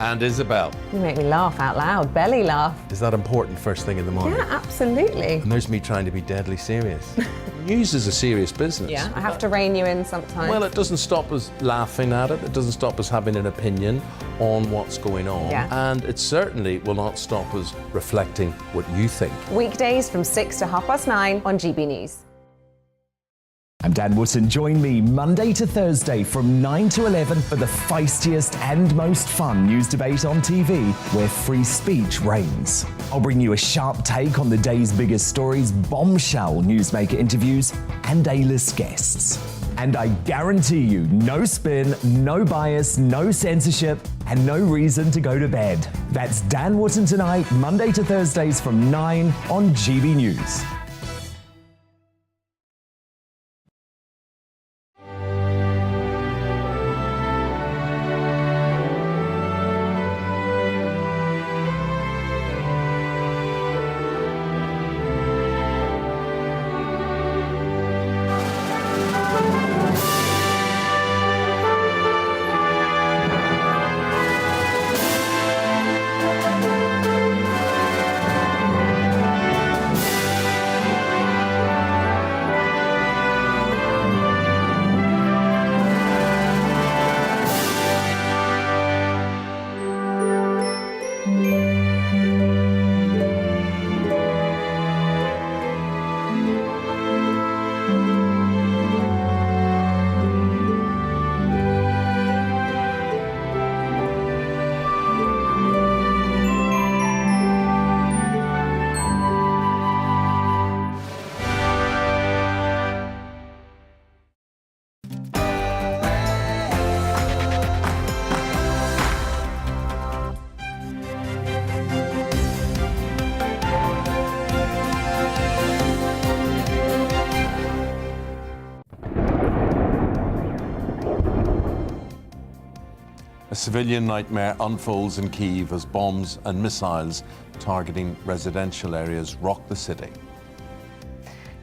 And Isabel. You make me laugh out loud, belly laugh. Is that important first thing in the morning? Yeah, absolutely. And there's me trying to be deadly serious. News is a serious business. Yeah, I have to rein you in sometimes. Well, it doesn't stop us laughing at it. It doesn't stop us having an opinion on what's going on. Yeah. And it certainly will not stop us reflecting what you think. Weekdays from 6 to 9:30 on GB News. I'm Dan Wootton. Join me Monday to Thursday from 9 to 11 for the feistiest and most fun news debate on TV, where free speech reigns. I'll bring you a sharp take on the day's biggest stories, bombshell newsmaker interviews, and A-list guests. And I guarantee you, no spin, no bias, no censorship, and no reason to go to bed. That's Dan Wootton tonight, Monday to Thursdays from 9 on GB News. A civilian nightmare unfolds in Kyiv as bombs and missiles targeting residential areas rock the city.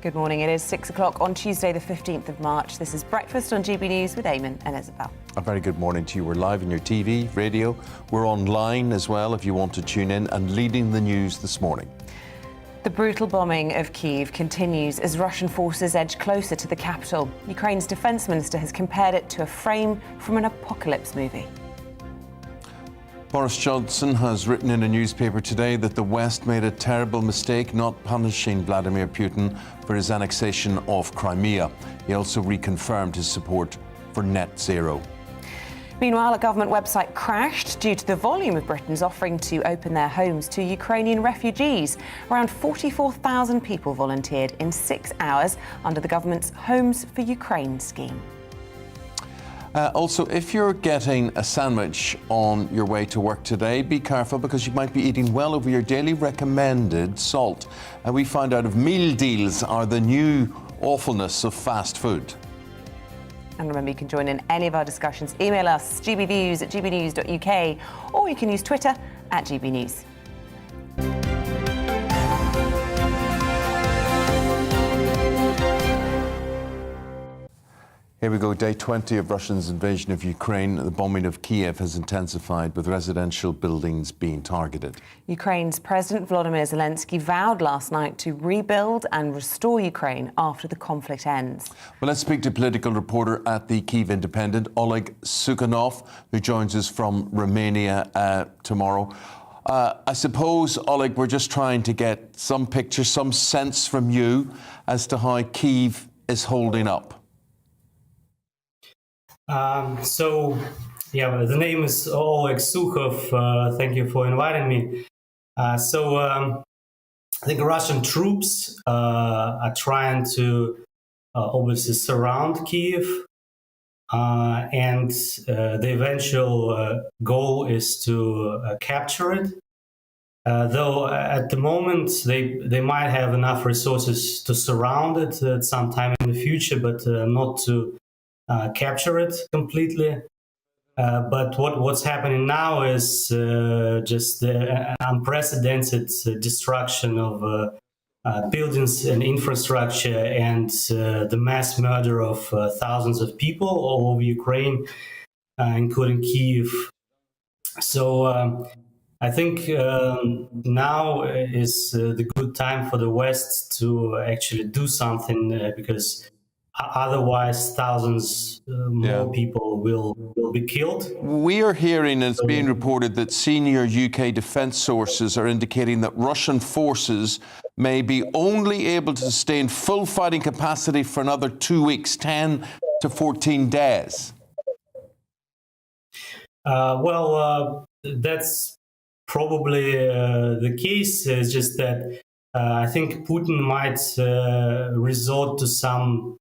Good morning. It is 6 o'clock on Tuesday, the 15th of March. This is Breakfast on GB News with Eamonn and Isabel. A very good morning to you. We're live on your TV, radio. We're online as well if you want to tune in, and leading the news this morning. The brutal bombing of Kyiv continues as Russian forces edge closer to the capital. Ukraine's defence minister has compared it to a frame from an apocalypse movie. Boris Johnson has written in a newspaper today that the West made a terrible mistake not punishing Vladimir Putin for his annexation of Crimea. He also reconfirmed his support for net zero. Meanwhile, a government website crashed due to the volume of Britons offering to open their homes to Ukrainian refugees. Around 44,000 people volunteered in 6 hours under the government's Homes for Ukraine scheme. Also, if you're getting a sandwich on your way to work today, be careful because you might be eating well over your daily recommended salt. We find out if meal deals are the new awfulness of fast food. And remember, you can join in any of our discussions. Email us, gbviews@gbnews.uk, or you can use Twitter @gbnews. Here we go, day 20 of Russia's invasion of Ukraine. The bombing of Kiev has intensified with residential buildings being targeted. Ukraine's President Volodymyr Zelenskyy vowed last night to rebuild and restore Ukraine after the conflict ends. Well, let's speak to political reporter at the Kyiv Independent, Oleg Sukhanov, who joins us from Romania tomorrow. I suppose, Oleg, we're just trying to get some picture, some sense from you as to how Kyiv is holding up. The name is Oleg Sukhanov. Thank you for inviting me. I think Russian troops are trying to obviously surround Kyiv, and the eventual goal is to capture it. Though at the moment they might have enough resources to surround it at some time in the future, but not to capture it completely. But what's happening now is just the unprecedented destruction of buildings and infrastructure, and the mass murder of thousands of people all over Ukraine, including Kyiv. So I think now is the good time for the West to actually do something because otherwise thousands more people will be killed. We are hearing, and it's being reported, that senior UK defence sources are indicating that Russian forces may be only able to sustain full fighting capacity for another 2 weeks, 10 to 14 days. That's probably the case. It's just that I think Putin might resort to some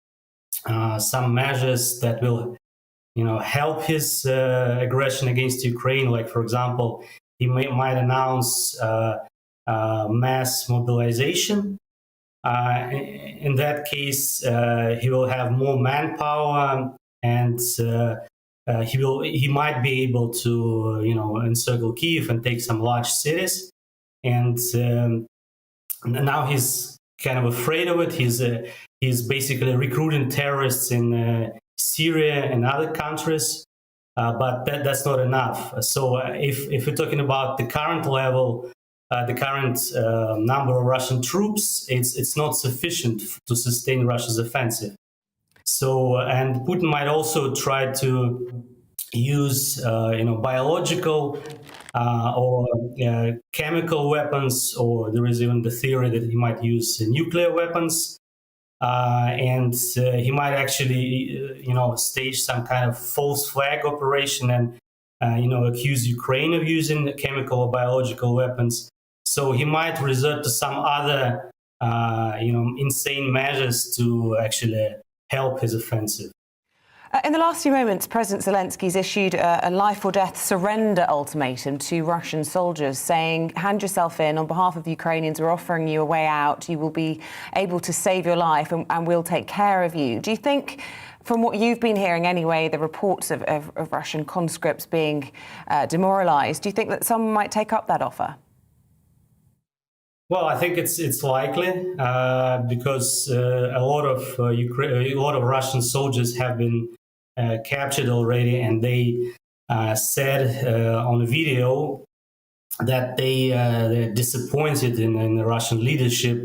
measures that will, help his aggression against Ukraine. Like, for example, he might announce mass mobilization. In that case, he will have more manpower, and he might be able to, encircle Kyiv and take some large cities. And now he's kind of afraid of it. He's basically recruiting terrorists in Syria and other countries, but that's not enough. So if we're talking about the current level, the current number of Russian troops, it's not sufficient to sustain Russia's offensive. So, and Putin might also try to use, biological or chemical weapons, or there is even the theory that he might use nuclear weapons. And he might actually, stage some kind of false flag operation and, accuse Ukraine of using chemical or biological weapons. So he might resort to some other, insane measures to actually help his offensive. In the last few moments, President Zelensky's issued a life or death surrender ultimatum to Russian soldiers, saying, hand yourself in. On behalf of the Ukrainians, we're offering you a way out. You will be able to save your life and we'll take care of you. Do you think, from what you've been hearing anyway, the reports of Russian conscripts being demoralized, do you think that someone might take up that offer? Well, I think it's likely because a lot of Russian soldiers have been captured already, and they said on a video that they're disappointed in the Russian leadership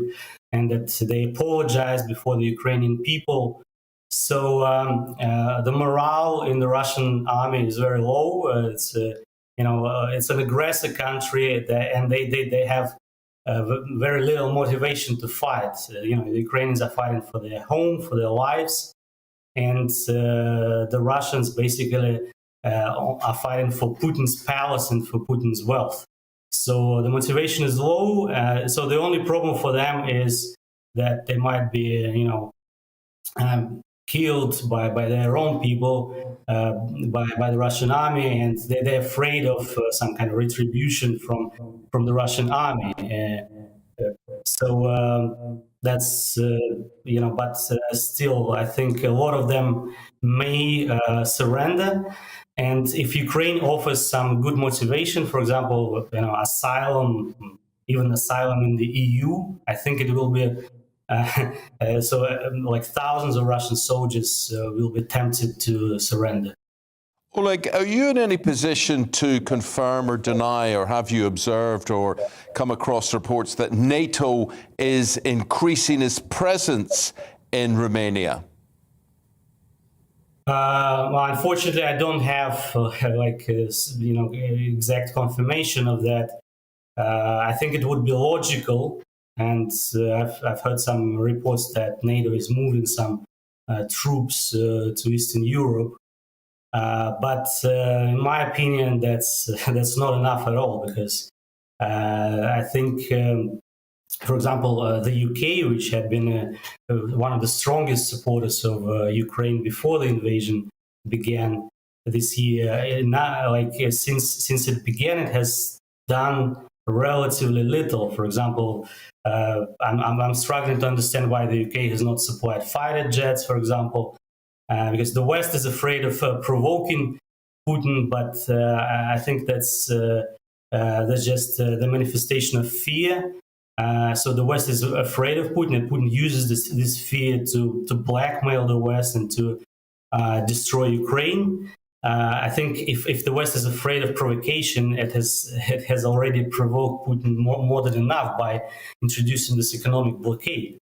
and that they apologized before the Ukrainian people. So the morale in the Russian army is very low. It's an aggressor country, and they have very little motivation to fight. The Ukrainians are fighting for their home, for their lives, and the Russians basically are fighting for Putin's palace and for Putin's wealth. So the motivation is low. So the only problem for them is that they might be, killed by their own people, by the Russian army, and they're afraid of some kind of retribution from the Russian army. So that's, but still, I think a lot of them may surrender. And if Ukraine offers some good motivation, for example, asylum, even asylum in the EU, I think it will be like thousands of Russian soldiers will be tempted to surrender. Oleg, are you in any position to confirm or deny, or have you observed or come across reports that NATO is increasing its presence in Romania? Well, unfortunately, I don't have exact confirmation of that. I think it would be logical. And I've heard some reports that NATO is moving some troops to Eastern Europe. But in my opinion, that's not enough at all, because I think, for example, the UK, which had been one of the strongest supporters of Ukraine before the invasion began this year, since it began, it has done relatively little. For example, I'm struggling to understand why the UK has not supplied fighter jets, for example, because the West is afraid of provoking Putin. But I think that's just the manifestation of fear. So the West is afraid of Putin, and Putin uses this fear to blackmail the West and to destroy Ukraine. I think if the West is afraid of provocation, it has already provoked Putin more than enough by introducing this economic blockade.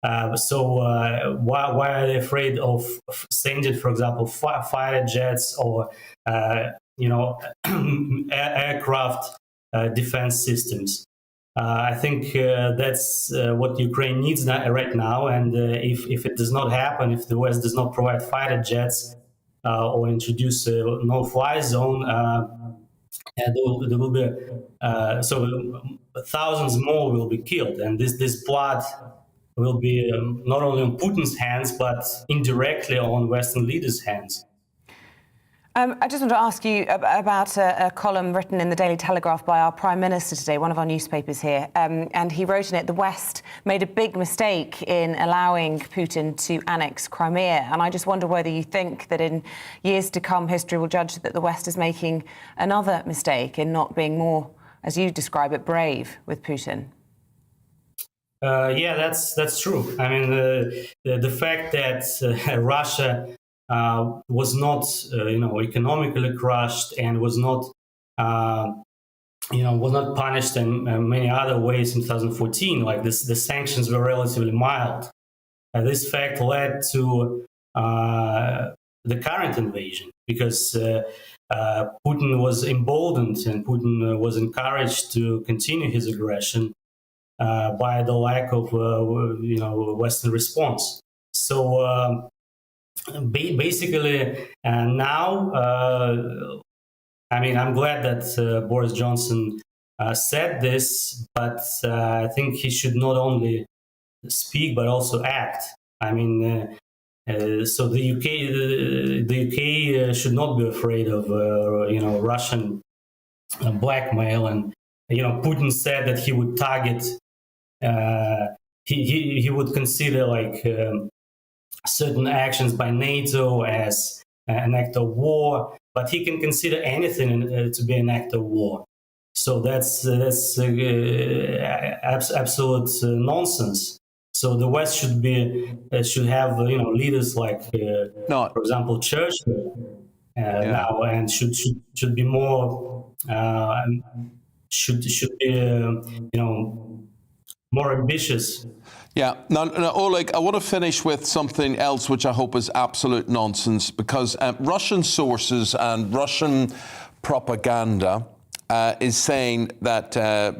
Why are they afraid of sending, for example, fighter jets or aircraft defense systems? I think that's what Ukraine needs right now. And if it does not happen, if the West does not provide fighter jets or introduce a no-fly zone, there will be thousands more will be killed, and this blood will be not only on Putin's hands but indirectly on Western leaders' hands. I just want to ask you about a column written in the Daily Telegraph by our Prime Minister today, one of our newspapers here, and he wrote in it, the West made a big mistake in allowing Putin to annex Crimea. And I just wonder whether you think that in years to come, history will judge that the West is making another mistake in not being more, as you describe it, brave with Putin. Yeah, that's true. I mean, the fact that Russia was not, economically crushed and was not, was not punished in many other ways in 2014. Like the sanctions were relatively mild. This fact led to the current invasion because Putin was emboldened and Putin was encouraged to continue his aggression by the lack of, Western response. So. Basically, now, I'm glad that Boris Johnson said this, but I think he should not only speak but also act. So the UK should not be afraid of Russian blackmail, and Putin said that he would target, he would consider certain actions by NATO as an act of war, but he can consider anything to be an act of war. So that's absolute nonsense. So the West should have leaders like, for example, Churchill now, and should be more should be more ambitious. Yeah. Now, Oleg, I want to finish with something else which I hope is absolute nonsense, because Russian sources and Russian propaganda is saying that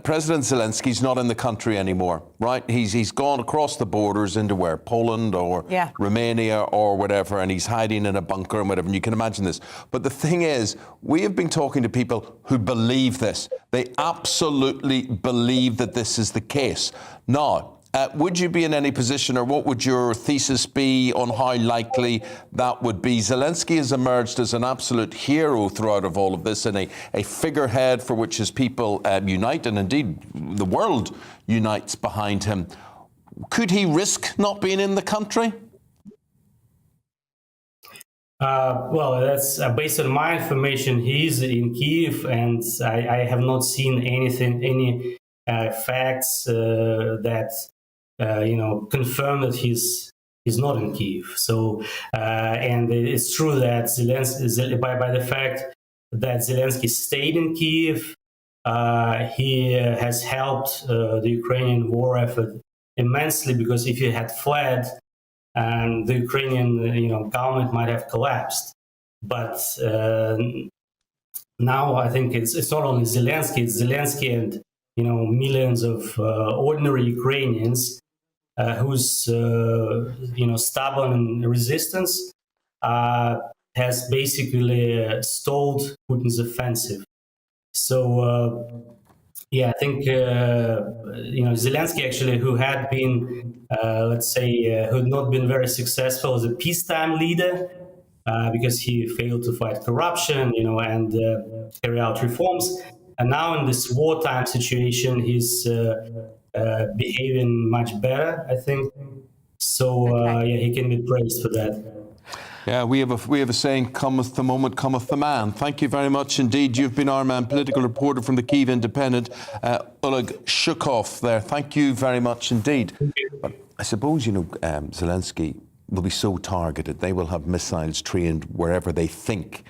President Zelenskyy is not in the country anymore, right? He's gone across the borders into where? Poland or Romania or whatever, and he's hiding in a bunker and whatever, and you can imagine this. But the thing is, we have been talking to people who believe this. They absolutely believe that this is the case. Now, would you be in any position, or what would your thesis be on how likely that would be? Zelenskyy has emerged as an absolute hero throughout of all of this, and a figurehead for which his people unite, and indeed the world unites behind him. Could he risk not being in the country? Well, that's based on my information. He's in Kyiv, and I have not seen any facts that confirm that he's not in Kyiv. So, and it's true that Zelenskyy, by the fact that Zelenskyy stayed in Kyiv, he has helped the Ukrainian war effort immensely, because if he had fled, the Ukrainian government might have collapsed. But now I think it's not only Zelenskyy, it's Zelenskyy and millions of ordinary Ukrainians whose stubborn resistance has basically stalled Putin's offensive. So I think Zelenskyy, actually, who had been who had not been very successful as a peacetime leader because he failed to fight corruption, and carry out reforms. And now in this wartime situation, he's behaving much better, I think. So he can be praised for that. Yeah, we have a saying: "Cometh the moment, cometh the man." Thank you very much indeed. You've been our political reporter from the Kyiv Independent, Oleg Sukhanov. There, thank you very much indeed. But I suppose Zelenskyy will be so targeted; they will have missiles trained wherever they think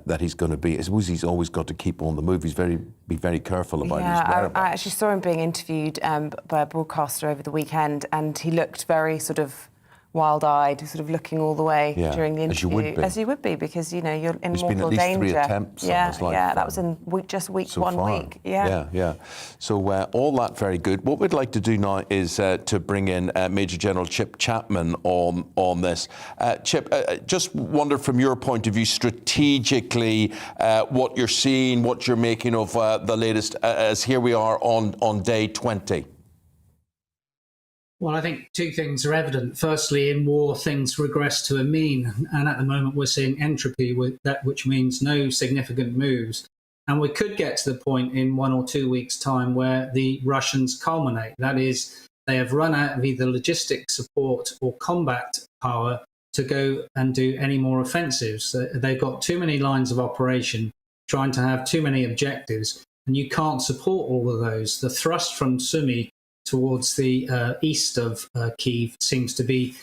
that he's going to be. I suppose he's always got to keep on the move. Be very careful about his whereabouts. I actually saw him being interviewed by a broadcaster over the weekend, and he looked very sort of wild-eyed, sort of looking all the way during the interview. As you would be, because, you know, you're in mortal danger. There's been at least 3 attempts. That was in just week so 1 far. week. Yeah. So all that very good. What we'd like to do now is to bring in Major General Chip Chapman on this. Chip, just wonder from your point of view, strategically, what you're seeing, what you're making of the latest, as here we are on day 20. Well, I think 2 things are evident. Firstly, in war, things regress to a mean. And at the moment, we're seeing entropy, which means no significant moves. And we could get to the point in 1 or 2 weeks' time where the Russians culminate. That is, they have run out of either logistic support or combat power to go and do any more offensives. They've got too many lines of operation, trying to have too many objectives, and you can't support all of those. The thrust from Sumy towards the east of Kyiv seems to be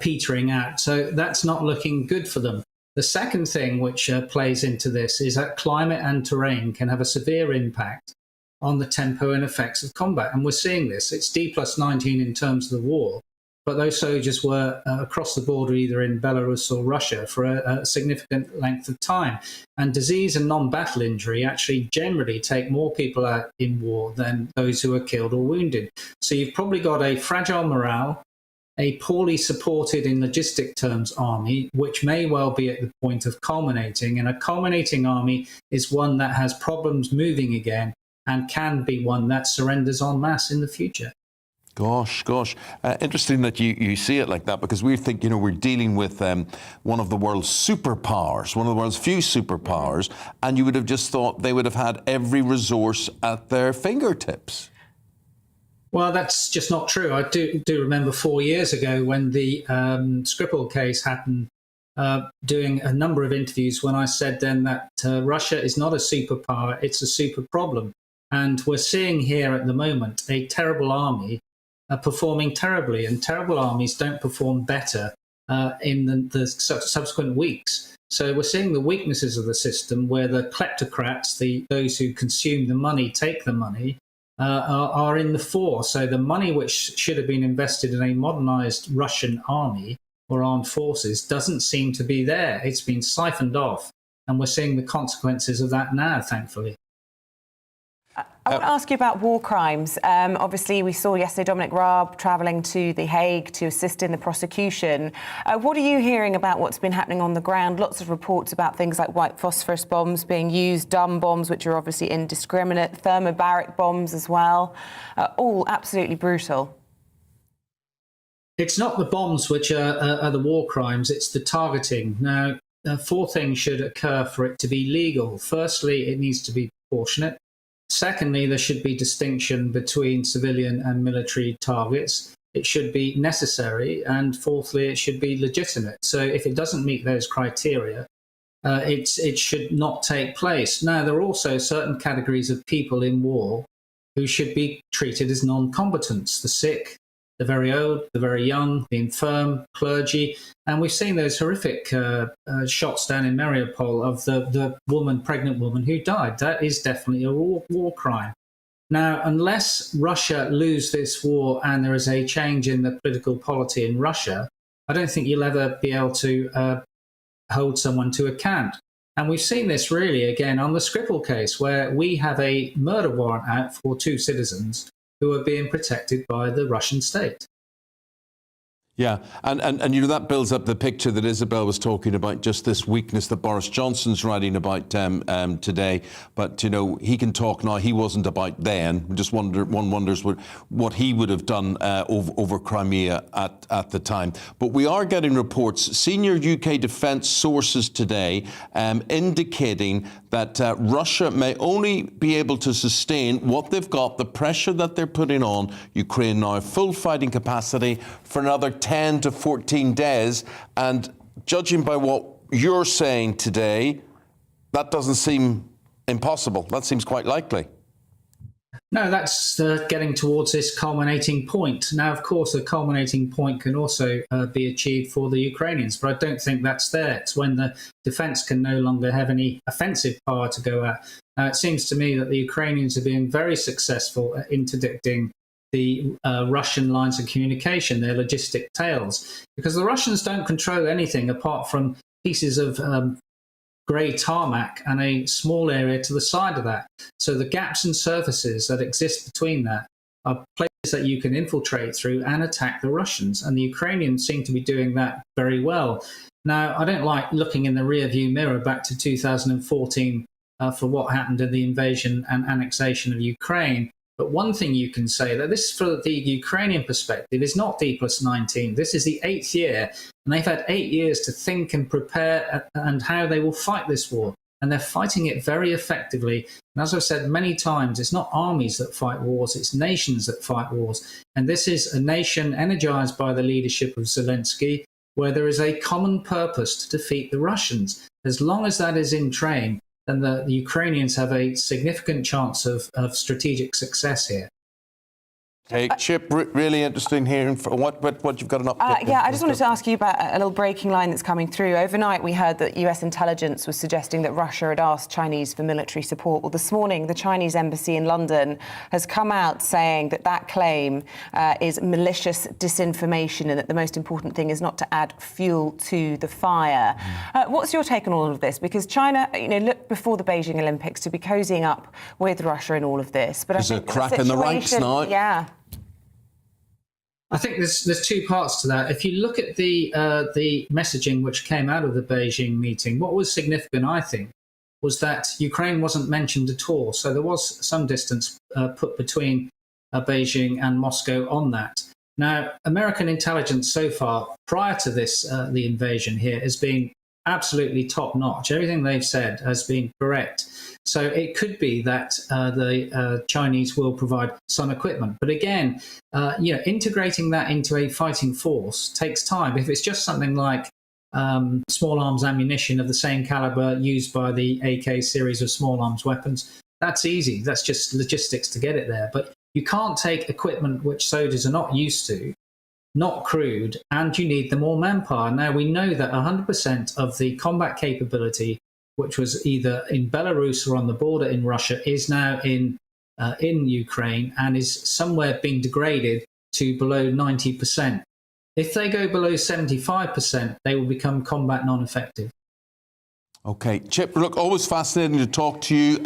petering out. So that's not looking good for them. The second thing which plays into this is that climate and terrain can have a severe impact on the tempo and effects of combat. And we're seeing this. It's D+19 in terms of the war, but those soldiers were across the border, either in Belarus or Russia, for a significant length of time. And disease and non-battle injury actually generally take more people out in war than those who are killed or wounded. So you've probably got a fragile morale, a poorly supported in logistic terms army, which may well be at the point of culminating. And a culminating army is one that has problems moving again and can be one that surrenders en masse in the future. Gosh. Interesting that you see it like that, because we think, we're dealing with one of the world's superpowers, one of the world's few superpowers, and you would have just thought they would have had every resource at their fingertips. Well, that's just not true. I do remember 4 years ago when the Skripal case happened, doing a number of interviews when I said then that Russia is not a superpower, it's a super problem. And we're seeing here at the moment a terrible army performing terribly, and terrible armies don't perform better in the subsequent weeks. So we're seeing the weaknesses of the system, where the kleptocrats, those who consume the money, take the money, are in the fore. So the money which should have been invested in a modernized Russian army or armed forces doesn't seem to be there. It's been siphoned off, and we're seeing the consequences of that now, thankfully. I want to ask you about war crimes. Obviously, we saw yesterday Dominic Raab travelling to The Hague to assist in the prosecution. What are you hearing about what's been happening on the ground? Lots of reports about things like white phosphorus bombs being used, dumb bombs, which are obviously indiscriminate, thermobaric bombs as well. All absolutely brutal. It's not the bombs which are the war crimes, it's the targeting. Now, 4 things should occur for it to be legal. Firstly, it needs to be proportionate. Secondly, there should be distinction between civilian and military targets. It should be necessary. And fourthly, it should be legitimate. So if it doesn't meet those criteria, it should not take place. Now, there are also certain categories of people in war who should be treated as non-combatants: the sick, the very old, the very young, the infirm, clergy. And we've seen those horrific shots down in Mariupol of the pregnant woman who died. That is definitely a war crime. Now, unless Russia lose this war and there is a change in the political polity in Russia, I don't think you'll ever be able to hold someone to account. And we've seen this really again on the Skripal case, where we have a murder warrant out for 2 citizens who are being protected by the Russian state. Yeah, and that builds up the picture that Isabel was talking about, just this weakness that Boris Johnson's writing about today. But, he can talk now. He wasn't about then. One wonders what he would have done over Crimea at the time. But we are getting reports, senior UK defence sources today, indicating that Russia may only be able to sustain what they've got, the pressure that they're putting on Ukraine now, full fighting capacity for another 10 to 14 days. And judging by what you're saying today, that doesn't seem impossible. That seems quite likely. No, that's getting towards this culminating point. Now, of course, a culminating point can also be achieved for the Ukrainians, but I don't think that's there. It's when the defence can no longer have any offensive power to go at. It seems to me that the Ukrainians are being very successful at interdicting the Russian lines of communication, their logistic tails, because the Russians don't control anything apart from pieces of grey tarmac and a small area to the side of that. So the gaps and surfaces that exist between that are places that you can infiltrate through and attack the Russians. And the Ukrainians seem to be doing that very well. Now, I don't like looking in the rearview mirror back to 2014 for what happened in the invasion and annexation of Ukraine. But one thing you can say, that this, for the Ukrainian perspective, is not D+19. This is the 8th year, and they've had 8 years to think and prepare and how they will fight this war. And they're fighting it very effectively. And as I've said many times, it's not armies that fight wars, it's nations that fight wars. And this is a nation energized by the leadership of Zelenskyy, where there is a common purpose to defeat the Russians. As long as that is in train, then the Ukrainians have a significant chance of strategic success here. Okay, Chip, really interesting hearing what you've got an update. Yeah, I just wanted to ask you about a little breaking line that's coming through. Overnight, we heard that US intelligence was suggesting that Russia had asked Chinese for military support. Well, this morning, the Chinese embassy in London has come out saying that that claim is malicious disinformation and that the most important thing is not to add fuel to the fire. What's your take on all of this? Because China, looked before the Beijing Olympics to be cozying up with Russia in all of this. But there's a crack in the ranks now. Yeah. I think there's two parts to that. If you look at the messaging which came out of the Beijing meeting, what was significant, I think, was that Ukraine wasn't mentioned at all. So there was some distance put between Beijing and Moscow on that. Now, American intelligence so far, prior to this, the invasion here, has been absolutely top-notch. Everything they've said has been correct. So it could be that the Chinese will provide some equipment. But again, integrating that into a fighting force takes time. If it's just something like small arms ammunition of the same caliber used by the AK series of small arms weapons, that's easy. That's just logistics to get it there. But you can't take equipment which soldiers are not used to, not crewed, and you need the more manpower. Now, we know that 100% of the combat capability, which was either in Belarus or on the border in Russia, is now in Ukraine and is somewhere being degraded to below 90%. If they go below 75%, they will become combat non-effective. Okay, Chip, look, always fascinating to talk to you.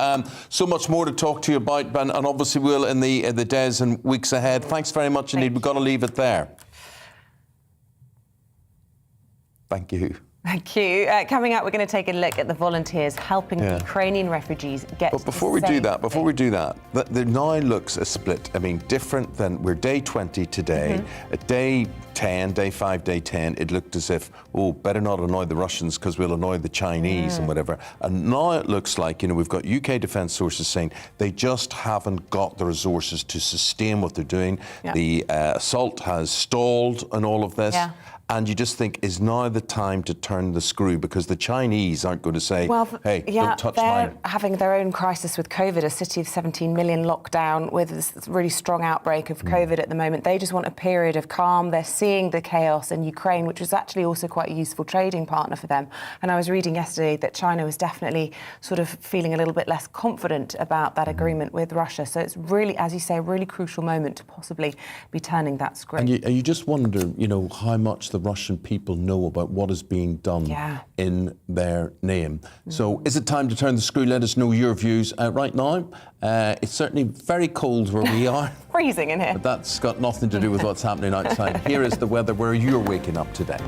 So much more to talk to you about, and obviously we'll in the days and weeks ahead. Thanks very much indeed. We've got to leave it there. Thank you. Thank you. Coming up, we're going to take a look at the volunteers helping the Ukrainian refugees get. But before we do that, there now looks a split. I mean, different than we're day 20 today. At day 10, day 5, day 10, it looked as if, better not annoy the Russians because we'll annoy the Chinese and whatever. And now it looks like, we've got UK defence sources saying they just haven't got the resources to sustain what they're doing. The assault has stalled and all of this. And you just think, is now the time to turn the screw? Because the Chinese aren't going to say, hey, don't touch mine. They're having their own crisis with COVID, a city of 17 million locked down with this really strong outbreak of COVID at the moment. They just want a period of calm. They're seeing the chaos in Ukraine, which was actually also quite a useful trading partner for them. And I was reading yesterday that China was definitely sort of feeling a little bit less confident about that agreement with Russia. So it's really, as you say, a really crucial moment to possibly be turning that screw. And you just wonder, how much the Russian people know about what is being done in their name. So is it time to turn the screw? Let us know your views. Right now, it's certainly very cold where we are. Freezing in here. But that's got nothing to do with what's happening outside. Here is the weather where you're waking up today.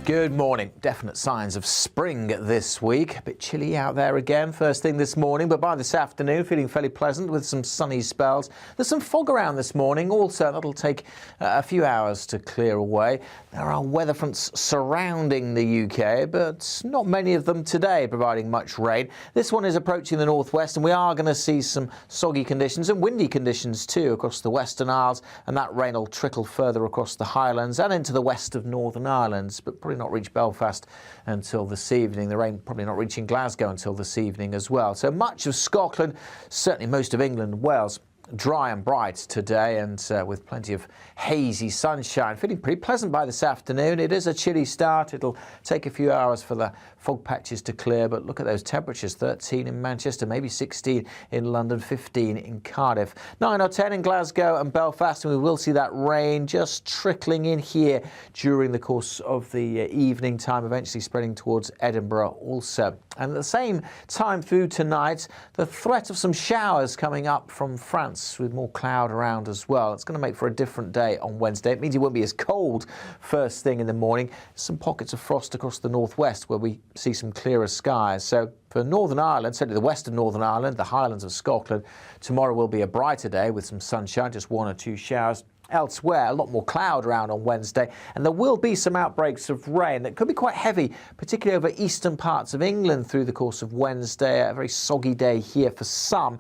Good morning. Definite signs of spring this week. A bit chilly out there again first thing this morning, but by this afternoon feeling fairly pleasant with some sunny spells. There's some fog around this morning also. That'll take a few hours to clear away. There are weather fronts surrounding the UK, but not many of them today providing much rain. This one is approaching the northwest, and we are going to see some soggy conditions and windy conditions too across the Western Isles, and that rain will trickle further across the Highlands and into the west of Northern Ireland, but probably not reach Belfast until this evening. The rain probably not reaching Glasgow until this evening as well. So much of Scotland, certainly most of England and Wales, dry and bright today, and with plenty of hazy sunshine. Feeling pretty pleasant by this afternoon. It is a chilly start. It'll take a few hours for the fog patches to clear, but look at those temperatures. 13 in Manchester, maybe 16 in London, 15 in Cardiff, 9 or 10 in Glasgow and Belfast, and we will see that rain just trickling in here during the course of the evening time, eventually spreading towards Edinburgh also. And at the same time through tonight, the threat of some showers coming up from France with more cloud around as well. It's going to make for a different day on Wednesday. It means it won't be as cold first thing in the morning. Some pockets of frost across the northwest where we see some clearer skies. So for Northern Ireland, certainly the western Northern Ireland, the Highlands of Scotland, tomorrow will be a brighter day with some sunshine, just 1 or 2 showers. Elsewhere, a lot more cloud around on Wednesday, and there will be some outbreaks of rain that could be quite heavy, particularly over eastern parts of England through the course of Wednesday. A very soggy day here for some,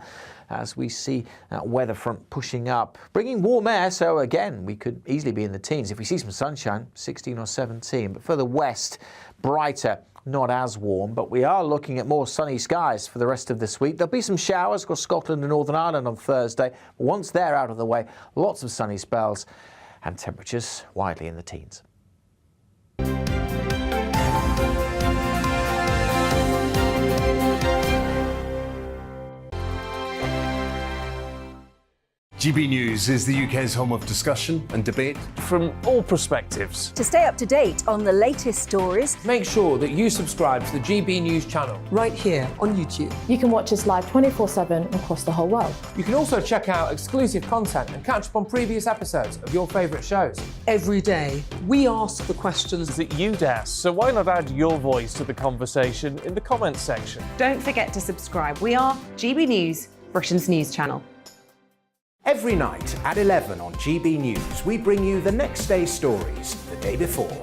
as we see that weather front pushing up, bringing warm air. So again, we could easily be in the teens. If we see some sunshine, 16 or 17, but further west, brighter. Not as warm, but we are looking at more sunny skies for the rest of this week. There'll be some showers across Scotland and Northern Ireland on Thursday. But once they're out of the way, lots of sunny spells and temperatures widely in the teens. GB News is the UK's home of discussion and debate. From all perspectives. To stay up to date on the latest stories, Make sure that you subscribe to the GB News channel. right here on YouTube. You can watch us live 24/7 across the whole world. You can also check out exclusive content and catch up on previous episodes of your favourite shows. Every day, we ask the questions That you'd ask, so why not add your voice to the conversation in the comments section? Don't forget to subscribe. We are GB News, Britain's news channel. Every night at 11 on GB News, we bring you the next day's stories the day before.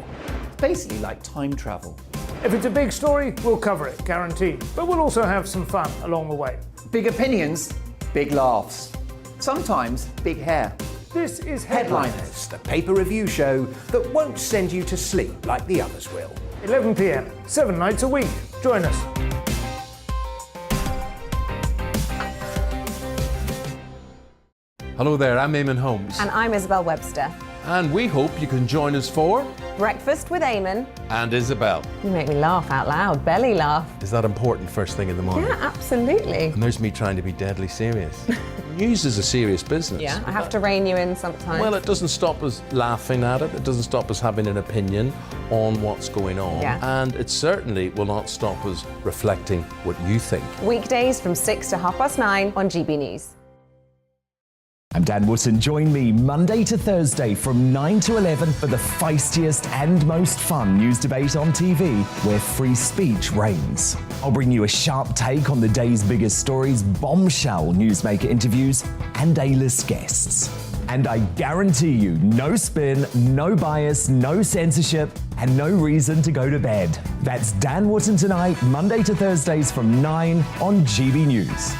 Basically like time travel. If it's a big story, we'll cover it, guaranteed. But we'll also have some fun along the way. Big opinions, big laughs. Sometimes big hair. This is Headliners, the paper review show that won't send you to sleep like the others will. 11 p.m, 7 nights a week. Join us. Hello there, I'm Eamonn Holmes. And I'm Isabel Webster. And we hope you can join us for Breakfast with Eamonn. And Isabel. You make me laugh out loud, belly laugh. Is that important first thing in the morning? Yeah, absolutely. And there's me trying to be deadly serious. News is a serious business. Yeah, I have to rein you in sometimes. Well, it doesn't stop us laughing at it. It doesn't stop us having an opinion on what's going on. Yeah. And it certainly will not stop us reflecting what you think. Weekdays from 6 to 9:30 on GB News. I'm Dan Wootton. Join me Monday to Thursday from 9 to 11 for the feistiest and most fun news debate on TV, where free speech reigns. I'll bring you a sharp take on the day's biggest stories, bombshell newsmaker interviews, and A-list guests. And I guarantee you, no spin, no bias, no censorship, and no reason to go to bed. That's Dan Wootton tonight, Monday to Thursdays from 9 on GB News.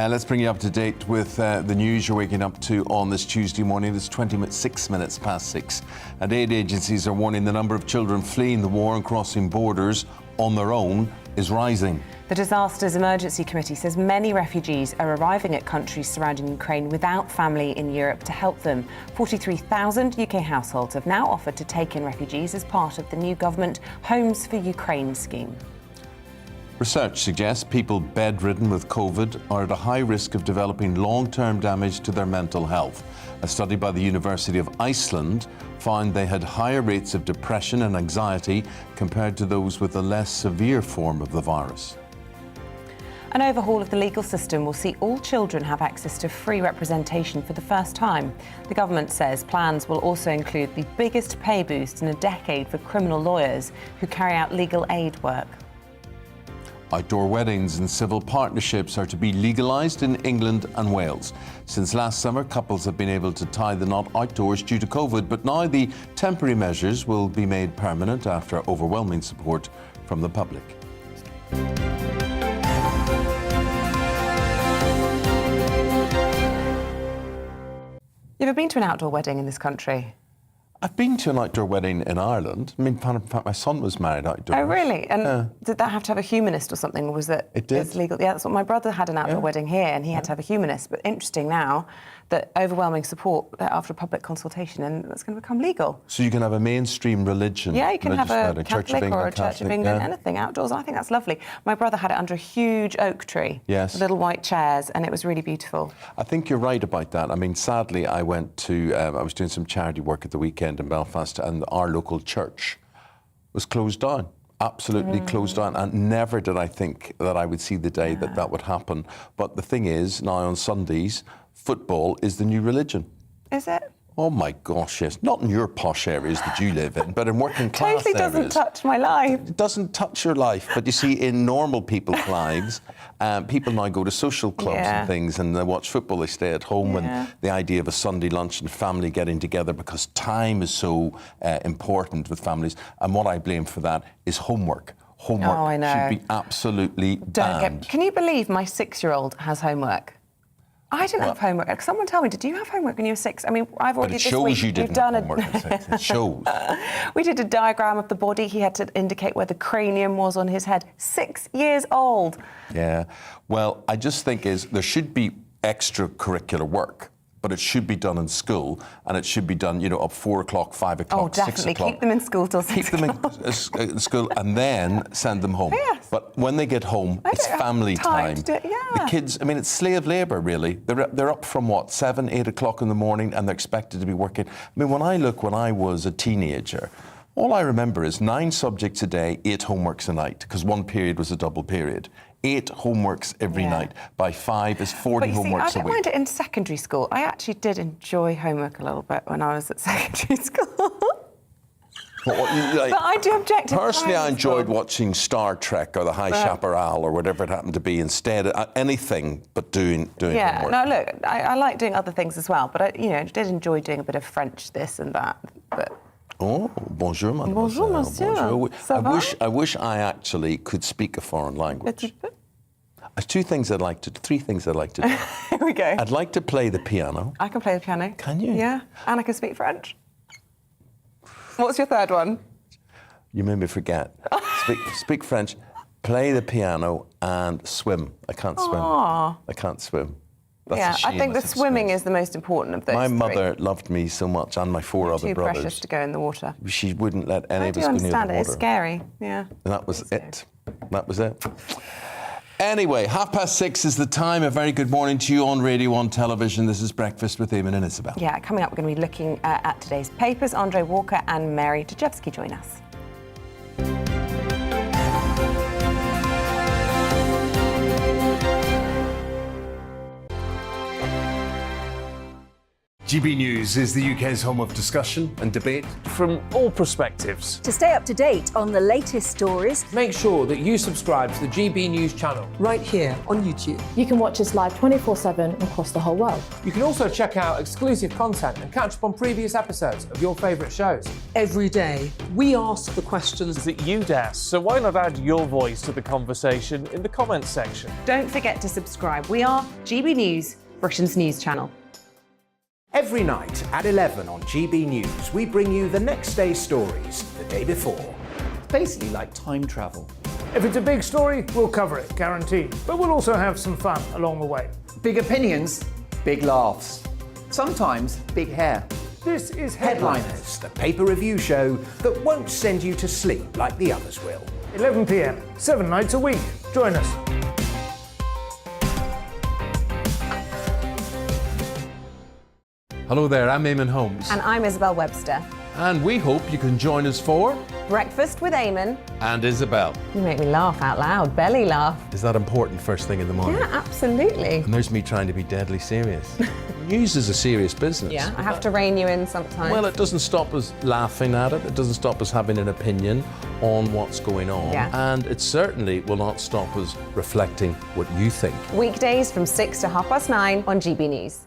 Let's bring you up to date with the news you're waking up to on this Tuesday morning. It's 6 minutes past 6. And aid agencies are warning the number of children fleeing the war and crossing borders on their own is rising. The Disasters Emergency Committee says many refugees are arriving at countries surrounding Ukraine without family in Europe to help them. 43,000 UK households have now offered to take in refugees as part of the new government Homes for Ukraine scheme. Research suggests people bedridden with COVID are at a high risk of developing long-term damage to their mental health. A study by the University of Iceland found they had higher rates of depression and anxiety compared to those with a less severe form of the virus. An overhaul of the legal system will see all children have access to free representation for the first time. The government says plans will also include the biggest pay boost in a decade for criminal lawyers who carry out legal aid work. Outdoor weddings and civil partnerships are to be legalised in England and Wales. Since last summer, couples have been able to tie the knot outdoors due to COVID, but now the temporary measures will be made permanent after overwhelming support from the public. You ever been to an outdoor wedding in this country? I've been to an outdoor wedding in Ireland. I mean, in fact, my son was married outdoors. Oh, really? And did that have to have a humanist or something, or was it? It did. It's legal. Yeah, that's what my brother had, an outdoor wedding here, and he had to have a humanist. But interesting now that overwhelming support after a public consultation, and it's going to become legal. So you can have a mainstream religion. Yeah, you can have a Church of Catholic England, or a Church of England, anything outdoors. I think that's lovely. My brother had it under a huge oak tree. Yes. With little white chairs, and it was really beautiful. I think you're right about that. I mean, sadly, I went to, I was doing some charity work at the weekend in Belfast, and our local church was closed down. Absolutely closed down, and never did I think that I would see the day that that would happen. But the thing is, now on Sundays, football is the new religion. Is it? Oh my gosh, yes. Not in your posh areas that you live in, but in working class Totally doesn't areas. touch my life. It doesn't touch your life, but you see, in normal people's lives, people now go to social clubs and things, and they watch football, they stay at home, and the idea of a Sunday lunch and family getting together, because time is so important with families. And what I blame for that is homework. Homework should be absolutely banned. Can you believe my 6-year-old has homework? I didn't have homework. Someone tell me, did you have homework when you were 6? I mean, I've already But it shows you didn't have homework at 6. It shows. We did a diagram of the body. He had to indicate where the cranium was on his head. 6 years old. Yeah. Well, I just think there should be extracurricular work, but it should be done in school, and it should be done, at 4 o'clock, 5 o'clock, 6 o'clock. Definitely. Keep them in school till 6 o'clock. Keep them in school and then send them home. Yes. But when they get home, it's family time. The kids, I mean, it's slave labour, really. They're up from, 7, 8 o'clock in the morning, and they're expected to be working. I mean, when I was a teenager, all I remember is 9 subjects a day, 8 homeworks a night, because one period was a double period. 8 homeworks every night. By 5 is 40 homeworks a week. I don't mind it in secondary school. I actually did enjoy homework a little bit when I was at secondary school. But I do object to personally, I enjoyed watching Star Trek or The High Chaparral or whatever it happened to be, instead of anything but doing homework. No, look, I like doing other things as well, but I did enjoy doing a bit of French, this and that. But oh, bonjour, mademoiselle. Bonjour, monsieur. I wish I actually could speak a foreign language. There's 3 things I'd like to do. Here we go. I'd like to play the piano. I can play the piano. Can you? Yeah, and I can speak French. What's your third one? You made me forget. Speak French, play the piano, and swim. I can't swim. I can't swim. That's a shame. I think the swimming is the most important of those. My mother loved me so much, and my 4 other brothers. Too precious to go in the water. She wouldn't let any of us go near the water. I do understand it. It's scary. Yeah. And that was it. That was it. Anyway, 6:30 is the time. A very good morning to you on Radio 1 Television. This is Breakfast with Eamonn and Isabel. Yeah, coming up, we're going to be looking at today's papers. Andre Walker and Mary Dejevsky join us. GBNews is the UK's home of discussion and debate from all perspectives. To stay up to date on the latest stories, make sure that you subscribe to the GB News channel right here on YouTube. You can watch us live 24/7 across the whole world. You can also check out exclusive content and catch up on previous episodes of your favourite shows. Every day, we ask the questions that you'd ask, so why not add your voice to the conversation in the comments section? Don't forget to subscribe. We are GB News, Britain's news channel. Every night at 11 on GB News, we bring you the next day's stories the day before. It's basically like time travel. If it's a big story, we'll cover it, guaranteed. But we'll also have some fun along the way. Big opinions, big laughs. Sometimes big hair. This is Headliners, the paper review show that won't send you to sleep like the others will. 11 p.m, 7 nights a week. Join us. Hello there, I'm Eamonn Holmes. And I'm Isabel Webster. And we hope you can join us for Breakfast with Eamonn and Isabel. You make me laugh out loud, belly laugh. Is that important first thing in the morning? Yeah, absolutely. And there's me trying to be deadly serious. News is a serious business. Yeah, I have to rein you in sometimes. Well, it doesn't stop us laughing at it. It doesn't stop us having an opinion on what's going on. Yeah. And it certainly will not stop us reflecting what you think. Weekdays from 6 to 9:30 on GB News.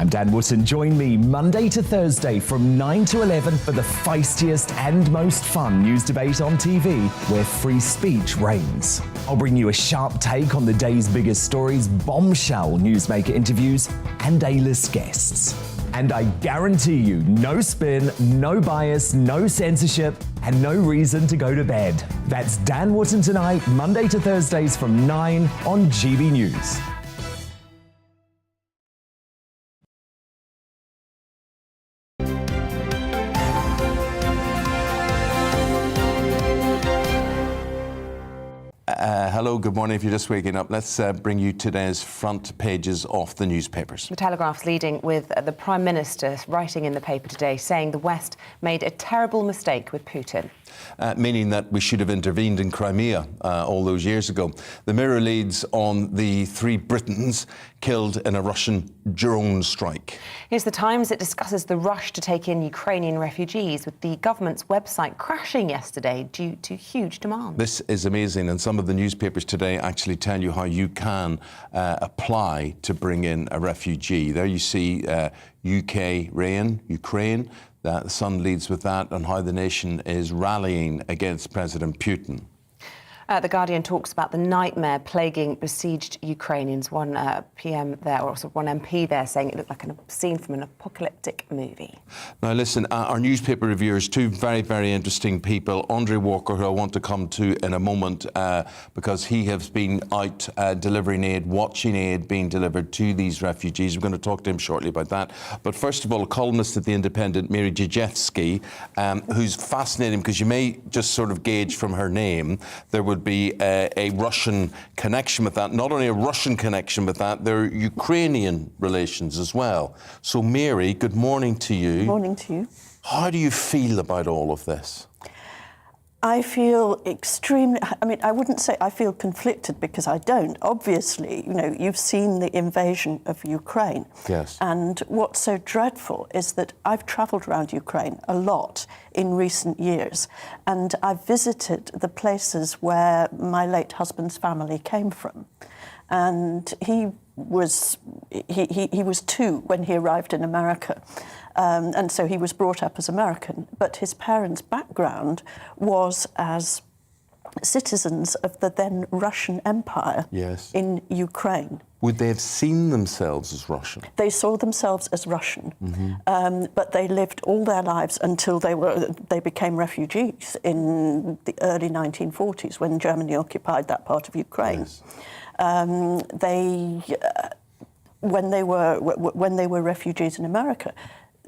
I'm Dan Wootton. Join me Monday to Thursday from 9 to 11 for the feistiest and most fun news debate on TV, where free speech reigns. I'll bring you a sharp take on the day's biggest stories, bombshell newsmaker interviews, and A-list guests. And I guarantee you, no spin, no bias, no censorship, and no reason to go to bed. That's Dan Wootton tonight, Monday to Thursdays from 9 on GB News. Hello, good morning. If you're just waking up, let's bring you today's front pages of the newspapers. The Telegraph's leading with the Prime Minister writing in the paper today saying the West made a terrible mistake with Putin. Meaning that we should have intervened in Crimea all those years ago. The Mirror leads on the 3 Britons killed in a Russian drone strike. Here's the Times. It discusses the rush to take in Ukrainian refugees, with the government's website crashing yesterday due to huge demand. This is amazing, and some of the newspapers today actually tell you how you can apply to bring in a refugee. There you see Ukraine. The Sun leads with that, and how the nation is rallying against President Putin. The Guardian talks about the nightmare plaguing besieged Ukrainians. One PM there, or also one MP there, saying it looked like a scene from an apocalyptic movie. Now listen, our newspaper reviewers, 2 very, very interesting people. Andre Walker, who I want to come to in a moment, because he has been out delivering aid, watching aid being delivered to these refugees. We're going to talk to him shortly about that. But first of all, a columnist at The Independent, Mary Dejevsky, who's fascinating because you may just sort of gauge from her name there would be a Russian connection with that. Not only a Russian connection with that, there are Ukrainian relations as well. So Mary, good morning to you. Good morning to you. How do you feel about all of this? I feel extremely, I wouldn't say I feel conflicted, because I don't. Obviously, you've seen the invasion of Ukraine. Yes. And what's so dreadful is that I've travelled around Ukraine a lot in recent years, and I've visited the places where my late husband's family came from. And he was 2 when he arrived in America. And so he was brought up as American, but his parents' background was as citizens of the then Russian Empire. Yes. In Ukraine. Would they have seen themselves as Russian? They saw themselves as Russian, but they lived all their lives until they became refugees in the early 1940s, when Germany occupied that part of Ukraine. Yes. When they were refugees in America,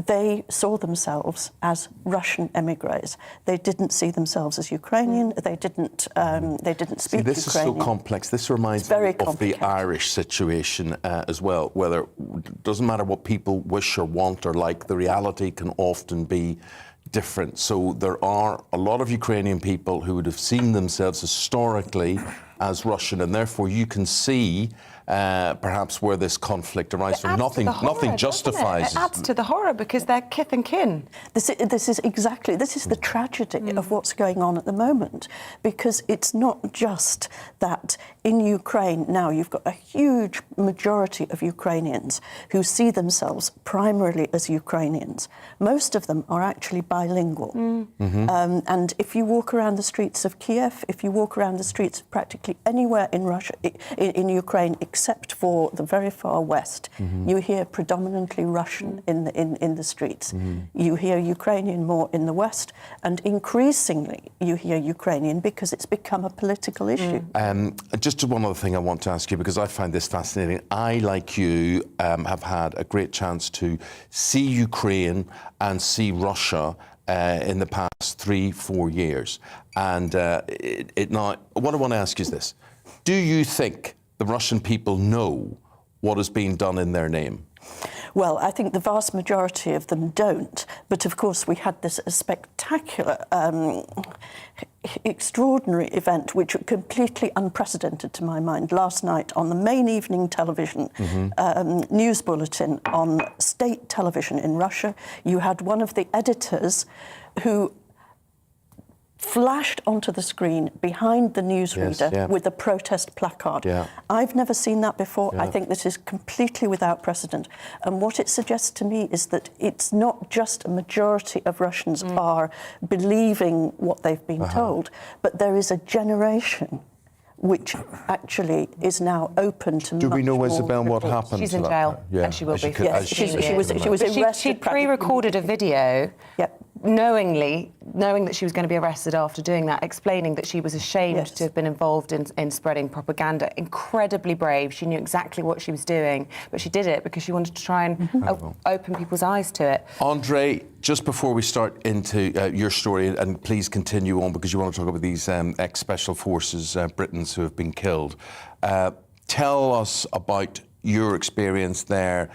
they saw themselves as Russian emigres. They didn't see themselves as Ukrainian. They didn't speak Ukrainian. This is so complex. This reminds me of the Irish situation as well, whether it doesn't matter what people wish or want or like, the reality can often be different. So there are a lot of Ukrainian people who would have seen themselves historically as Russian, and therefore you can see perhaps where this conflict arises from. Nothing justifies it. It adds to the horror because they're kith and kin. This is the tragedy of what's going on at the moment, because it's not just that in Ukraine now you've got a huge majority of Ukrainians who see themselves primarily as Ukrainians. Most of them are actually bilingual. And if you walk around the streets of Kiev, if you walk around the streets of practically anywhere in Russia, in Ukraine, except for the very far west, you hear predominantly Russian in the streets. You hear Ukrainian more in the west, and increasingly you hear Ukrainian because it's become a political issue. Just one other thing I want to ask you, because I find this fascinating. I, like you, have had a great chance to see Ukraine and see Russia in the past 3-4 years. And now, what I want to ask you is this. Do you think the Russian people know what is being done in their name? Well, I think the vast majority of them don't. But of course, we had this spectacular, extraordinary event, which was completely unprecedented to my mind, last night on the main evening television news bulletin on state television in Russia. You had one of the editors who flashed onto the screen behind the newsreader with a protest placard. I've never seen that before. I think this is completely without precedent. And what it suggests to me is that it's not just a majority of Russians are believing what they've been told, but there is a generation which actually is now open to Do we know, much Isabel, more what happened? She's to in that jail, part? and she will be. Yes, she was arrested. She'd pre-recorded a video, knowing that she was going to be arrested after doing that, explaining that she was ashamed to have been involved in spreading propaganda. Incredibly brave. She knew exactly what she was doing, but she did it because she wanted to try and open people's eyes to it. Andre, just before we start into your story, and please continue on because you want to talk about these ex-Special Forces Britons who have been killed, tell us about your experience there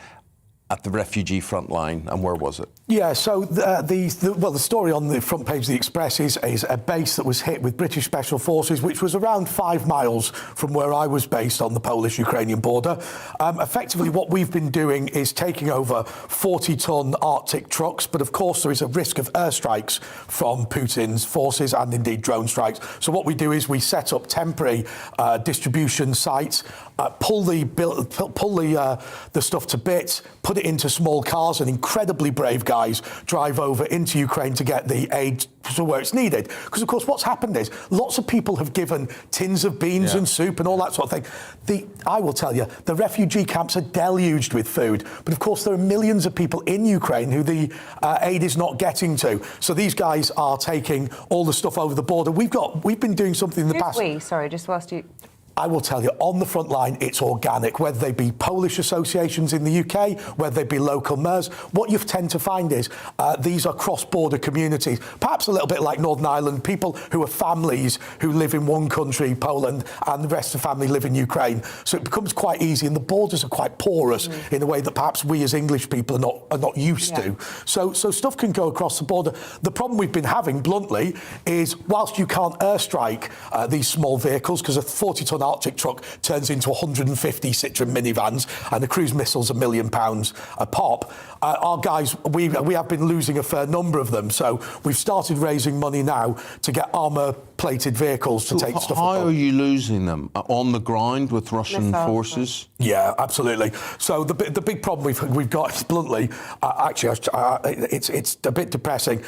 at the refugee front line, and where was it? Yeah, so the story on the front page of the Express is a base that was hit with British Special Forces, which was around 5 miles from where I was based on the Polish-Ukrainian border. Effectively, what we've been doing is taking over 40-ton Arctic trucks, but of course there is a risk of airstrikes from Putin's forces and indeed drone strikes. So what we do is we set up temporary distribution sites, pull the stuff to bits, put it into small cars, and incredibly brave guys drive over into Ukraine to get the aid to where it's needed. Because, of course, what's happened is lots of people have given tins of beans and soup and all that sort of thing. I will tell you, the refugee camps are deluged with food. But, of course, there are millions of people in Ukraine who the aid is not getting to. So these guys are taking all the stuff over the border. We've been doing something in the past. Sorry, just whilst you... I will tell you, on the front line, it's organic, whether they be Polish associations in the UK, whether they be local mayors. What you tend to find is these are cross-border communities, perhaps a little bit like Northern Ireland, people who are families who live in one country, Poland, and the rest of the family live in Ukraine. So it becomes quite easy, and the borders are quite porous in a way that perhaps we as English people are not used to. So stuff can go across the border. The problem we've been having, bluntly, is whilst you can't airstrike these small vehicles, because a 40-ton Arctic truck turns into 150 Citroen minivans, and the cruise missile's £1 million a pop. Our guys, we have been losing a fair number of them, so we've started raising money now to get armour-plated vehicles to take stuff. How are you losing them? On the ground with Russian forces? Yeah, absolutely. So the big problem we've got is, bluntly, actually, it's a bit depressing.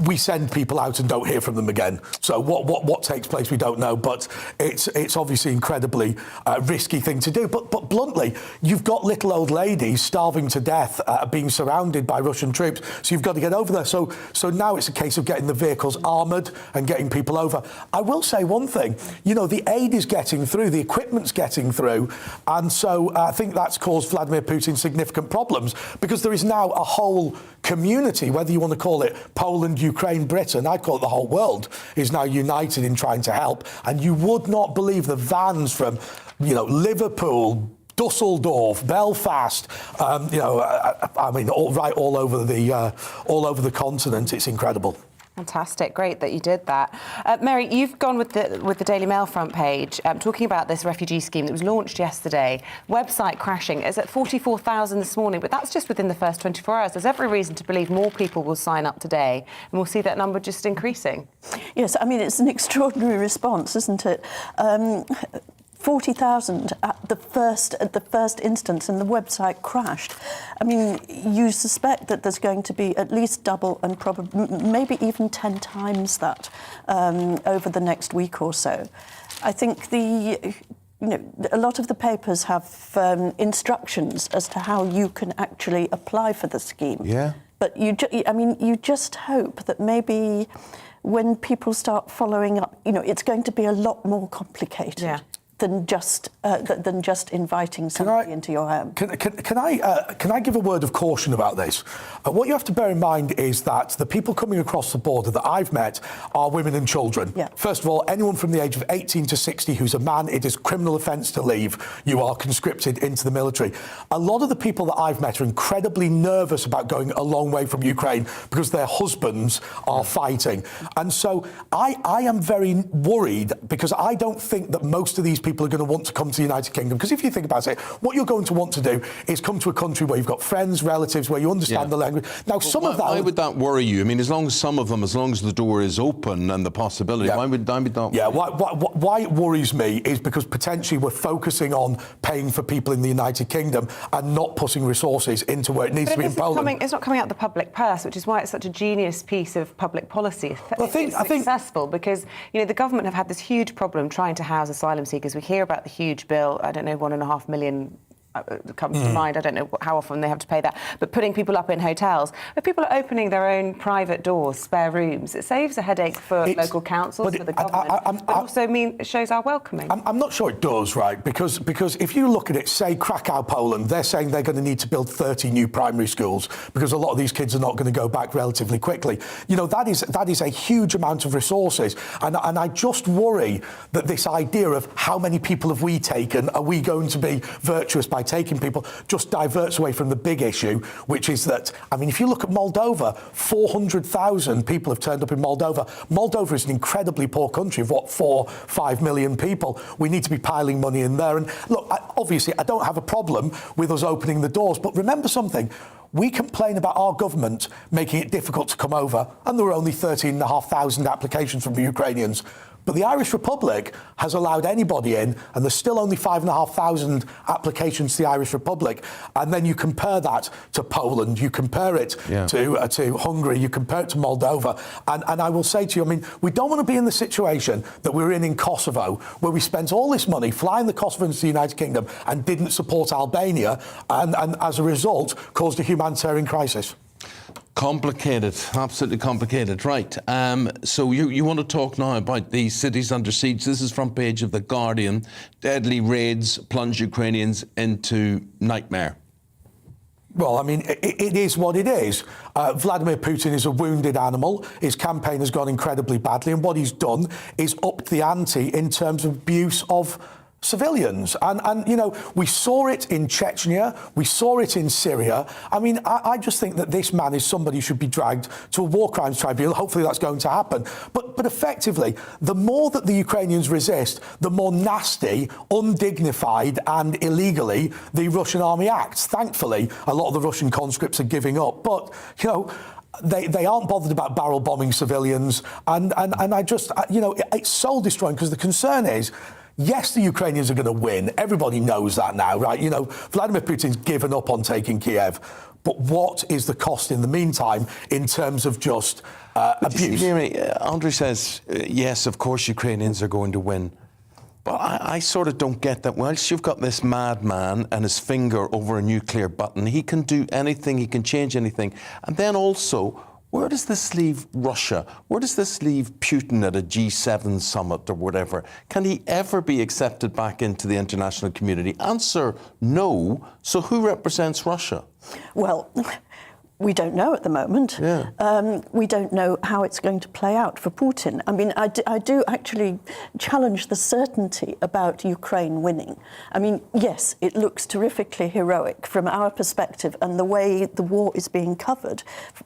We send people out and don't hear from them again. So what takes place, we don't know, but it's obviously incredibly risky thing to do. But bluntly, you've got little old ladies starving to death, being surrounded by Russian troops. So you've got to get over there. So now it's a case of getting the vehicles armoured and getting people over. I will say one thing. You know, the aid is getting through, the equipment's getting through, and so I think that's caused Vladimir Putin significant problems, because there is now a whole community, whether you want to call it Poland, Ukraine, Britain, I'd call it the whole world, is now united in trying to help. And you would not believe the vans from, Liverpool, Dusseldorf, Belfast, I mean, all over the continent. It's incredible. Fantastic, great that you did that. Mary, you've gone with the Daily Mail front page, talking about this refugee scheme that was launched yesterday. Website crashing is at 44,000 this morning, but that's just within the first 24 hours. There's every reason to believe more people will sign up today, and we'll see that number just increasing. Yes, I mean, it's an extraordinary response, isn't it? 40,000 at the first instance, and the website crashed. I mean, you suspect that there's going to be at least double and probably maybe even 10 times that over the next week or so. I think a lot of the papers have instructions as to how you can actually apply for the scheme. Yeah. But you just hope that maybe when people start following up, it's going to be a lot more complicated. Yeah. Than just inviting somebody into your home. Can I give a word of caution about this? What you have to bear in mind is that the people coming across the border that I've met are women and children. Yeah. First of all, anyone from the age of 18 to 60 who's a man, it is criminal offence to leave. You are conscripted into the military. A lot of the people that I've met are incredibly nervous about going a long way from Ukraine because their husbands are fighting. And so I am very worried, because I don't think that most of these people people are going to want to come to the United Kingdom. Because if you think about it, what you're going to want to do is come to a country where you've got friends, relatives, where you understand the language. Now, Why would that worry you? I mean, as long as the door is open and the possibility, why would that? Yeah, why it worries me is because potentially we're focusing on paying for people in the United Kingdom and not putting resources into where it needs to be in Poland. It's not coming out of the public purse, which is why it's such a genius piece of public policy. Well, it's successful because, you know, the government have had this huge problem trying to house asylum seekers. We hear about the huge bill, I don't know, 1.5 million comes to mind. I don't know how often they have to pay that. But putting people up in hotels, if people are opening their own private doors, spare rooms, it saves a headache for local councils, for the government, but also it shows our welcoming. I'm not sure it does, right? Because if you look at it, say Krakow, Poland, they're saying they're going to need to build 30 new primary schools because a lot of these kids are not going to go back relatively quickly. You know, that is a huge amount of resources. And I just worry that this idea of how many people have we taken, are we going to be virtuous by taking people, just diverts away from the big issue, which is that, I mean, if you look at Moldova, 400,000 people have turned up in Moldova. Moldova is an incredibly poor country of, 4-5 million people. We need to be piling money in there. And look, obviously, I don't have a problem with us opening the doors, but remember something. We complain about our government making it difficult to come over, and there were only 13,500 applications from the Ukrainians. But the Irish Republic has allowed anybody in, and there's still only 5,500 applications to the Irish Republic. And then you compare that to Poland, you compare it to Hungary, you compare it to Moldova. And I will say to you, I mean, we don't want to be in the situation that we're in Kosovo, where we spent all this money flying the Kosovans to the United Kingdom and didn't support Albania, and as a result, caused a humanitarian crisis. Complicated, absolutely complicated. Right. So you want to talk now about the cities under siege. This is front page of The Guardian. Deadly raids plunge Ukrainians into nightmare. Well, I mean, it is what it is. Vladimir Putin is a wounded animal. His campaign has gone incredibly badly. And what he's done is upped the ante in terms of abuse of civilians. And you know, we saw it in Chechnya, we saw it in Syria. I mean, I just think that this man is somebody who should be dragged to a war crimes tribunal. Hopefully that's going to happen. But effectively, the more that the Ukrainians resist, the more nasty, undignified and illegally the Russian army acts. Thankfully, a lot of the Russian conscripts are giving up. But, you know, they aren't bothered about barrel bombing civilians. And I just, you know, it's soul destroying because the concern is, yes, the Ukrainians are going to win. Everybody knows that now, right? You know, Vladimir Putin's given up on taking Kiev. But what is the cost in the meantime in terms of just abuse? Andrei says, yes, of course, Ukrainians are going to win. But I sort of don't get that. Whilst you've got this madman and his finger over a nuclear button, he can do anything, he can change anything. And then also, where does this leave Russia? Where does this leave Putin at a G7 summit or whatever? Can he ever be accepted back into the international community? Answer, no. So who represents Russia? Well, we don't know at the moment. We don't know how it's going to play out for Putin. I mean, I do actually challenge the certainty about Ukraine winning. I mean, yes, it looks terrifically heroic from our perspective, and the way the war is being covered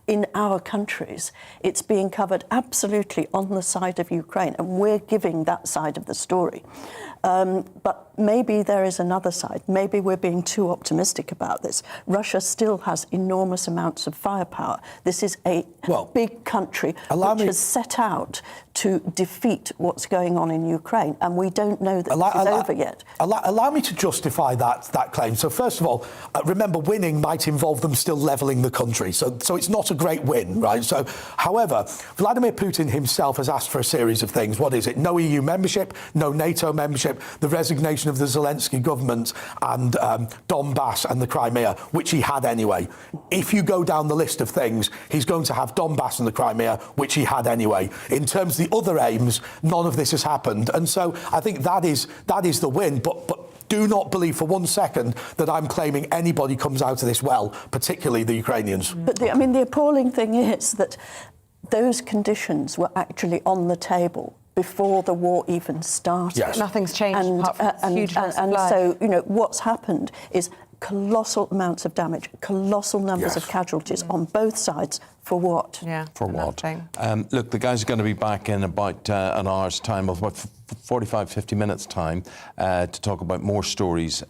in our countries, it's being covered absolutely on the side of Ukraine, and we're giving that side of the story. But maybe there is another side. Maybe we're being too optimistic about this. Russia still has enormous amounts of firepower. This is a big country which has set out to defeat what's going on in Ukraine, and we don't know that it's over yet. Allow me to justify that claim. So first of all, remember, winning might involve them still levelling the country. So it's not a great win, right? So, however, Vladimir Putin himself has asked for a series of things. What is it? No EU membership, no NATO membership, the resignation of the Zelenskyy government, and Donbass and the Crimea, which he had anyway. If you go down the list of things, he's going to have Donbass and the Crimea, which he had anyway. In terms of the other aims, none of this has happened. And so I think that is the win. But do not believe for 1 second that I'm claiming anybody comes out of this well, particularly the Ukrainians. But the appalling thing is that those conditions were actually on the table before the war even started. Yes. Nothing's changed apart from huge loss of life. So, you know, what's happened is colossal amounts of damage, colossal numbers of casualties on both sides. For what? Yeah. For what? Look, the guys are going to be back in about an hour's time, about 45, 50 minutes time, to talk about more stories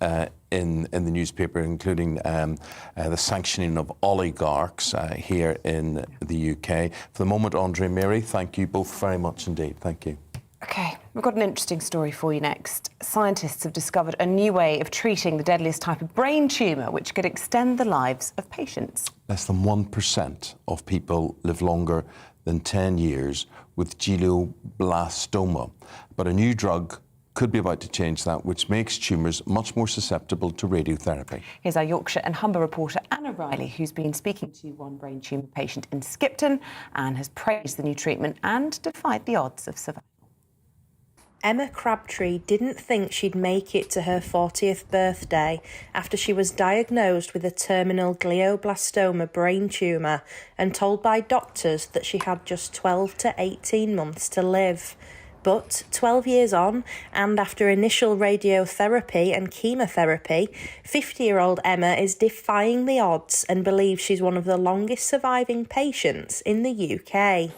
in the newspaper, including the sanctioning of oligarchs here in the UK. For the moment, Andre and Mary, thank you both very much indeed. Thank you. OK, we've got an interesting story for you next. Scientists have discovered a new way of treating the deadliest type of brain tumour, which could extend the lives of patients. Less than 1% of people live longer than 10 years with glioblastoma. But a new drug could be about to change that, which makes tumours much more susceptible to radiotherapy. Here's our Yorkshire and Humber reporter, Anna Riley, who's been speaking to one brain tumour patient in Skipton and has praised the new treatment and defied the odds of survival. Emma Crabtree didn't think she'd make it to her 40th birthday after she was diagnosed with a terminal glioblastoma brain tumour and told by doctors that she had just 12 to 18 months to live. But 12 years on, and after initial radiotherapy and chemotherapy, 50-year-old Emma is defying the odds and believes she's one of the longest surviving patients in the UK.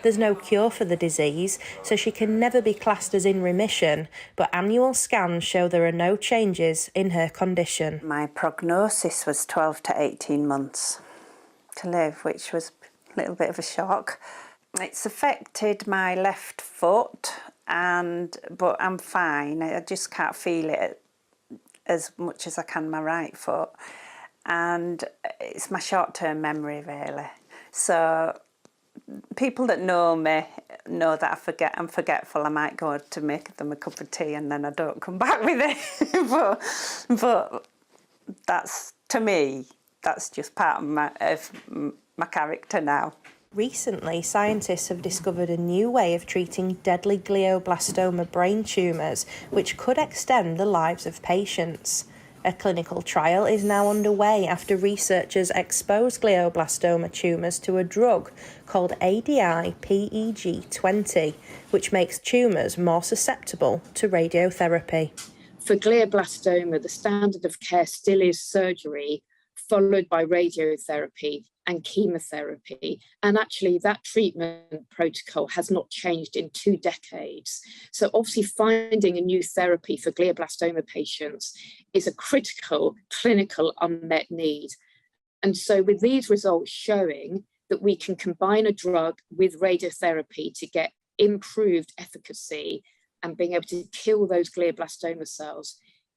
There's no cure for the disease, so she can never be classed as in remission, but annual scans show there are no changes in her condition. My prognosis was 12 to 18 months to live, which was a little bit of a shock. It's affected my left foot, but I'm fine. I just can't feel it as much as I can my right foot. And it's my short-term memory, really. So people that know me know that I'm forgetful. I might go to make them a cup of tea and then I don't come back with it. but that's, to me, that's just part of my character now. Recently, scientists have discovered a new way of treating deadly glioblastoma brain tumours, which could extend the lives of patients. A clinical trial is now underway after researchers exposed glioblastoma tumours to a drug called ADI-PEG20, which makes tumours more susceptible to radiotherapy. For glioblastoma, the standard of care still is surgery, followed by radiotherapy and chemotherapy. And actually that treatment protocol has not changed in 2 decades. So obviously finding a new therapy for glioblastoma patients is a critical clinical unmet need. And so with these results showing that we can combine a drug with radiotherapy to get improved efficacy and being able to kill those glioblastoma cells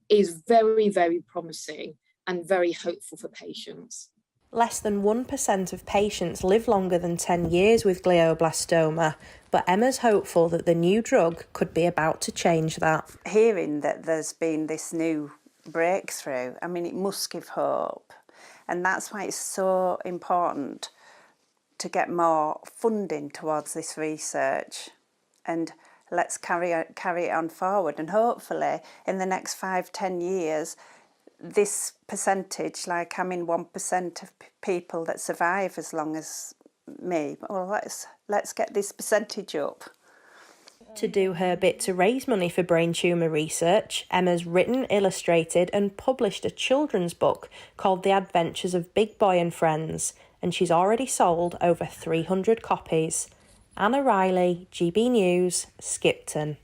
is very, very promising and very hopeful for patients. Less than 1% of patients live longer than 10 years with glioblastoma, but Emma's hopeful that the new drug could be about to change that. Hearing that there's been this new breakthrough, I mean, it must give hope. And that's why it's so important to get more funding towards this research. And let's carry it on forward. And hopefully, in the next 5-10 years, this percentage, like I'm in 1% of people that survive as long as me, well, let's get this percentage up. To do her bit to raise money for brain tumour research, Emma's written, illustrated and published a children's book called The Adventures of Big Boy and Friends, and she's already sold over 300 copies. Anna Riley, GB News, Skipton.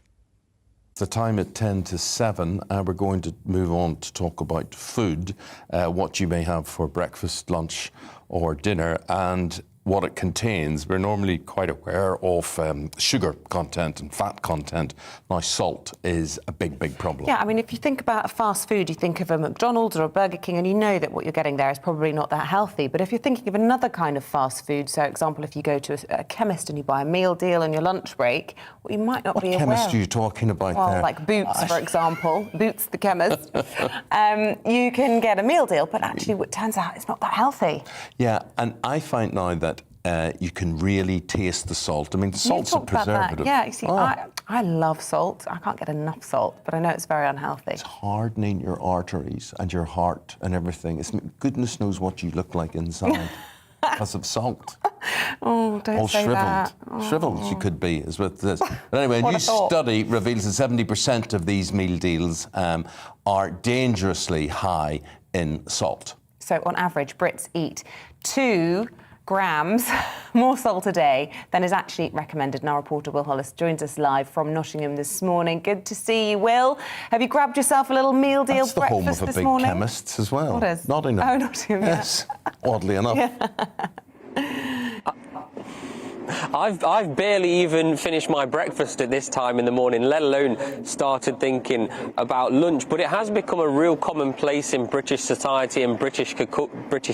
The time at 10 to 7, we're going to move on to talk about food, what you may have for breakfast, lunch or dinner, and what it contains. We're normally quite aware of sugar content and fat content. Now, salt is a big, big problem. Yeah, I mean, if you think about a fast food, you think of a McDonald's or a Burger King, and you know that what you're getting there is probably not that healthy. But if you're thinking of another kind of fast food, so, for example, if you go to a chemist and you buy a meal deal on your lunch break, well, you might not be aware. What chemist are you talking about there? Well, like Boots, for example. Boots, the chemist. You can get a meal deal, but actually, it turns out it's not that healthy. Yeah, and I find now that you can really taste the salt. I mean, the salt's a preservative. Yeah, you see, I love salt. I can't get enough salt, but I know it's very unhealthy. It's hardening your arteries and your heart and everything. Goodness knows what you look like inside because of salt. Oh, don't all say shriveled. that. Shriveled you could be is with this. But anyway, a new study reveals that 70% of these meal deals are dangerously high in salt. So on average, Brits eat 2 grams more salt a day than is actually recommended. And our reporter Will Hollis joins us live from Nottingham this morning. Good to see you, Will. Have you grabbed yourself a little meal deal That's the breakfast home of a this big morning? chemist as well. What is? Nottingham. Oh, Nottingham, yeah. Yes, oddly enough. Yeah. I've barely even finished my breakfast at this time in the morning, let alone started thinking about lunch. But it has become a real commonplace in British society and British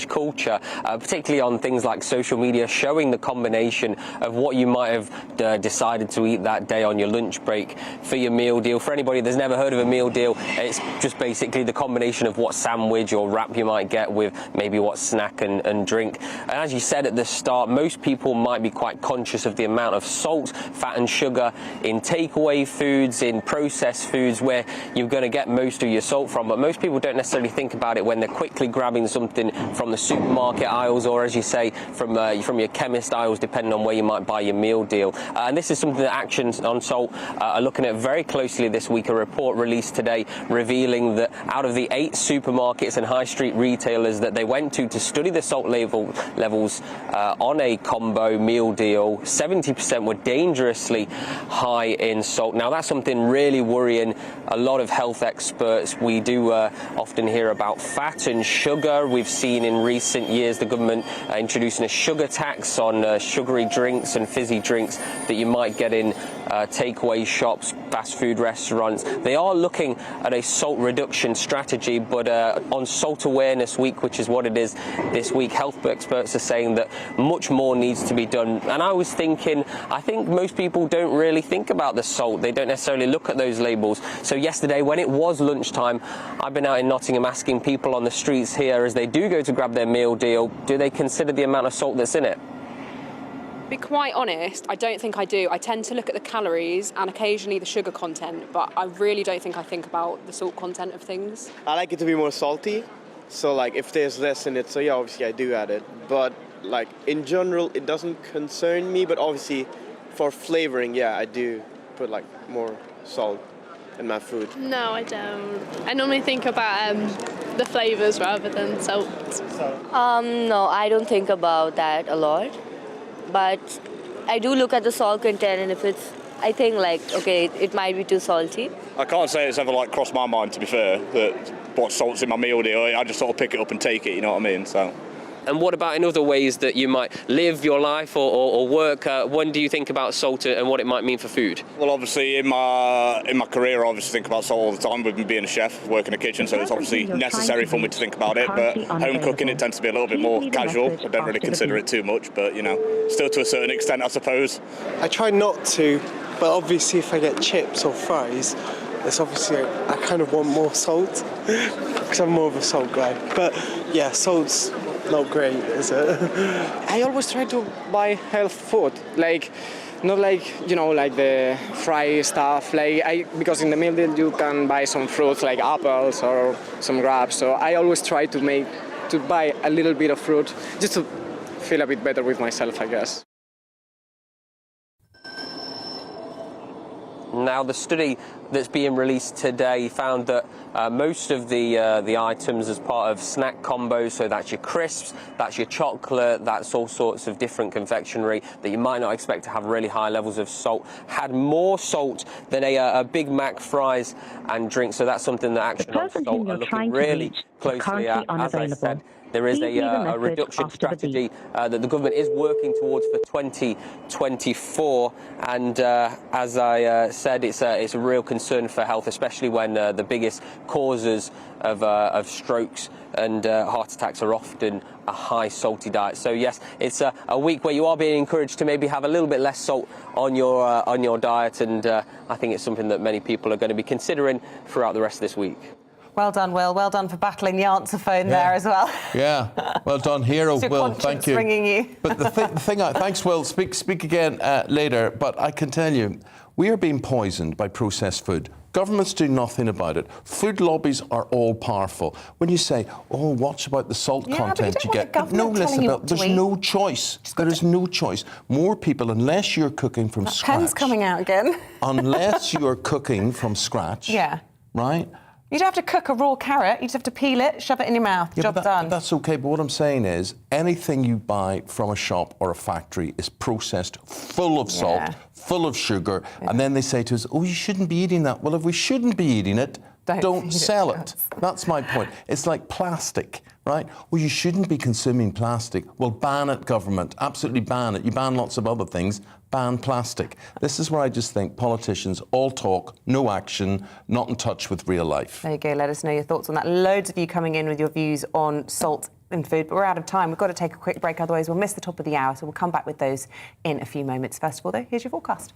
culture, particularly on things like social media, showing the combination of what you might have decided to eat that day on your lunch break for your meal deal. For anybody that's never heard of a meal deal, it's just basically the combination of what sandwich or wrap you might get with maybe what snack and drink. And as you said at the start, most people might be quite conscious of the amount of salt, fat and sugar in takeaway foods, in processed foods, where you're going to get most of your salt from. But most people don't necessarily think about it when they're quickly grabbing something from the supermarket aisles, or as you say, from your chemist aisles, depending on where you might buy your meal deal. And this is something that Action on Salt are looking at very closely this week. A report released today revealing that out of the 8 supermarkets and high street retailers that they went to study the salt levels on a combo meal deal, 70% were dangerously high in salt. Now, that's something really worrying a lot of health experts. We do often hear about fat and sugar. We've seen in recent years the government introducing a sugar tax on sugary drinks and fizzy drinks that you might get in takeaway shops, fast food restaurants. They are looking at a salt reduction strategy, but on Salt Awareness Week, which is what it is this week, health experts are saying that much more needs to be done. And I was thinking, I think most people don't really think about the salt. They don't necessarily look at those labels. So yesterday, when it was lunchtime, I've been out in Nottingham asking people on the streets here, as they do go to grab their meal deal, do they consider the amount of salt that's in it? To be quite honest, I don't think I do. I tend to look at the calories and occasionally the sugar content, but I really don't think I think about the salt content of things. I like it to be more salty, so like if there's less in it, so yeah, obviously I do add it. But like in general, it doesn't concern me, but obviously for flavoring, yeah, I do put like more salt in my food. No, I don't. I normally think about the flavours rather than salt. No, I don't think about that a lot. But I do look at the salt content, and if it's, I think like, okay, it might be too salty. I can't say it's ever like crossed my mind, to be fair, that what salt's in my meal deal. I just sort of pick it up and take it, you know what I mean? So. And what about in other ways that you might live your life or work? When do you think about salt and what it might mean for food? Well, obviously in my career, I obviously think about salt all the time with me being a chef, working in the kitchen, so it's obviously necessary for me to think about it. But home cooking, it tends to be a little bit more casual. I don't really consider it too much, but you know, still to a certain extent, I suppose. I try not to, but obviously if I get chips or fries, it's obviously I kind of want more salt because I'm more of a salt guy. But yeah, salt's not great, is it? I always try to buy health food, like not like, you know, like the fry stuff, because in the meal deal you can buy some fruits like apples or some grapes, so I always try to buy a little bit of fruit just to feel a bit better with myself, I guess. Now, the study that's being released today found that most of the items as part of snack combos, so that's your crisps, that's your chocolate, that's all sorts of different confectionery that you might not expect to have really high levels of salt, had more salt than a Big Mac, fries and drinks. So that's something that Action on Salt are looking really closely at. As I said, there is a reduction strategy that the government is working towards for 2024, and as I said, it's a real concern for health, especially when the biggest causes of strokes and heart attacks are often a high salty diet. So yes, it's a week where you are being encouraged to maybe have a little bit less salt on your diet, and I think it's something that many people are going to be considering throughout the rest of this week. Well done, Will. Well done for battling the answer phone there as well. Yeah, well done, hero. Will, thank you. Ringing you. But the thing, thanks, Will. Speak again later. But I can tell you, we are being poisoned by processed food. Governments do nothing about it. Food lobbies are all powerful. When you say, "Oh, watch about the salt content you get," no, listen, there's no choice. There is no choice. More people, unless you're cooking from scratch. Pen's coming out again. Unless you are cooking from scratch. Yeah. Right. You don't have to cook a raw carrot. You just have to peel it, shove it in your mouth. Job done. That's okay, but what I'm saying is anything you buy from a shop or a factory is processed full of salt, full of sugar, and then they say to us, oh, you shouldn't be eating that. Well, if we shouldn't be eating it, don't sell it. That's my point. It's like plastic, right? Well, you shouldn't be consuming plastic. Well, ban it, government. Absolutely ban it. You ban lots of other things. Ban plastic. This is where I just think politicians all talk, no action, not in touch with real life. There you go. Let us know your thoughts on that. Loads of you coming in with your views on salt in food, but we're out of time. We've got to take a quick break, otherwise we'll miss the top of the hour, so we'll come back with those in a few moments. First of all, though, here's your forecast.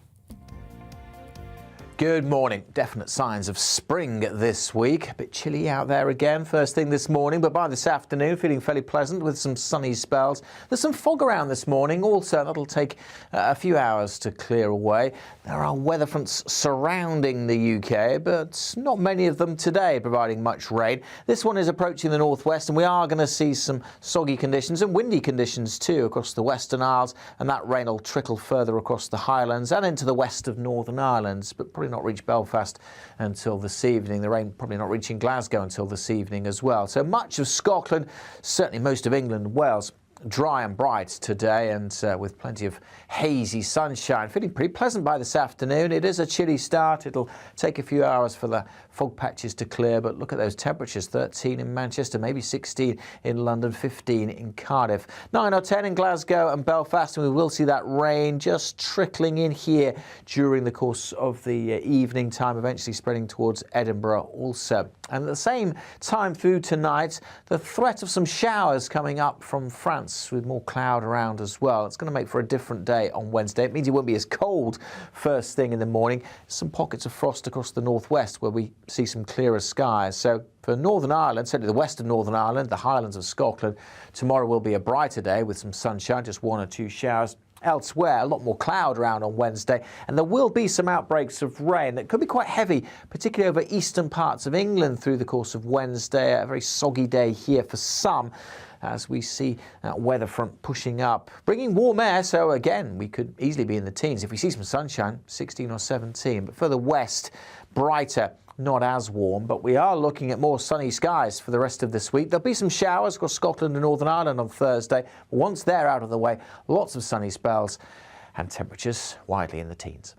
Good morning. Definite signs of spring this week. A bit chilly out there again first thing this morning, but by this afternoon feeling fairly pleasant with some sunny spells. There's some fog around this morning also. That'll take a few hours to clear away. There are weather fronts surrounding the UK, but not many of them today providing much rain. This one is approaching the northwest, and we are going to see some soggy conditions and windy conditions too across the Western Isles, and that rain will trickle further across the Highlands and into the west of Northern Ireland, but probably not reach Belfast until this evening. The rain probably not reaching Glasgow until this evening as well. So much of Scotland, certainly most of England and Wales, dry and bright today, and with plenty of hazy sunshine. Feeling pretty pleasant by this afternoon. It is a chilly start. It'll take a few hours for the fog patches to clear, but look at those temperatures. 13 in Manchester, maybe 16 in London, 15 in Cardiff, 9 or 10 in Glasgow and Belfast, and we will see that rain just trickling in here during the course of the evening time, eventually spreading towards Edinburgh also. And at the same time through tonight, the threat of some showers coming up from France with more cloud around as well. It's going to make for a different day on Wednesday. It means it won't be as cold first thing in the morning. Some pockets of frost across the northwest where we see some clearer skies. So for Northern Ireland, certainly the west of Northern Ireland, the Highlands of Scotland, tomorrow will be a brighter day with some sunshine, just 1 or 2 showers. Elsewhere, a lot more cloud around on Wednesday, and there will be some outbreaks of rain that could be quite heavy, particularly over eastern parts of England through the course of Wednesday. A very soggy day here for some, as we see that weather front pushing up, bringing warm air. So again, we could easily be in the teens. If we see some sunshine, 16 or 17, but further west, brighter. Not as warm, but we are looking at more sunny skies for the rest of this week. There'll be some showers across Scotland and Northern Ireland on Thursday. But once they're out of the way, lots of sunny spells and temperatures widely in the teens.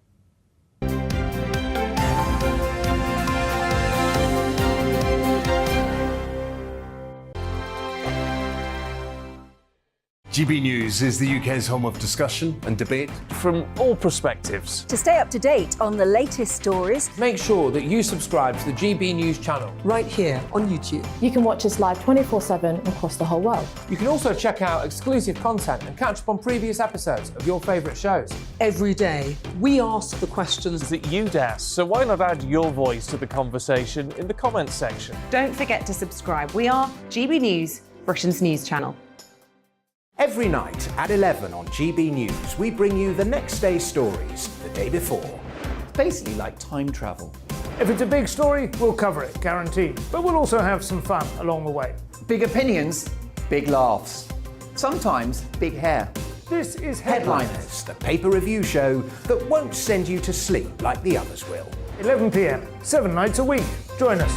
GBNews is the UK's home of discussion and debate from all perspectives. To stay up to date on the latest stories, make sure that you subscribe to the GB News channel right here on YouTube. You can watch us live 24/7 across the whole world. You can also check out exclusive content and catch up on previous episodes of your favourite shows. Every day, we ask the questions that you'd ask, so why not add your voice to the conversation in the comments section? Don't forget to subscribe. We are GB News, Britain's news channel. Every night at 11 on GB News, we bring you the next day's stories the day before. Basically like time travel. If it's a big story, we'll cover it, guaranteed. But we'll also have some fun along the way. Big opinions, big laughs. Sometimes big hair. This is Headliners, the paper review show that won't send you to sleep like the others will. 11 p.m, 7 nights a week. Join us.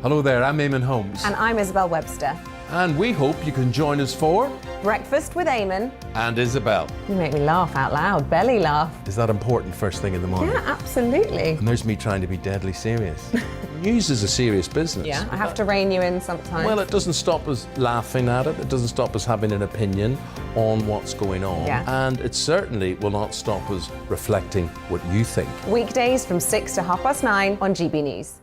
Hello there, I'm Eamonn Holmes. And I'm Isabel Webster. And we hope you can join us for Breakfast with Eamonn and Isabel. You make me laugh out loud, belly laugh. Is that important first thing in the morning? Yeah, absolutely. And there's me trying to be deadly serious. News is a serious business. Yeah, I have to rein you in sometimes. Well, it doesn't stop us laughing at it. It doesn't stop us having an opinion on what's going on. Yeah. And it certainly will not stop us reflecting what you think. Weekdays from 6 to 9:30 on GB News.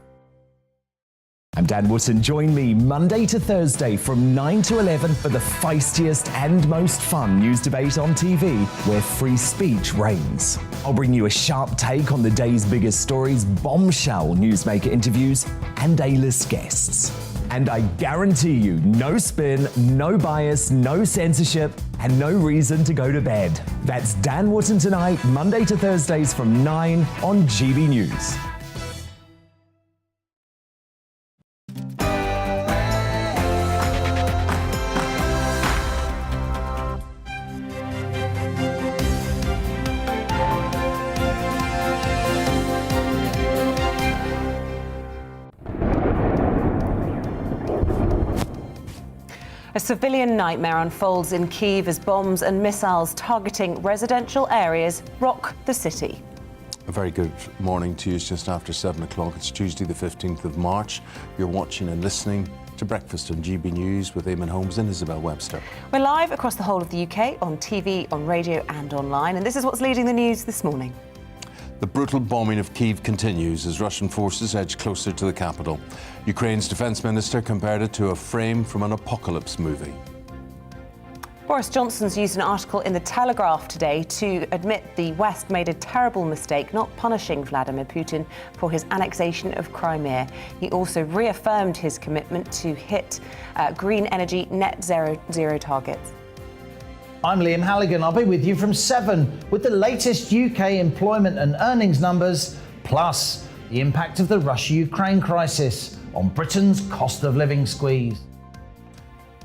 I'm Dan Wootton. Join me Monday to Thursday from 9 to 11 for the feistiest and most fun news debate on TV, where free speech reigns. I'll bring you a sharp take on the day's biggest stories, bombshell newsmaker interviews, and A-list guests. And I guarantee you, no spin, no bias, no censorship, and no reason to go to bed. That's Dan Wootton Tonight, Monday to Thursdays from 9 on GB News. A civilian nightmare unfolds in Kyiv as bombs and missiles targeting residential areas rock the city. A very good morning to you. It's just after 7 o'clock. It's Tuesday the 15th of March. You're watching and listening to Breakfast on GB News with Eamonn, Holmes and Isabel Webster. We're live across the whole of the UK, on TV, on radio and online, and this is what's leading the news this morning. The brutal bombing of Kyiv continues as Russian forces edge closer to the capital. Ukraine's defence minister compared it to a frame from an apocalypse movie. Boris Johnson's used an article in The Telegraph today to admit the West made a terrible mistake not punishing Vladimir Putin for his annexation of Crimea. He also reaffirmed his commitment to hit green energy net zero targets. I'm Liam Halligan. I'll be with you from 7 with the latest UK employment and earnings numbers, plus the impact of the Russia-Ukraine crisis on Britain's cost of living squeeze.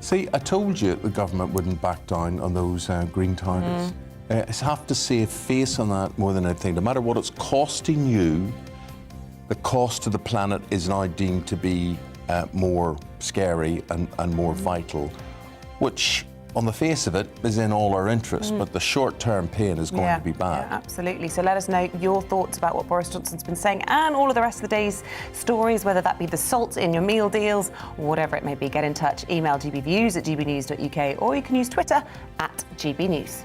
See, I told you the government wouldn't back down on those green targets. I have to see a face on that more than anything. No matter what it's costing you, the cost to the planet is now deemed to be more scary and more vital, which on the face of it is in all our interests, but the short-term pain is going to be bad. Yeah, absolutely. So let us know your thoughts about what Boris Johnson's been saying and all of the rest of the day's stories, whether that be the salt in your meal deals or whatever it may be. Get in touch. Email gbviews@gbnews.uk or you can use Twitter @GBNews.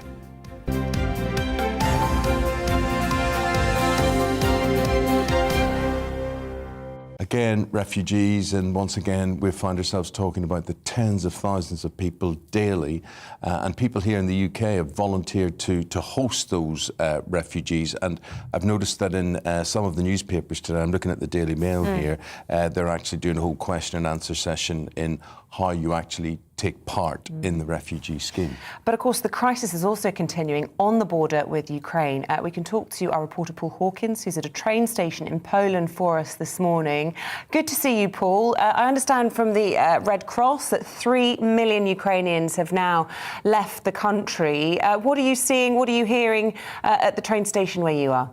Again, refugees, and once again we find ourselves talking about the tens of thousands of people daily, and people here in the UK have volunteered to host those refugees. And I've noticed that in some of the newspapers today, I'm looking at the Daily Mail here, they're actually doing a whole question and answer session in how you actually take part in the refugee scheme. But of course, the crisis is also continuing on the border with Ukraine. We can talk to our reporter Paul Hawkins, who's at a train station in Poland for us this morning. Good to see you, Paul. I understand from the Red Cross that 3 million Ukrainians have now left the country. What are you seeing? What are you hearing at the train station where you are?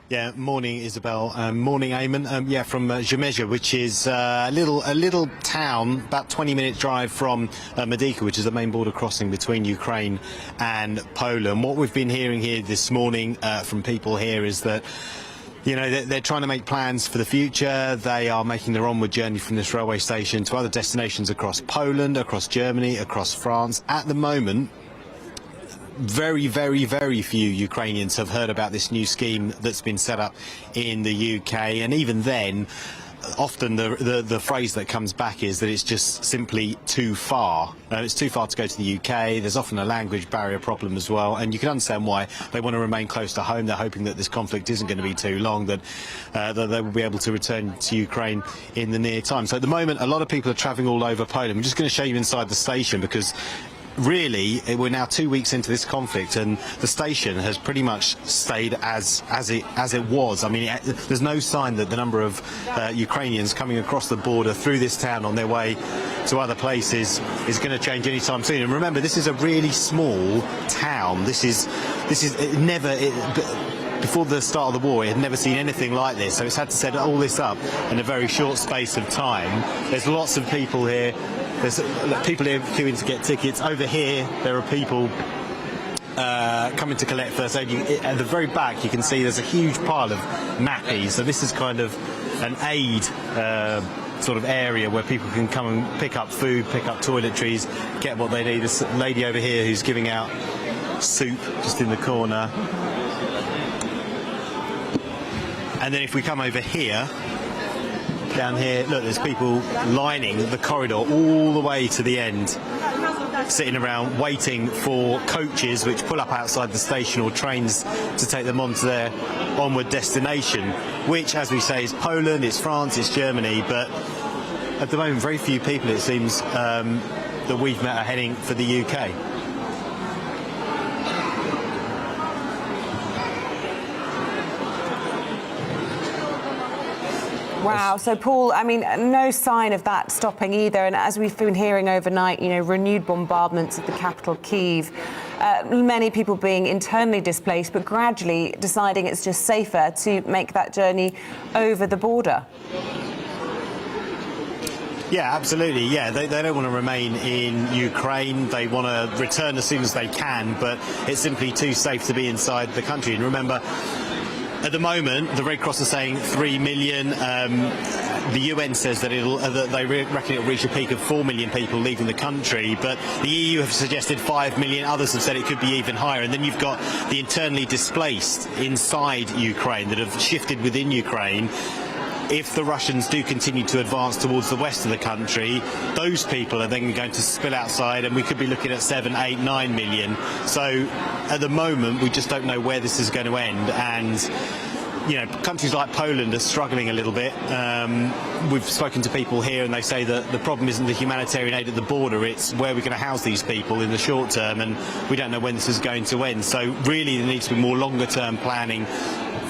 Yeah, morning, Isabel. Morning, Eamonn. From Zemezia, which is a little town, about 20-minute drive from Medica, which is the main border crossing between Ukraine and Poland. What we've been hearing here this morning from people here is that, you know, they're trying to make plans for the future. They are making their onward journey from this railway station to other destinations across Poland, across Germany, across France. At the moment, very, very, very few Ukrainians have heard about this new scheme that's been set up in the UK, and even then, often the phrase that comes back is that it's just simply too far. It's too far to go to the UK. There's often a language barrier problem as well, and you can understand why they want to remain close to home. They're hoping that this conflict isn't going to be too long, that they will be able to return to Ukraine in the near time. So at the moment, a lot of people are travelling all over Poland. I'm just going to show you inside the station because really, we're now 2 weeks into this conflict, and the station has pretty much stayed as it was. I mean, there's no sign that the number of Ukrainians coming across the border through this town on their way to other places is going to change anytime soon. And remember, this is a really small town. Before the start of the war, it had never seen anything like this, so it's had to set all this up in a very short space of time. There's lots of people here. There's people here queuing to get tickets. Over here, there are people coming to collect first aid. At the very back, you can see there's a huge pile of nappies. So this is kind of an aid sort of area where people can come and pick up food, pick up toiletries, get what they need. There's a lady over here who's giving out soup just in the corner. And then if we come over here, down here, look, there's people lining the corridor all the way to the end, sitting around waiting for coaches which pull up outside the station or trains to take them on to their onward destination, which, as we say, is Poland, it's France, it's Germany, but at the moment very few people, it seems, that we've met are heading for the UK. Wow. So, Paul, I mean, no sign of that stopping either. And as we've been hearing overnight, you know, renewed bombardments of the capital, Kyiv, many people being internally displaced, but gradually deciding it's just safer to make that journey over the border. Yeah, absolutely. Yeah, they don't want to remain in Ukraine. They want to return as soon as they can, but it's simply too safe to be inside the country. And remember, at the moment, the Red Cross are saying 3 million. The UN says that they reckon it'll reach a peak of 4 million people leaving the country, but the EU have suggested 5 million. Others have said it could be even higher. And then you've got the internally displaced inside Ukraine that have shifted within Ukraine. If the Russians do continue to advance towards the west of the country, those people are then going to spill outside, and we could be looking at 7, 8, 9 million. So at the moment, we just don't know where this is going to end. And you know, countries like Poland are struggling a little bit. We've spoken to people here, and they say that the problem isn't the humanitarian aid at the border, it's where we're going to house these people in the short term, and we don't know when this is going to end. So really there needs to be more longer term planning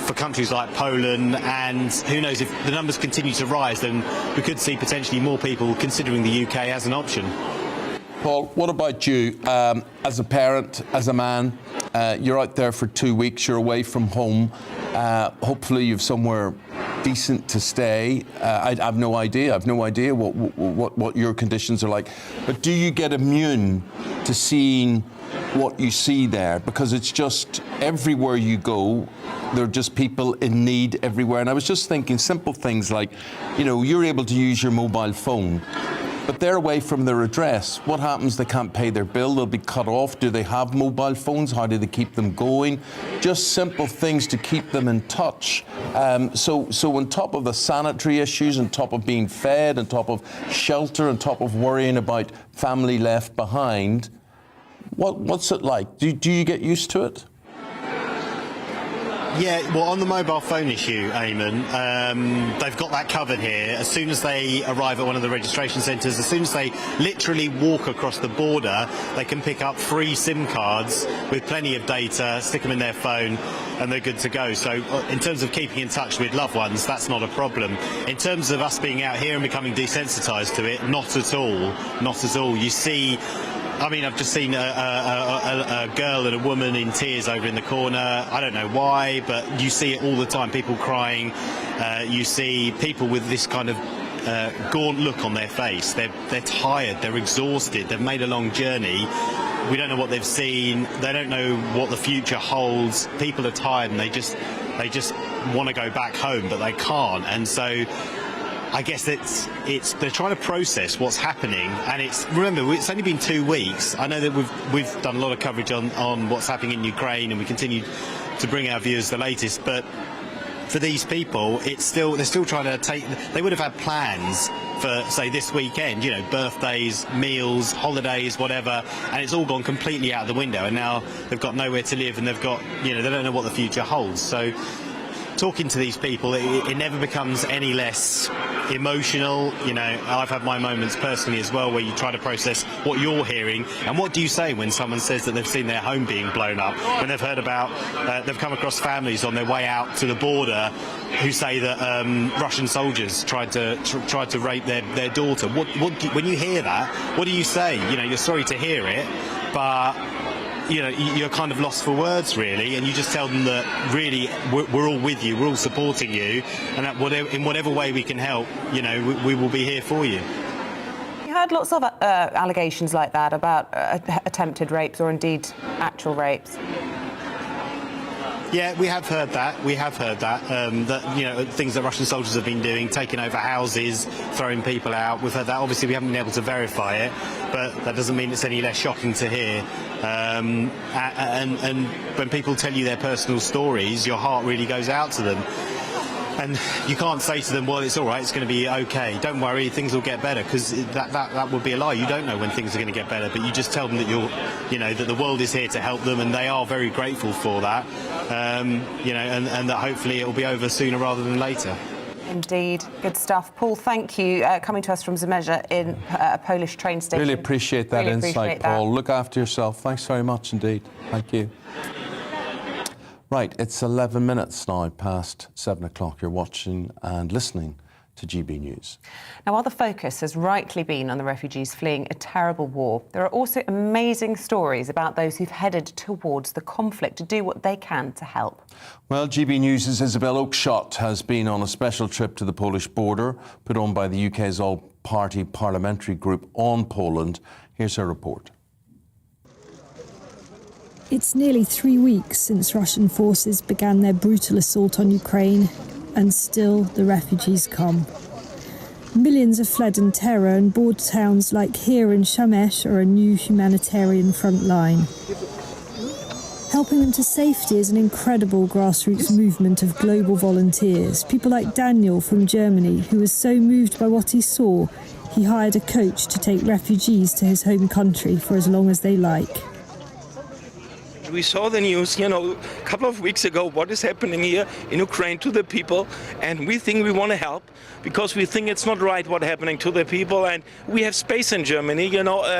for countries like Poland, and who knows, if the numbers continue to rise, then we could see potentially more people considering the UK as an option. Paul, what about you? As a parent, as a man, you're out there for 2 weeks, you're away from home. Hopefully you've somewhere decent to stay. I have no idea. What your conditions are like. But do you get immune to seeing what you see there? Because it's just everywhere you go, there are just people in need everywhere. And I was just thinking simple things like, you know, you're able to use your mobile phone, but they're away from their address. What happens? They can't pay their bill. They'll be cut off. Do they have mobile phones? How do they keep them going? Just simple things to keep them in touch. So on top of the sanitary issues, on top of being fed, on top of shelter, on top of worrying about family left behind, what's it like? Do you get used to it? Yeah, well, on the mobile phone issue, Eamonn, they've got that covered here. As soon as they arrive at one of the registration centres, as soon as they literally walk across the border, they can pick up free SIM cards with plenty of data, stick them in their phone, and they're good to go. So in terms of keeping in touch with loved ones, that's not a problem. In terms of us being out here and becoming desensitised to it, not at all. Not at all. You see, I mean, I've just seen a girl and a woman in tears over in the corner. I don't know why, but you see it all the time. People crying. You see people with this kind of gaunt look on their face. They're tired. They're exhausted. They've made a long journey. We don't know what they've seen. They don't know what the future holds. People are tired, and they just want to go back home, but they can't. And so I guess they're trying to process what's happening, and remember, it's only been 2 weeks. I know that we've done a lot of coverage on what's happening in Ukraine, and we continue to bring our viewers the latest. But for these people, they're still trying to take. They would have had plans for, say, this weekend, you know, birthdays, meals, holidays, whatever, and it's all gone completely out of the window. And now they've got nowhere to live, and they've got, you know, they don't know what the future holds. So talking to these people, it never becomes any less emotional. You know, I've had my moments personally as well, where you try to process what you're hearing, and what do you say when someone says that they've seen their home being blown up, when they've heard about, they've come across families on their way out to the border who say that Russian soldiers tried to rape their daughter. When you hear that, what do you say? You know, you're sorry to hear it, but you know, you're kind of lost for words, really, and you just tell them that really we're all with you, we're all supporting you, and that in whatever way we can help, you know, we will be here for you. You heard lots of allegations like that about attempted rapes or indeed actual rapes. Yeah, we have heard that. That, you know, things that Russian soldiers have been doing, taking over houses, throwing people out. We've heard that. Obviously, we haven't been able to verify it, but that doesn't mean it's any less shocking to hear. And when people tell you their personal stories, your heart really goes out to them. And you can't say to them, well, it's all right, it's going to be okay, don't worry, things will get better, because that would be a lie. You don't know when things are going to get better, but you just tell them that that the world is here to help them, and they are very grateful for that. You know, and that hopefully it will be over sooner rather than later. Indeed, good stuff. Paul, thank you. Coming to us from Zemezha in a Polish train station. Really appreciate that insight, Paul. Look after yourself. Thanks very much indeed. Thank you. Right, it's 11 minutes now past 7 o'clock. You're watching and listening to GB News. Now, while the focus has rightly been on the refugees fleeing a terrible war, there are also amazing stories about those who've headed towards the conflict to do what they can to help. Well, GB News' Isabel has been on a special trip to the Polish border, put on by the UK's Party parliamentary group on Poland. Here's her report. It's nearly 3 weeks since Russian forces began their brutal assault on Ukraine, and still the refugees come. Millions have fled in terror, and border towns like here in Shamesh are a new humanitarian front line. Helping them to safety is an incredible grassroots movement of global volunteers. People like Daniel from Germany, who was so moved by what he saw, he hired a coach to take refugees to his home country for as long as they like. We saw the news, a couple of weeks ago, what is happening here in Ukraine to the people, and we think we want to help because we think it's not right what's happening to the people, and we have space in Germany.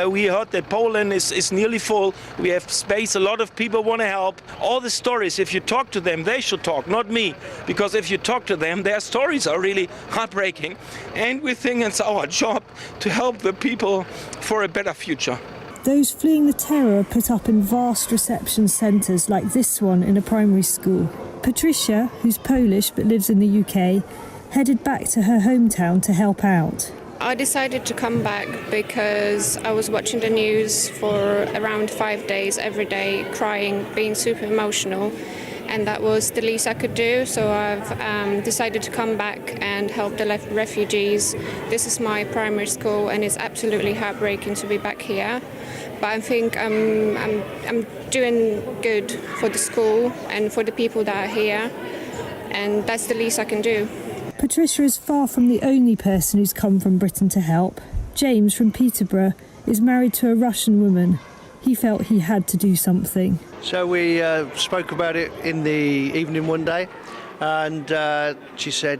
We heard that Poland is nearly full. We have space. A lot of people want to help. All the stories, if you talk to them, they should talk, not me, because if you talk to them, their stories are really heartbreaking, and we think it's our job to help the people for a better future. Those fleeing the terror are put up in vast reception centres like this one in a primary school. Patricia, who's Polish but lives in the UK, headed back to her hometown to help out. I decided to come back because I was watching the news for around 5 days, every day, crying, being super emotional, and that was the least I could do. So I've decided to come back and help the refugees. This is my primary school, and it's absolutely heartbreaking to be back here. But I think I'm doing good for the school and for the people that are here, and that's the least I can do. Patricia is far from the only person who's come from Britain to help. James from Peterborough is married to a Russian woman. He felt he had to do something. So we spoke about it in the evening one day, and she said,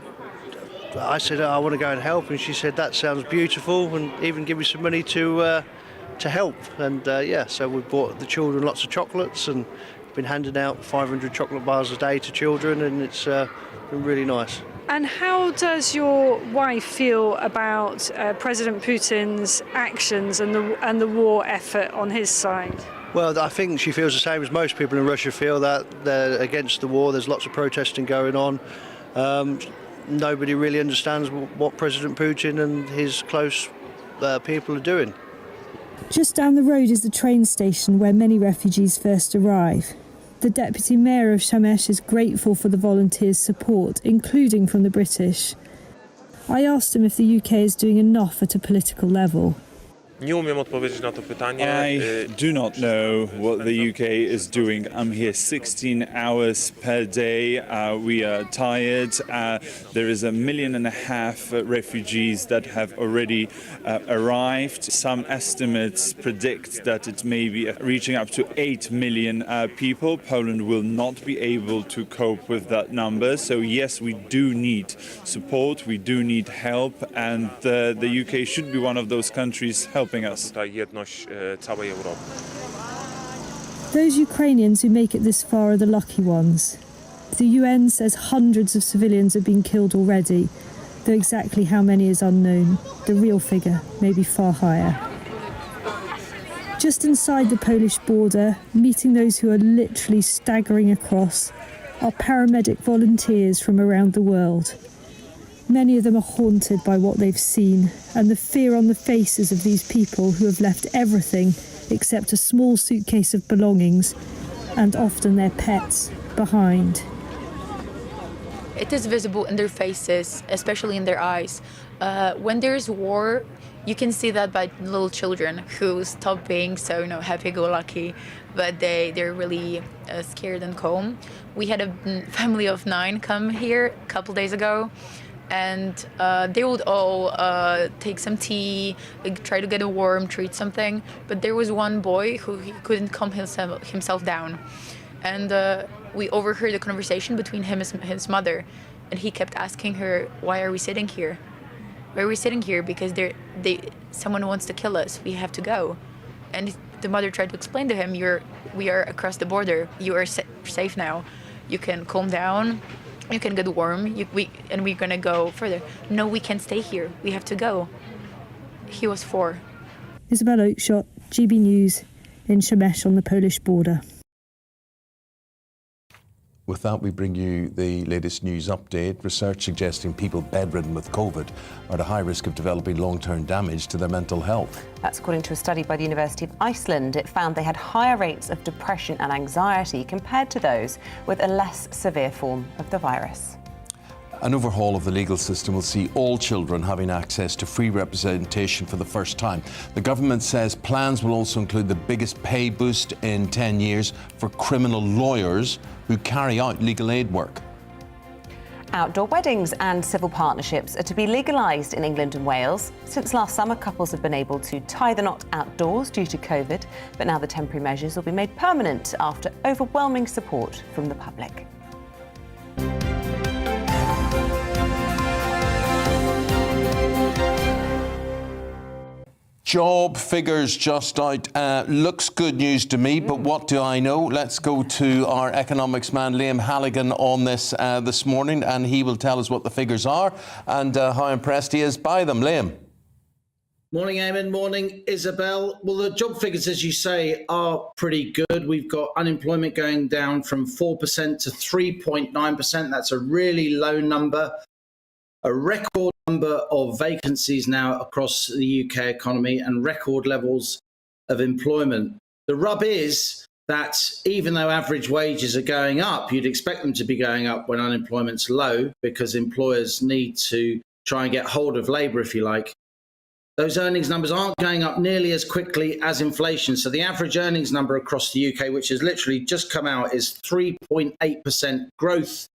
I said, I want to go and help, and she said, that sounds beautiful, and even give me some money to help. And so we bought the children lots of chocolates and been handing out 500 chocolate bars a day to children, and it's been really nice. And how does your wife feel about President Putin's actions and the war effort on his side? Well, I think she feels the same as most people in Russia feel, that they're against the war. There's lots of protesting going on. Nobody really understands what President Putin and his close people are doing. Just down the road is the train station where many refugees first arrive. The Deputy Mayor of Shamesh is grateful for the volunteers' support, including from the British. I asked him if the UK is doing enough at a political level. I do not know what the UK is doing. I'm here 16 hours per day. We are tired. There is 1.5 million refugees that have already arrived. Some estimates predict that it may be reaching up to 8 million people. Poland will not be able to cope with that number. So yes, we do need support. We do need help, and the UK should be one of those countries helping us. Those Ukrainians who make it this far are the lucky ones. The UN says hundreds of civilians have been killed already, though exactly how many is unknown. The real figure may be far higher. Just inside the Polish border, meeting those who are literally staggering across, are paramedic volunteers from around the world. Many of them are haunted by what they've seen and the fear on the faces of these people who have left everything except a small suitcase of belongings and often their pets behind. It is visible in their faces, especially in their eyes. When there's war, you can see that by little children who stop being so happy-go-lucky, but they're really scared and calm. We had a family of 9 come here a couple days ago, and they would all take some tea, try to get a warm, treat something. But there was one boy who he couldn't calm himself down. And we overheard a conversation between him and his mother. And he kept asking her, why are we sitting here? Why are we sitting here? Because someone wants to kill us. We have to go. And the mother tried to explain to him, we are across the border. You are safe now. You can calm down. You can get warm, and we're gonna go further. No, we can't stay here. We have to go. He was 4. Isabel, GB News in Shamesh on the Polish border. With that, we bring you the latest news update. Research suggesting people bedridden with COVID are at a high risk of developing long-term damage to their mental health. That's according to a study by the University of Iceland. It found they had higher rates of depression and anxiety compared to those with a less severe form of the virus. An overhaul of the legal system will see all children having access to free representation for the first time. The government says plans will also include the biggest pay boost in 10 years for criminal lawyers who carry out legal aid work. Outdoor weddings and civil partnerships are to be legalised in England and Wales. Since last summer, couples have been able to tie the knot outdoors due to COVID, but now the temporary measures will be made permanent after overwhelming support from the public. Job figures just out. Looks good news to me, but what do I know? Let's go to our economics man, Liam Halligan, on this morning, and he will tell us what the figures are and how impressed he is by them. Liam. Morning, Eamonn. Morning, Isabel. Well, the job figures, as you say, are pretty good. We've got unemployment going down from 4% to 3.9%. That's a really low number. A record number of vacancies now across the UK economy and record levels of employment. The rub is that even though average wages are going up, you'd expect them to be going up when unemployment's low because employers need to try and get hold of labour, if you like. Those earnings numbers aren't going up nearly as quickly as inflation. So the average earnings number across the UK, which has literally just come out, is 3.8% growth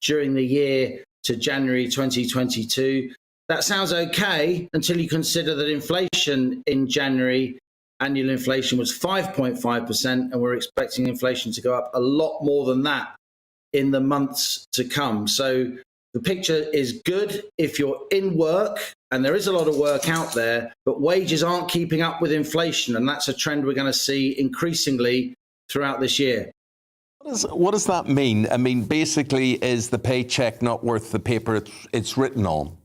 during the year to January 2022. That sounds okay until you consider that inflation in January, annual inflation was 5.5%, and we're expecting inflation to go up a lot more than that in the months to come. So the picture is good if you're in work, and there is a lot of work out there, but wages aren't keeping up with inflation, and that's a trend we're going to see increasingly throughout this year. What does that mean? I mean, basically, is the paycheck not worth the paper it's written on?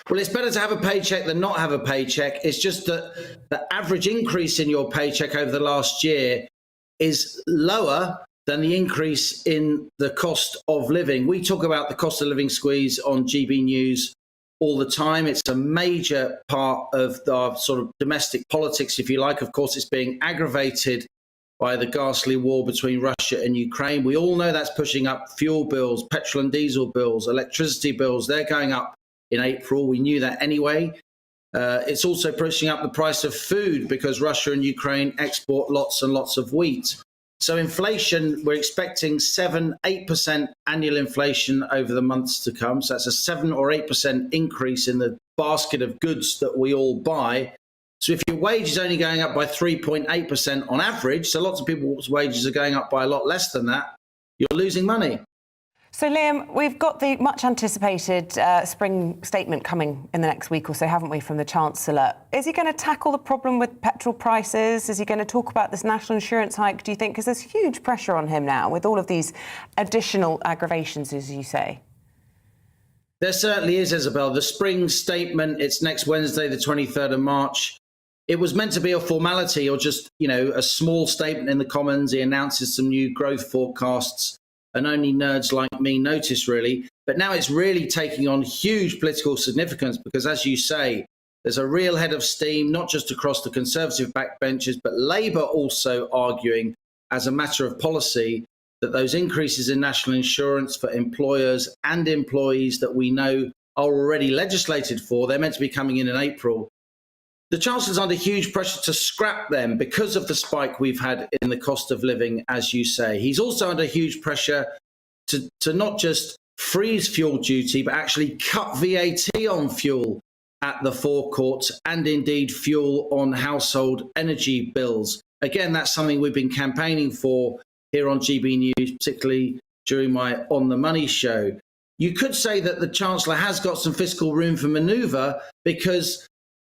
Well, it's better to have a paycheck than not have a paycheck. It's just that the average increase in your paycheck over the last year is lower than the increase in the cost of living. We talk about the cost of living squeeze on GBNews all the time. It's a major part of our sort of domestic politics, if you like. Of course, it's being aggravated by the ghastly war between Russia and Ukraine. We all know that's pushing up fuel bills, petrol and diesel bills, electricity bills. They're going up in April. We knew that anyway. It's also pushing up the price of food because Russia and Ukraine export lots and lots of wheat. So inflation, we're expecting 7-8% annual inflation over the months to come. So that's a 7 or 8% increase in the basket of goods that we all buy. So if your wage is only going up by 3.8% on average, so lots of people's wages are going up by a lot less than that, you're losing money. So, Liam, we've got the much-anticipated spring statement coming in the next week or so, haven't we, from the Chancellor? Is he going to tackle the problem with petrol prices? Is he going to talk about this national insurance hike, do you think? Because there's huge pressure on him now with all of these additional aggravations, as you say. There certainly is, Isabel. The spring statement, it's next Wednesday, the 23rd of March. It was meant to be a formality or just, a small statement in the Commons. He announces some new growth forecasts and only nerds like me notice, really. But now it's really taking on huge political significance because, as you say, there's a real head of steam, not just across the Conservative backbenches, but Labour also arguing as a matter of policy that those increases in national insurance for employers and employees that we know are already legislated for, they're meant to be coming in April. The Chancellor's under huge pressure to scrap them because of the spike we've had in the cost of living, as you say. He's also under huge pressure to not just freeze fuel duty, but actually cut VAT on fuel at the forecourt and indeed fuel on household energy bills. Again, that's something we've been campaigning for here on GB News, particularly during my On the Money show. You could say that the Chancellor has got some fiscal room for manoeuvre because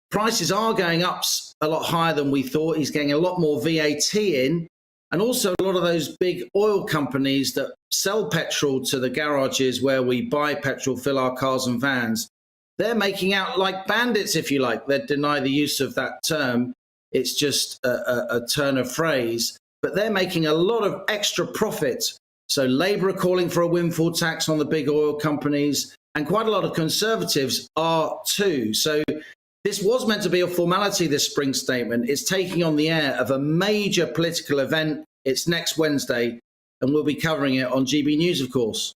prices are going up a lot higher than we thought. He's getting a lot more VAT in. And also a lot of those big oil companies that sell petrol to the garages where we buy petrol, fill our cars and vans, they're making out like bandits, if you like. They deny the use of that term. It's just a turn of phrase. But they're making a lot of extra profit So Labour are calling for a windfall tax on the big oil companies, and quite a lot of Conservatives are too. So this was meant to be a formality, this spring statement. It's taking on the air of a major political event. It's next Wednesday, and we'll be covering it on GB News, of course.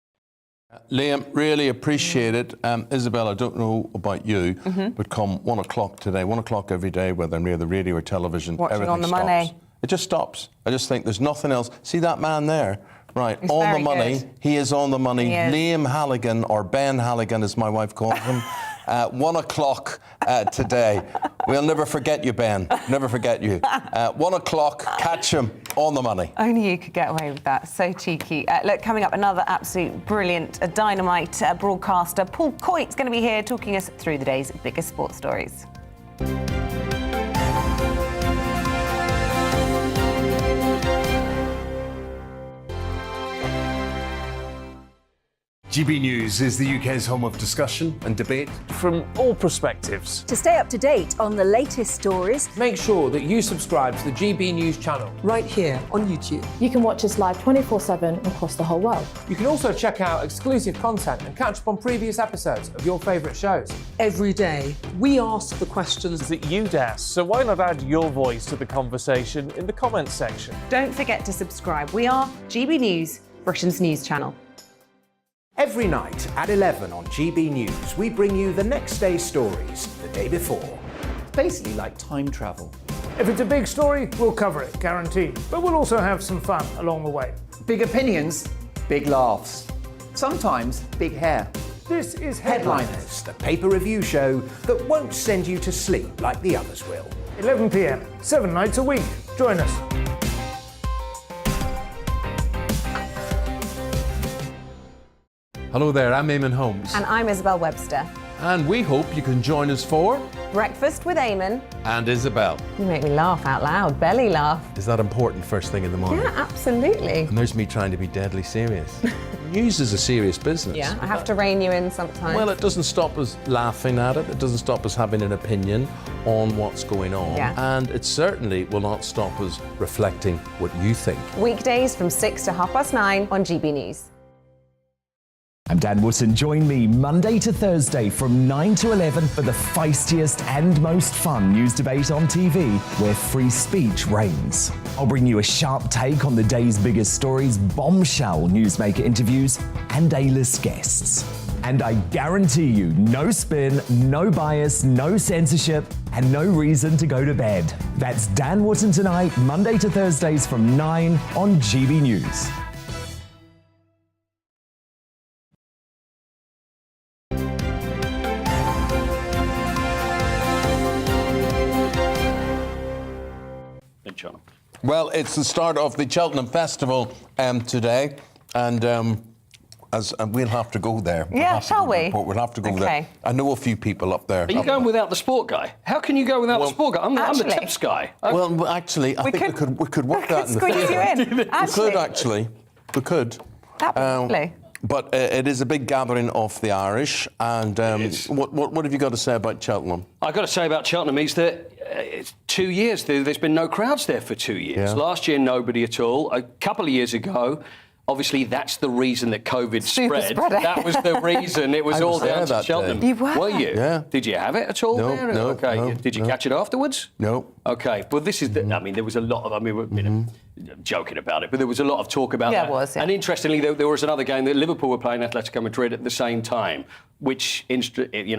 Liam, really appreciate it. Isabel, I don't know about you, but come 1 o'clock today, 1 o'clock every day, whether I'm near the radio or television, Watching everything On the stops. Money. It just stops. I just think there's nothing else. See that man there? Right, He's on the very money. good. He is on the money. He is. Liam Halligan, or Ben Halligan, as my wife calls him. 1 o'clock today. We'll never forget you, Ben. Never forget you. 1 o'clock, catch him on the money. Only you could get away with that. So cheeky. Look, coming up, another absolute brilliant, dynamite broadcaster. Paul Coyte's going to be here talking us through the day's biggest sports stories. GB News is the UK's home of discussion and debate from all perspectives. To stay up to date on the latest stories, make sure that you subscribe to the GB News channel right here on YouTube. You can watch us live 24/7 across the whole world. You can also check out exclusive content and catch up on previous episodes of your favourite shows. Every day, we ask the questions that you'd ask, so why not add your voice to the conversation in the comments section? Don't forget to subscribe. We are GB News, Britain's news channel. Every night at 11 on GB News, we bring you the next day's stories the day before. Basically like time travel. If it's a big story, we'll cover it, guaranteed. But we'll also have some fun along the way. Big opinions, big laughs. Sometimes big hair. This is Headliners, the paper review show that won't send you to sleep like the others will. 11 p.m, 7 nights a week. Join us. Hello there, I'm Eamonn Holmes. And I'm Isabel Webster. And we hope you can join us for Breakfast with Eamonn. And Isabel. You make me laugh out loud, belly laugh. Is that important first thing in the morning? Yeah, absolutely. And there's me trying to be deadly serious. News is a serious business. Yeah, I have to rein you in sometimes. Well, it doesn't stop us laughing at it. It doesn't stop us having an opinion on what's going on. Yeah. And it certainly will not stop us reflecting what you think. Weekdays from 6 to 9:30 on GB News. I'm Dan Wootton. Join me Monday to Thursday from 9 to 11 for the feistiest and most fun news debate on TV, where free speech reigns. I'll bring you a sharp take on the day's biggest stories, bombshell newsmaker interviews, and A-list guests. And I guarantee you, no spin, no bias, no censorship, and no reason to go to bed. That's Dan Wootton tonight, Monday to Thursdays from 9 on GB News. Well, it's the start of the Cheltenham Festival today, and we'll have to go there. Shall we? We'll have to go there. I know a few people up there. Are you going without the sport guy? How can you go without the sport guy? I'm the tips guy. Well, actually, I think we could work that in the squeeze you in. We could actually. We could. Absolutely. But it is a big gathering of the Irish, and what have you got to say about Cheltenham? I've got to say about Cheltenham is that it's 2 years. There's been no crowds there for 2 years. Yeah. Last year, nobody at all. A couple of years ago, obviously, that's the reason that COVID spread. That was the reason. It was all down to Cheltenham. You were? Were you? Yeah. Did you have it at all there? No. Okay. No, Did you catch it afterwards? No. Okay. Well, this is the. I mean, there was a lot of. I mean, we're joking about it, but there was a lot of talk about that. It was. Yeah. And interestingly, there was another game that Liverpool were playing Atletico Madrid at the same time, which interestingly,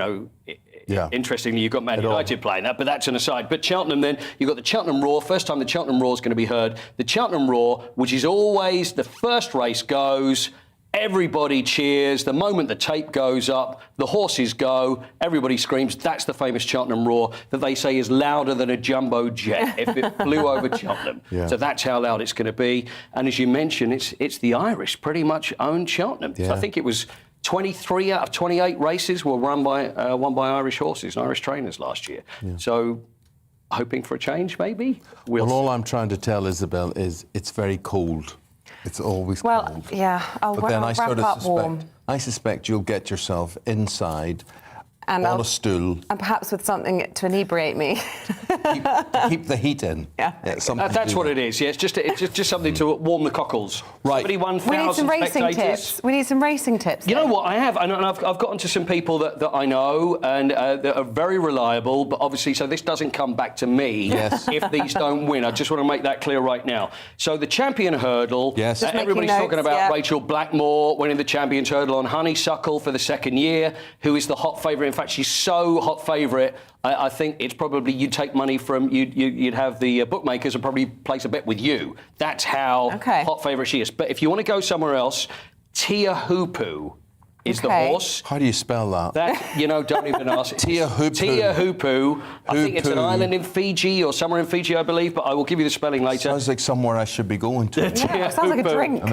you've got Man United playing that, but that's an aside. But Cheltenham, then, you've got the Cheltenham Roar. First time the Cheltenham Roar is going to be heard. The Cheltenham Roar, which is always the first race goes, everybody cheers. The moment the tape goes up, the horses go, everybody screams. That's the famous Cheltenham Roar that they say is louder than a jumbo jet if it flew over Cheltenham. Yeah. So that's how loud it's going to be. And as you mentioned, it's the Irish pretty much own Cheltenham. Yeah. So I think it was 23 out of 28 races were won by Irish horses and Irish trainers last year. Yeah. So hoping for a change, maybe? Well, all I'm trying to tell Isabel is it's very cold. It's always cold. Yeah, I'll But then I wrap sort up of warm. suspect you'll get yourself inside And on a stool. And perhaps with something to inebriate me. Keep the heat in. Yeah. That's what it is. Yeah, it's just something to warm the cockles. Right. Somebody won We need some racing tips. We need some racing tips. You know what? I have, and I've gotten to some people that I know and that are very reliable. But obviously, so this doesn't come back to me if these don't win. I just want to make that clear right now. So the champion hurdle. Yes. Everybody's talking about Rachel Blackmore winning the Champions Hurdle on Honeysuckle for the second year, who is the hot favourite. In fact, she's so hot favourite, I think it's probably you'd take money from, you'd have the bookmakers and probably place a bet with you. That's how hot favourite she is. But if you want to go somewhere else, Tia Hoopu is the horse. How do you spell that? Don't even ask. Tia Hoopu. Tia Hoopu. I think it's an island in Fiji or somewhere in Fiji, I believe, but I will give you the spelling later. Sounds like somewhere I should be going to. Sounds like a drink.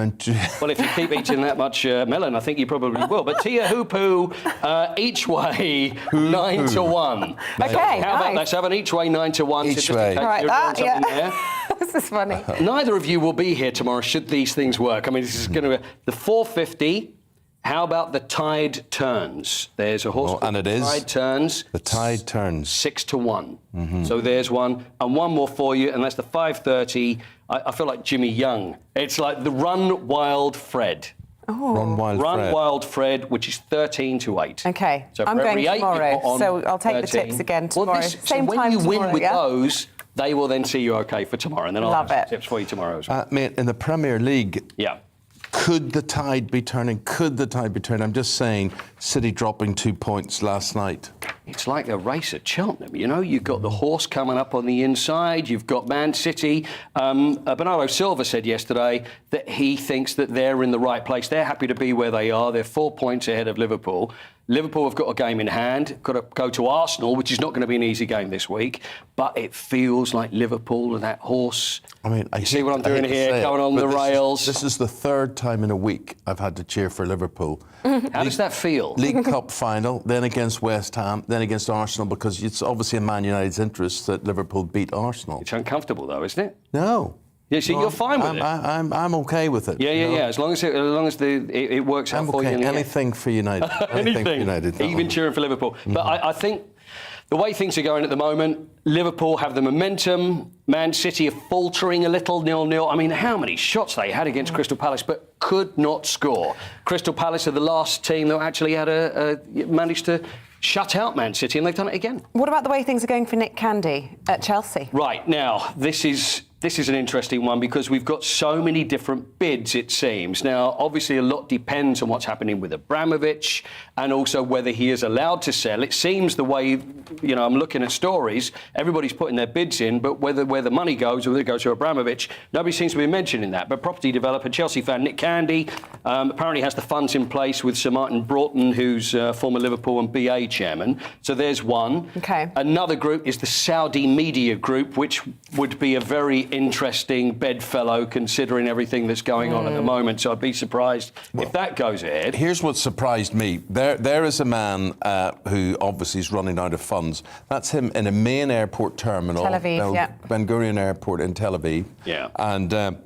Well, if you keep eating that much melon, I think you probably will. But Tia Hoopu, each way 9 to 1. Okay, How about let's have an each way 9 to 1. Each way. Right, that, This is funny. Neither of you will be here tomorrow should these things work. I mean, this is going to be the 450. How about the tide turns? There's a horse and it is. Tide turns. The tide turns. 6 to 1. So there's one. And one more for you, and that's the 530. I feel like Jimmy Young. It's like the Run Wild Fred. Oh. Run Wild Fred, which is 13 to 8. Okay, So I'm going tomorrow, so I'll take 13. the tips again tomorrow. So when you win with those, they will then see you okay for tomorrow, and then I'll have some tips for you tomorrow as well. Mate, in the Premier League, could the tide be turning? Could the tide be turning? I'm just saying, City dropping 2 points last night. It's like a race at Cheltenham, you know? You've got the horse coming up on the inside. You've got Man City. Bernardo Silva said yesterday that he thinks that they're in the right place. They're happy to be where they are. They're 4 points ahead of Liverpool. Liverpool have got a game in hand, got to go to Arsenal, which is not going to be an easy game this week, but it feels like Liverpool and that horse. I mean, you see what I'm doing here, going on the rails. This is the third time in a week I've had to cheer for Liverpool. How does that feel? League Cup final, then against West Ham, then against Arsenal, because it's obviously in Man United's interest that Liverpool beat Arsenal. It's uncomfortable, though, isn't it? No. Yeah, so you're fine with it. I'm okay with it. Yeah. As long as it works out for you. Anything for United. Anything for United. Even cheering for Liverpool. But I think the way things are going at the moment, Liverpool have the momentum. Man City are faltering a little, 0-0. I mean, how many shots they had against Crystal Palace, but could not score. Crystal Palace are the last team that actually had managed to shut out Man City, and they've done it again. What about the way things are going for Nick Candy at Chelsea? Right, now, this is an interesting one because we've got so many different bids, it seems. Now, obviously, a lot depends on what's happening with Abramovich and also whether he is allowed to sell. It seems the way, I'm looking at stories, everybody's putting their bids in, but where the money goes, or whether it goes to Abramovich, nobody seems to be mentioning that. But property developer, Chelsea fan Nick Candy, apparently has the funds in place with Sir Martin Broughton, who's former Liverpool and BA chairman. So there's one. Okay. Another group is the Saudi Media Group, which would be a very interesting bedfellow considering everything that's going on at the moment. So I'd be surprised if that goes ahead. Here's what surprised me. There is a man who obviously is running out of funds. That's him in a main airport terminal. Tel Aviv, Ben Gurion Airport in Tel Aviv. Yeah. And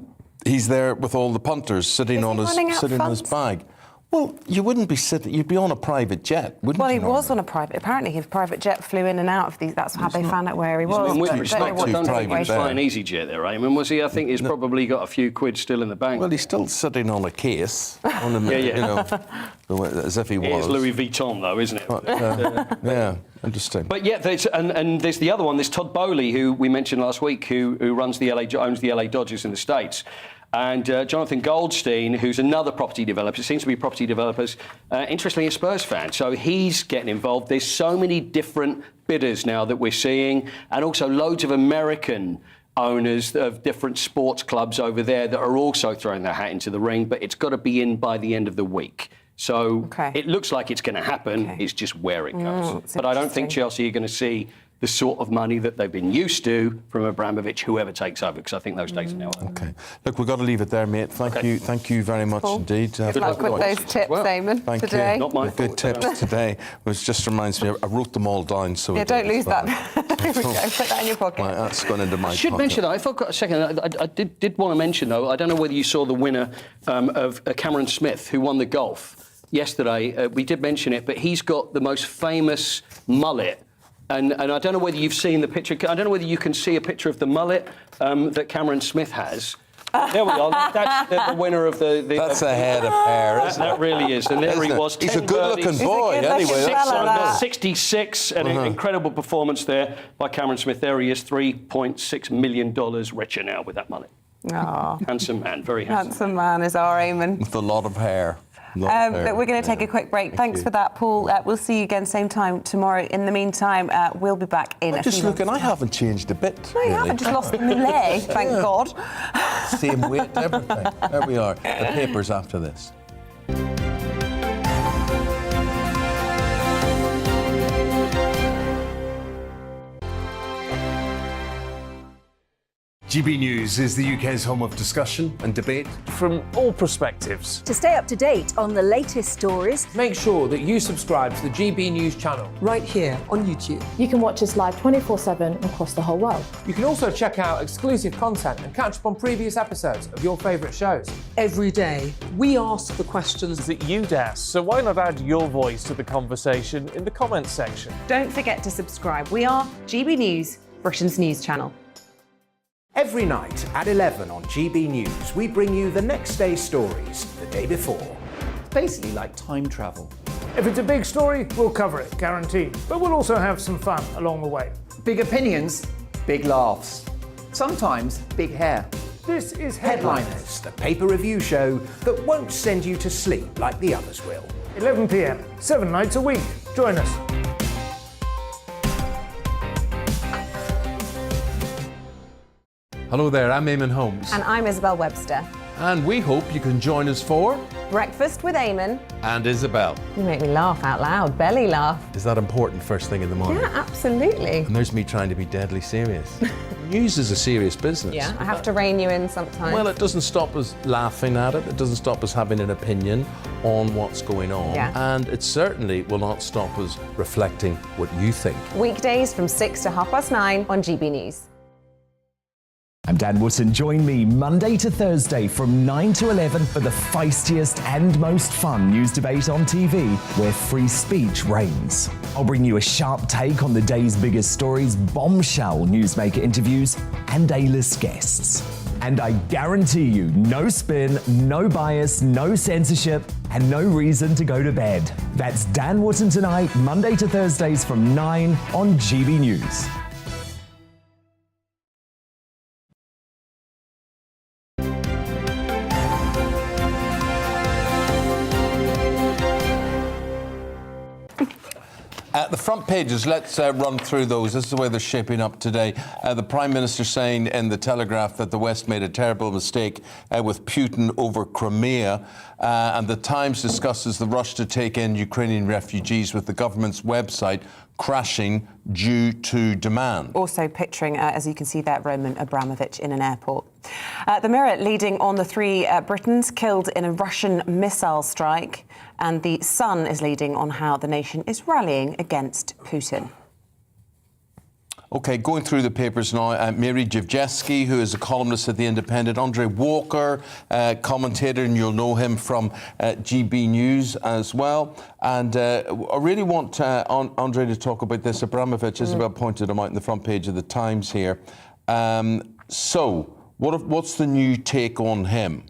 he's there with all the punters sitting on his bag. Well, you wouldn't be sitting. You'd be on a private jet, wouldn't you? Well, he was on a private. Apparently, his private jet flew in and out of these. That's how they found out where he was. It's not too private. He's flying EasyJet there, Eamonn, was he? I think he's probably got a few quid still in the bank. Well, he's still sitting on a case. On as if he was. It is Louis Vuitton, though, isn't it? Yeah, interesting. But yeah, there's the other one. There's Todd Bowley, who we mentioned last week, who owns the LA Dodgers in the States. And Jonathan Goldstein, who's another property developer, it seems to be property developers, interestingly a Spurs fan. So he's getting involved. There's so many different bidders now that we're seeing, and also loads of American owners of different sports clubs over there that are also throwing their hat into the ring, but it's got to be in by the end of the week. So it looks like it's going to happen. It's just where it goes. But I don't think Chelsea are going to see the sort of money that they've been used to from Abramovich, whoever takes over, because I think those days are now over. Okay. Look, we've got to leave it there, mate. Thank you very much indeed. Good luck with those tips, Eamonn, today. Not my good tips today, which just reminds me, I wrote them all down. So don't lose that. Here we go. Put that in your pocket. Right, that's gone into my pocket. I should mention, though, if I've got a second, I did want to mention, though, I don't know whether you saw the winner of Cameron Smith, who won the golf. yesterday. We did mention it, but he's got the most famous mullet. And I don't know whether you've seen the picture. I don't know whether you can see a picture of the mullet that Cameron Smith has. There we are. That's the winner of the That's a head of hair, isn't it? That really is. And there he was. He's a good-looking boy, anyway. 66, an incredible performance there by Cameron Smith. There he is, $3.6 million richer now with that money. Oh. Handsome man, very handsome. Handsome man is our Eamonn. With a lot of hair. But we're going to take a quick break. Thanks for that, Paul. We'll see you again same time tomorrow. In the meantime, we'll be back in a few Just looking, I haven't changed a bit. No, you really. haven't. Just lost the leg, thank God. Same weight, everything. There we are. The papers after this. GB News is the UK's home of discussion and debate. From all perspectives. To stay up to date on the latest stories, make sure that you subscribe to the GB News channel right here on YouTube. You can watch us live 24/7 across the whole world. You can also check out exclusive content and catch up on previous episodes of your favourite shows. Every day, we ask the questions that you'd ask, so why not add your voice to the conversation in the comments section? Don't forget to subscribe. We are GB News, Britain's news channel. Every night at 11 on GB News, we bring you the next day's stories the day before. It's basically like time travel. If it's a big story, we'll cover it, guaranteed. But we'll also have some fun along the way. Big opinions, big laughs. Sometimes big hair. This is Headliners, the paper review show that won't send you to sleep like the others will. 11 p.m, 7 nights a week. Join us. Hello there, I'm Eamonn Holmes. And I'm Isabel Webster. And we hope you can join us for Breakfast with Eamonn and Isabel. You make me laugh out loud, belly laugh. Is that important first thing in the morning? Yeah, absolutely. And there's me trying to be deadly serious. News is a serious business. Yeah, I have to rein you in sometimes. Well, it doesn't stop us laughing at it. It doesn't stop us having an opinion on what's going on. Yeah. And it certainly will not stop us reflecting what you think. Weekdays from 6 to 9:30 on GB News. I'm Dan Wootton. Join me Monday to Thursday from 9 to 11 for the feistiest and most fun news debate on TV, where free speech reigns. I'll bring you a sharp take on the day's biggest stories, bombshell newsmaker interviews, and A-list guests. And I guarantee you, no spin, no bias, no censorship, and no reason to go to bed. That's Dan Wootton tonight, Monday to Thursdays from 9 on GB News. The front pages, let's run through those. This is the way they're shaping up today. The Prime Minister saying in the Telegraph that the West made a terrible mistake with Putin over Crimea. And the Times discusses the rush to take in Ukrainian refugees with the government's website crashing due to demand. Also picturing, as you can see there, Roman Abramovich in an airport. The Mirror leading on the 3 Britons killed in a Russian missile strike. And the Sun is leading on how the nation is rallying against Putin. OK, going through the papers now, Mary Dejevsky, who is a columnist at The Independent, Andre Walker, commentator, and you'll know him from GB News as well. And I really want Andre to talk about this. Abramovich, Isabel pointed him out in the front page of the Times here. So, what's the new take on him?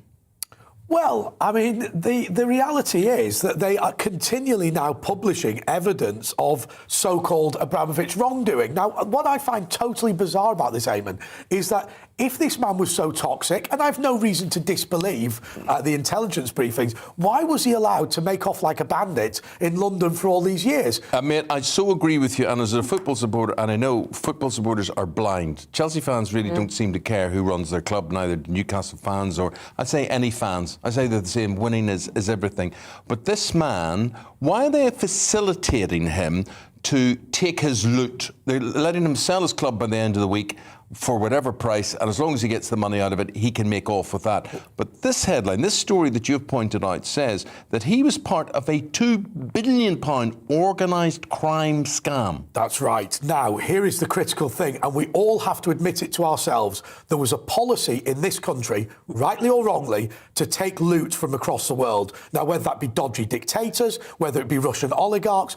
Well, I mean, the reality is that they are continually now publishing evidence of so-called Abramovich wrongdoing. Now, what I find totally bizarre about this, Eamonn, is that if this man was so toxic, and I've no reason to disbelieve the intelligence briefings, why was he allowed to make off like a bandit in London for all these years? Mate, I so agree with you, and as a football supporter, and I know football supporters are blind. Chelsea fans really don't seem to care who runs their club, neither do Newcastle fans or, I'd say, any fans. I say they're the same, winning is everything. But this man, why are they facilitating him to take his loot? They're letting him sell his club by the end of the week. for whatever price, and as long as he gets the money out of it, he can make off with that. But this headline, this story that you've pointed out, says that he was part of a £2 billion organised crime scam. That's right. Now, here is the critical thing, and we all have to admit it to ourselves. There was a policy in this country, rightly or wrongly, to take loot from across the world. Now, whether that be dodgy dictators, whether it be Russian oligarchs.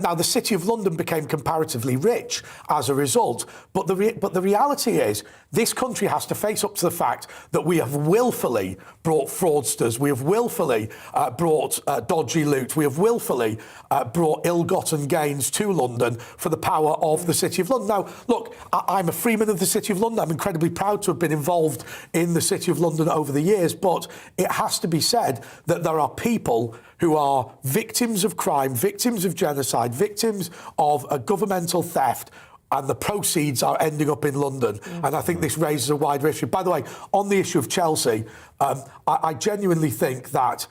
Now, the City of London became comparatively rich as a result. But the reality is, this country has to face up to the fact that we have willfully brought fraudsters, we have willfully brought dodgy loot, we have willfully brought ill-gotten gains to London for the power of the City of London. Now, look, I'm a freeman of the City of London. I'm incredibly proud to have been involved in the City of London over the years, but it has to be said that there are people who are victims of crime, victims of genocide, victims of governmental theft, and the proceeds are ending up in London. And I think this raises a wider issue. By the way, on the issue of Chelsea, I genuinely think that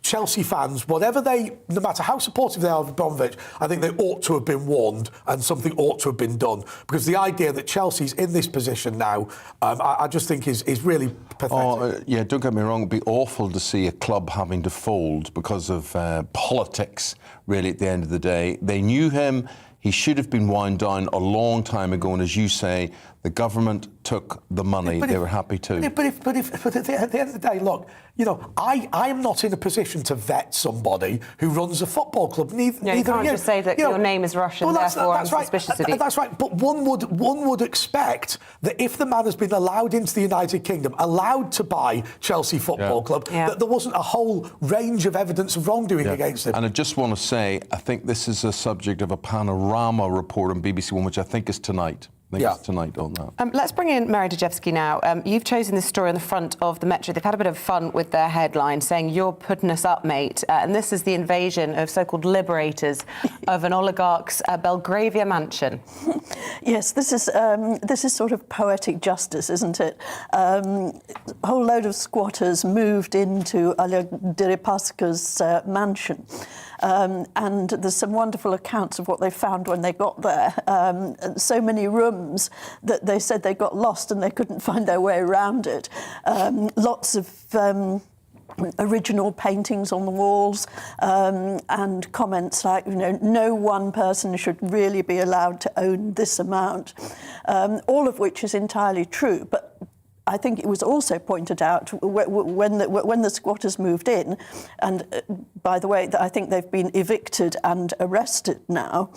Chelsea fans, no matter how supportive they are of Abramovich, I think they ought to have been warned and something ought to have been done. Because the idea that Chelsea's in this position now, I just think is really pathetic. Oh, yeah, don't get me wrong, it'd be awful to see a club having to fold because of politics, really, at the end of the day. They knew him. He should have been wound down a long time ago, and as you say, the government took the money. They were happy to. But at the end of the day, look, you know, I am not in a position to vet somebody who runs a football club. Neither you can't just say that your name is Russian, therefore I'm suspicious of you. That's right. But one would expect that if the man has been allowed into the United Kingdom, allowed to buy Chelsea Football Club, that there wasn't a whole range of evidence of wrongdoing against him. And I just want to say, I think this is a subject of a panorama report on BBC One, which I think is tonight. It's tonight on that. Let's bring in Mary Dejevsky now. You've chosen this story on the front of the Metro. They've had a bit of fun with their headline, saying, "You're putting us up, mate." And this is the invasion of so-called liberators of an oligarch's Belgravia mansion. Yes, this is sort of poetic justice, isn't it? A whole load of squatters moved into Oleg Deripaska's mansion. And there's some wonderful accounts of what they found when they got there. So many rooms that they said they got lost and they couldn't find their way around it. Lots of original paintings on the walls, and comments like, you know, no one person should really be allowed to own this amount, all of which is entirely true. But I think it was also pointed out when the squatters moved in, and by the way, I think they've been evicted and arrested now,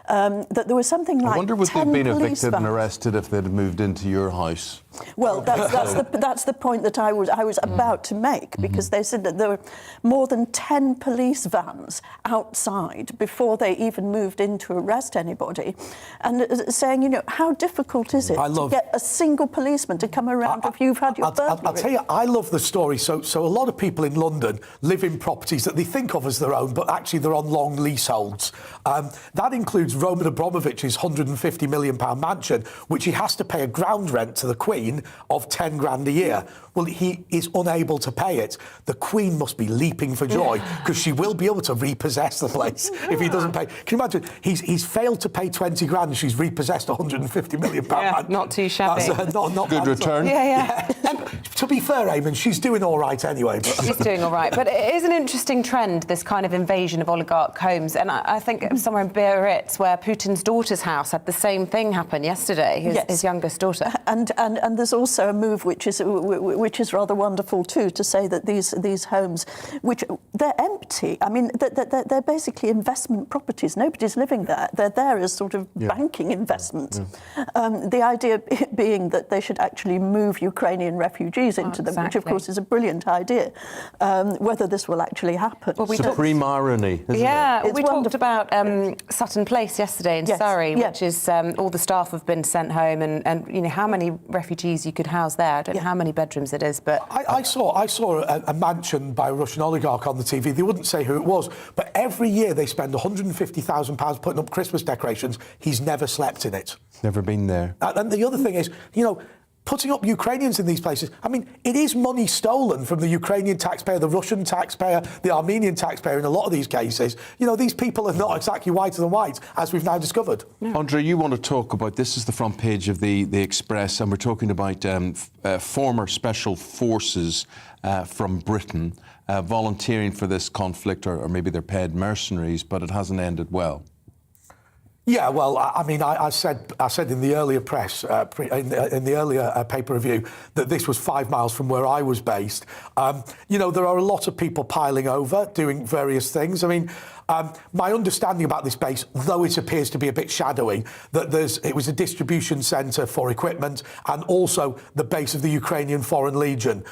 that there was something like 10 I wonder would they've been evicted and vans. arrested if they'd moved into your house? Well, that's the point that I was about to make, because they said that there were more than 10 police vans outside before they even moved in to arrest anybody, and saying, you know, how difficult is it to get a single policeman to come around if you've had your burglary? I'll tell you, I love the story. So a lot of people in London live in properties that they think of as their own, but actually they're on long leaseholds. That includes Roman Abramovich's £150 million mansion, which he has to pay a ground rent to the Queen of 10 grand a year. Well, he is unable to pay it. The Queen must be leaping for joy, because she will be able to repossess the place if he doesn't pay. Can you imagine? He's failed to pay 20 grand and she's repossessed £150 million. Not too shabby. That's not good return. To be fair, Eamonn, she's doing all right anyway. She's doing all right. But it is an interesting trend, this kind of invasion of oligarch homes. And I think somewhere in Biarritz, where Putin's daughter's house had the same thing happen yesterday, his youngest daughter. And there's also a move which is rather wonderful too, to say that these homes, which they're empty. I mean, they're basically investment properties. Nobody's living there. They're there as sort of banking investments. The idea being that they should actually move Ukrainian refugees into them, which of course is a brilliant idea. Whether this will actually happen. Well, Supreme irony, isn't it? We talked about Sutton Place yesterday in Surrey, which is all the staff have been sent home, and you know how many refugees you could house there. I don't know how many bedrooms it is, but I saw a mansion by a Russian oligarch on the TV. They wouldn't say who it was, but every year they spend £150,000 putting up Christmas decorations. He's never slept in it. Never been there. And the other thing is, you know, putting up Ukrainians in these places. I mean, it is money stolen from the Ukrainian taxpayer, the Russian taxpayer, the Armenian taxpayer in a lot of these cases. You know, these people are not exactly whiter than white, as we've now discovered. Andre, you want to talk about, this is the front page of the Express, and we're talking about former special forces from Britain volunteering for this conflict, or maybe they're paid mercenaries, but it hasn't ended well. Yeah, well, I mean, I said in the earlier press, in the earlier paper review, that this was 5 miles from where I was based. You know, there are a lot of people piling over, doing various things. I mean, my understanding about this base, though it appears to be a bit shadowy, that it was a distribution centre for equipment and also the base of the Ukrainian Foreign Legion.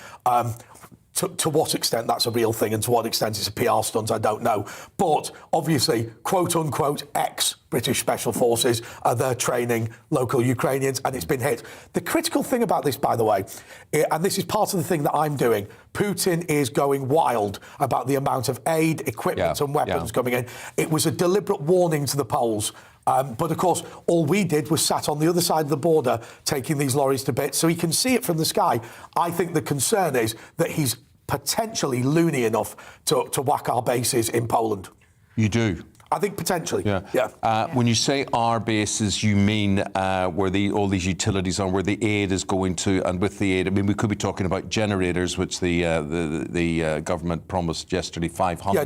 To what extent that's a real thing and to what extent it's a PR stunt, I don't know. But obviously, quote-unquote, ex-British Special Forces are there training local Ukrainians, and it's been hit. The critical thing about this, by the way, and this is part of the thing that I'm doing, Putin is going wild about the amount of aid, equipment and weapons coming in. It was a deliberate warning to the Poles. But, of course, all we did was sat on the other side of the border taking these lorries to bits, so he can see it from the sky. I think the concern is that he's potentially loony enough to whack our bases in Poland. You do? I think potentially, yeah. When you say our bases, you mean where all these utilities are, where the aid is going to, and with the aid, I mean, we could be talking about generators, which the government promised yesterday 500. Yeah,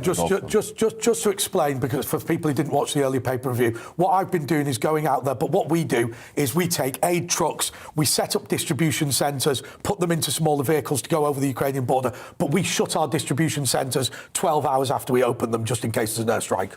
just to explain, because for people who didn't watch the earlier paper review, what I've been doing is going out there, but what we do is we take aid trucks, we set up distribution centres, put them into smaller vehicles to go over the Ukrainian border, but we shut our distribution centres 12 hours after we open them, just in case there's an airstrike.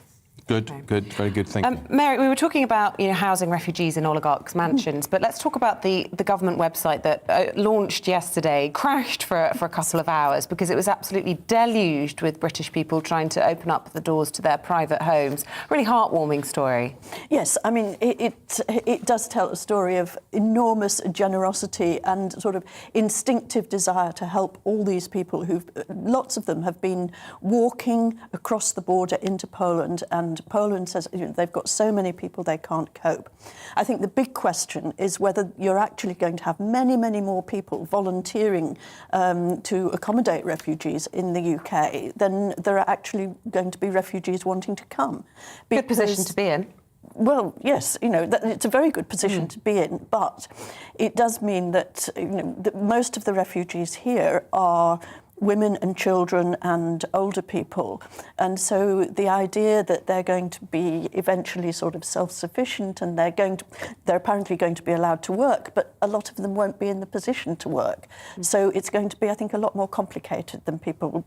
Good, very good thinking. Mary, we were talking about housing refugees in oligarchs' mansions, but let's talk about the government website that launched yesterday, crashed for a couple of hours because it was absolutely deluged with British people trying to open up the doors to their private homes. Really heartwarming story. Yes, I mean, it does tell a story of enormous generosity and sort of instinctive desire to help all these people lots of them have been walking across the border into Poland, and Poland says they've got so many people they can't cope. I think the big question is whether you're actually going to have many, many more people volunteering to accommodate refugees in the UK than there are actually going to be refugees wanting to come. Good position to be in. Well, yes, it's a very good position to be in, but it does mean that, that most of the refugees here are women and children and older people. And so the idea that they're going to be eventually sort of self-sufficient and they're apparently going to be allowed to work, but a lot of them won't be in the position to work. So it's going to be, I think, a lot more complicated than people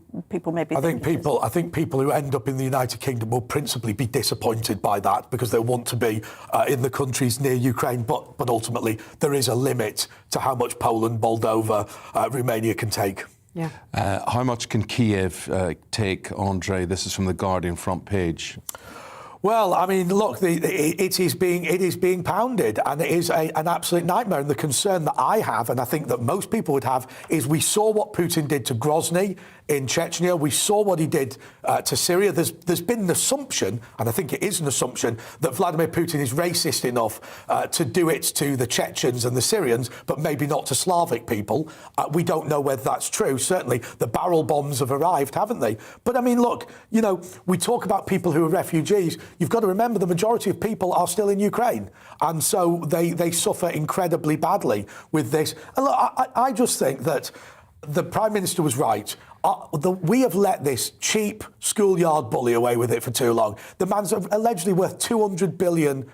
maybe think. I think people who end up in the United Kingdom will principally be disappointed by that because they want to be in the countries near Ukraine, but ultimately there is a limit to how much Poland, Moldova, Romania can take. Yeah. How much can Kiev take, Andre? This is from the Guardian front page. Well, I mean, look, it is being pounded, and it is an absolute nightmare. And the concern that I have, and I think that most people would have, is we saw what Putin did to Grozny in Chechnya. We saw what he did to Syria. There's been an assumption, and I think it is an assumption, that Vladimir Putin is racist enough to do it to the Chechens and the Syrians, but maybe not to Slavic people. We don't know whether that's true. Certainly, the barrel bombs have arrived, haven't they? But I mean, look, we talk about people who are refugees. You've got to remember the majority of people are still in Ukraine, and so they suffer incredibly badly with this. And look, I just think that the Prime Minister was right. We have let this cheap schoolyard bully away with it for too long. The man's allegedly worth £200 billion.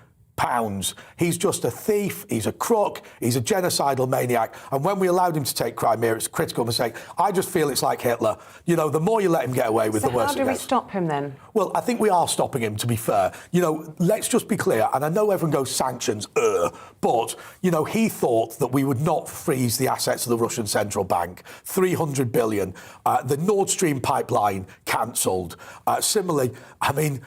He's just a thief, he's a crook, he's a genocidal maniac. And when we allowed him to take Crimea, it's a critical mistake. I just feel it's like Hitler. The more you let him get away with, the worse it gets. How do we stop him then? Well, I think we are stopping him, to be fair. Let's just be clear, and I know everyone goes sanctions, but, he thought that we would not freeze the assets of the Russian central bank. 300 billion. The Nord Stream pipeline cancelled. Similarly, I mean,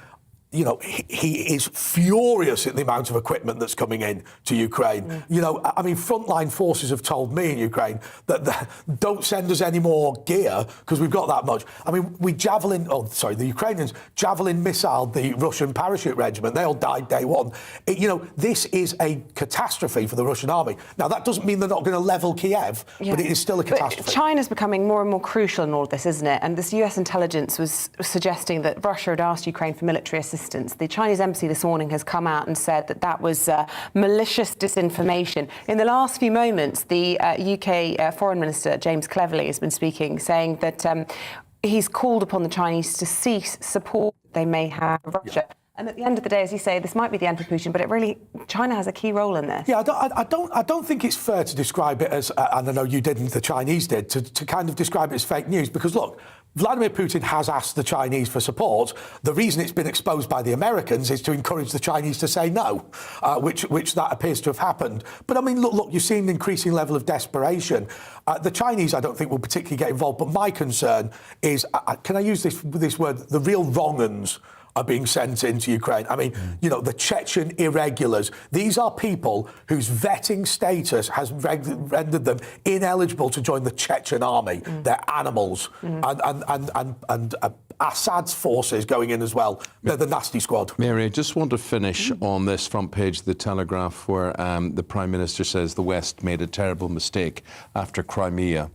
you know, he is furious at the amount of equipment that's coming in to Ukraine. You know, I mean, frontline forces have told me in Ukraine that don't send us any more gear because we've got that much. I mean, the Ukrainians javelin missiled the Russian parachute regiment. They all died day one. You know, this is a catastrophe for the Russian army. Now, that doesn't mean they're not going to level Kiev, but it is still a catastrophe. But China's becoming more and more crucial in all of this, isn't it? And this US intelligence was suggesting that Russia had asked Ukraine for military assistance. The Chinese embassy this morning has come out and said that that was malicious disinformation. In the last few moments, the UK Foreign Minister, James Cleverly, has been speaking, saying that he's called upon the Chinese to cease support they may have of Russia. And at the end of the day, as you say, this might be the end for Putin, but China has a key role in this. Yeah, I don't think it's fair to describe it as, and I know you didn't, the Chinese did, to kind of describe it as fake news, because look, Vladimir Putin has asked the Chinese for support. The reason it's been exposed by the Americans is to encourage the Chinese to say no, which that appears to have happened. But I mean, look, you've seen an increasing level of desperation. The Chinese, I don't think, will particularly get involved. But my concern is, can I use this word, the real wrong-uns are being sent into Ukraine. I mean, you know, the Chechen irregulars. These are people whose vetting status has rendered them ineligible to join the Chechen army. They're animals. And Assad's forces going in as well. They're the nasty squad. Mary, I just want to finish on this front page of the Telegraph where the Prime Minister says the West made a terrible mistake after Crimea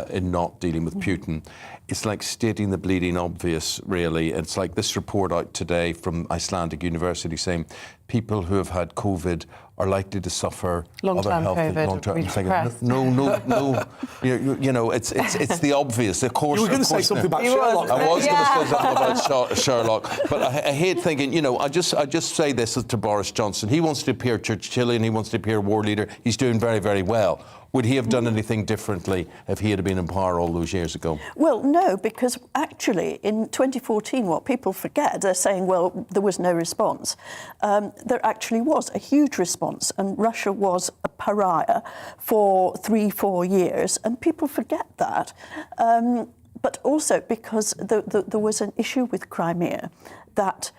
in not dealing with Putin. It's like stating the bleeding obvious, really. It's like this report out today from Icelandic University saying people who have had COVID are likely to suffer long-term COVID. No. You know, it's the obvious. Of course, you were going to say something about Sherlock. I was going to say something about Sherlock, but I hate thinking. You know, I just say this to Boris Johnson. He wants to appear Churchillian. He wants to appear war leader. He's doing very, very well. Would he have done anything differently if he had been in power all those years ago? Well, no, because actually in 2014, what people forget, they're saying, well, there was no response. There actually was a huge response, and Russia was a pariah for 3-4 years, and people forget that. But also because there was an issue with Crimea that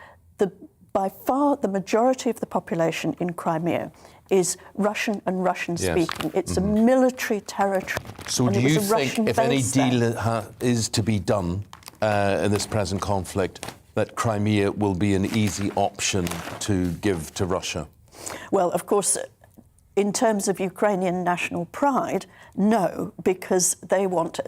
by far the majority of the population in Crimea is Russian and Russian-speaking. It's a military territory. So do you think if any deal is to be done in this present conflict, that Crimea will be an easy option to give to Russia? Well, of course, in terms of Ukrainian national pride, no, because they want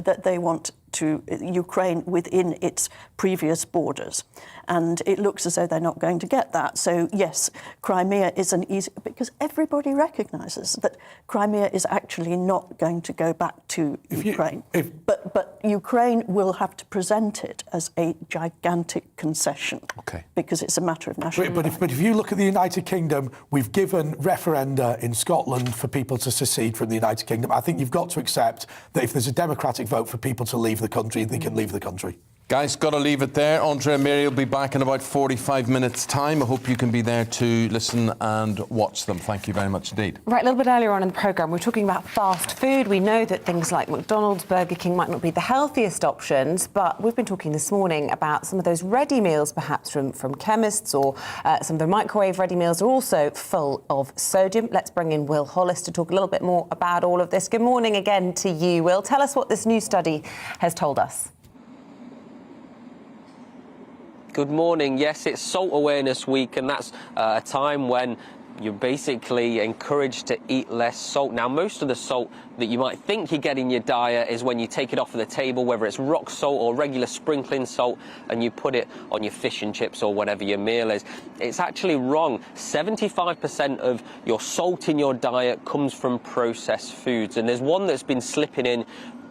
to Ukraine within its previous borders. And it looks as though they're not going to get that. So, yes, Crimea is an easy... because everybody recognises that Crimea is actually not going to go back to Ukraine. But Ukraine will have to present it as a gigantic concession. Okay. Because it's a matter of national pride. But if you look at the United Kingdom, we've given referenda in Scotland for people to secede from the United Kingdom. I think you've got to accept that if there's a democratic vote for people to leave the country, they can leave the country. Guys, got to leave it there. Andre and Mary will be back in about 45 minutes' time. I hope you can be there to listen and watch them. Thank you very much indeed. Right, a little bit earlier on in the programme, we were talking about fast food. We know that things like McDonald's, Burger King might not be the healthiest options, but we've been talking this morning about some of those ready meals, perhaps from chemists, or some of the microwave ready meals are also full of sodium. Let's bring in Will Hollis to talk a little bit more about all of this. Good morning again to you, Will. Tell us what this new study has told us. Good morning. Yes, it's Salt Awareness Week, and that's a time when you're basically encouraged to eat less salt. Now, most of the salt that you might think you get in your diet is when you take it off of the table, whether it's rock salt or regular sprinkling salt, and you put it on your fish and chips or whatever your meal is. It's actually wrong. 75% of your salt in your diet comes from processed foods, and there's one that's been slipping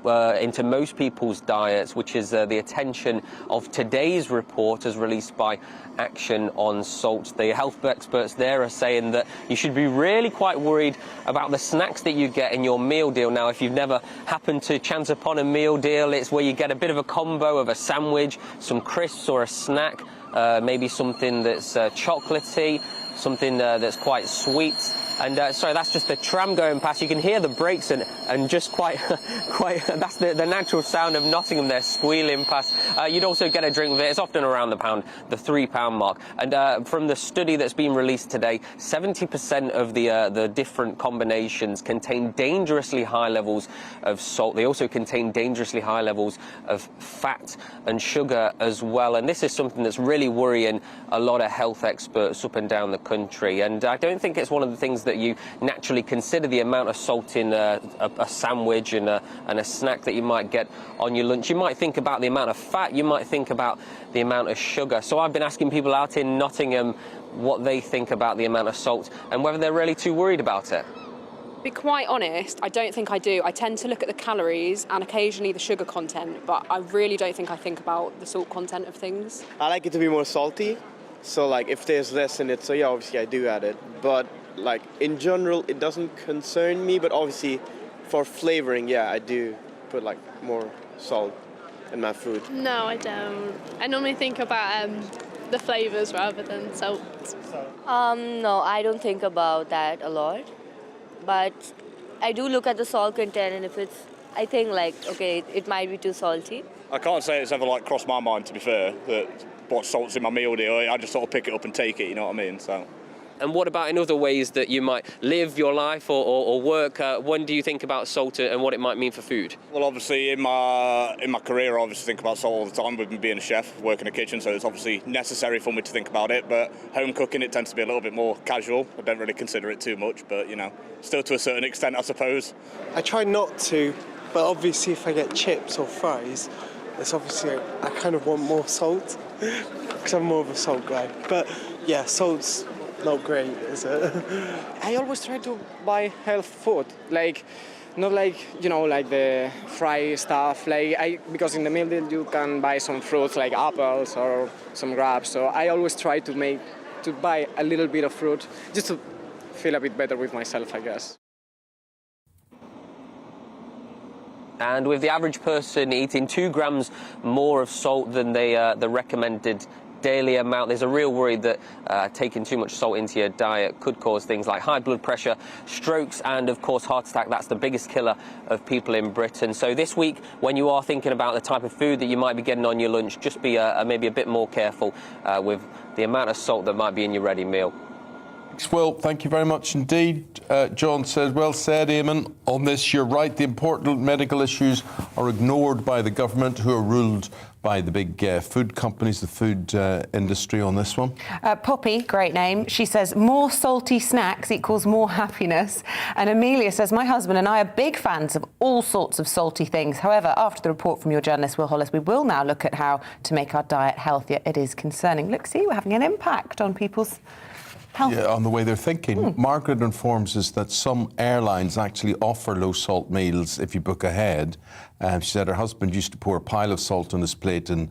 into most people's diets, which is the attention of today's report as released by Action on Salt. The health experts there are saying that you should be really quite worried about the snacks that you get in your meal deal. Now, if you've never happened to chance upon a meal deal, it's where you get a bit of a combo of a sandwich, some crisps or a snack, maybe something that's chocolatey, something that's quite sweet. And sorry, that's just the tram going past. You can hear the brakes and just quite, that's the natural sound of Nottingham there squealing past. You'd also get a drink with it. It's often around the £3 mark. And from the study that's been released today, 70% of the different combinations contain dangerously high levels of salt. They also contain dangerously high levels of fat and sugar as well. And this is something that's really worrying a lot of health experts up and down the country. And I don't think it's one of the things that you naturally consider, the amount of salt in a sandwich and a snack that you might get on your lunch. You might think about the amount of fat, you might think about the amount of sugar. So I've been asking people out in Nottingham what they think about the amount of salt and whether they're really too worried about it. To be quite honest, I don't think I do. I tend to look at the calories and occasionally the sugar content, but I really don't think I think about the salt content of things. I like it to be more salty, so like if there's less in it, so yeah, obviously I do add it. But like in general, it doesn't concern me, but obviously for flavoring, yeah, I do put like more salt in my food. No, I don't. I normally think about the flavours rather than salt. No, I don't think about that a lot. But I do look at the salt content, and if it's, I think like, okay, it might be too salty. I can't say it's ever like crossed my mind, to be fair, that what salt's in my meal deal. I just sort of pick it up and take it, you know what I mean? So. And what about in other ways that you might live your life or work? When do you think about salt and what it might mean for food? Well, obviously in my career, I obviously think about salt all the time with me being a chef, working in a kitchen, so it's obviously necessary for me to think about it. But home cooking, it tends to be a little bit more casual. I don't really consider it too much, but you know, still to a certain extent, I suppose. I try not to, but obviously if I get chips or fries, it's obviously I kind of want more salt because I'm more of a salt guy. But yeah, salt's not great, is it? I always try to buy health food, like not like, you know, like the fry stuff, because in the meal deal you can buy some fruits like apples or some grapes, so I always try to buy a little bit of fruit just to feel a bit better with myself, I guess. And with the average person eating 2 grams more of salt than the recommended daily amount, there's a real worry that taking too much salt into your diet could cause things like high blood pressure, strokes, and of course heart attack. That's the biggest killer of people in Britain. So this week, when you are thinking about the type of food that you might be getting on your lunch, just be maybe a bit more careful with the amount of salt that might be in your ready meal. Well, thank you very much indeed. John says, well said, Eamonn. On this, you're right. The important medical issues are ignored by the government, who are ruled by the big food companies, the food industry on this one. Poppy, great name. She says, more salty snacks equals more happiness. And Amelia says, my husband and I are big fans of all sorts of salty things. However, after the report from your journalist, Will Hollis, we will now look at how to make our diet healthier. It is concerning. Look, see, we're having an impact on people's health. Yeah, on the way they're thinking. Margaret informs us that some airlines actually offer low-salt meals if you book ahead. She said her husband used to pour a pile of salt on his plate and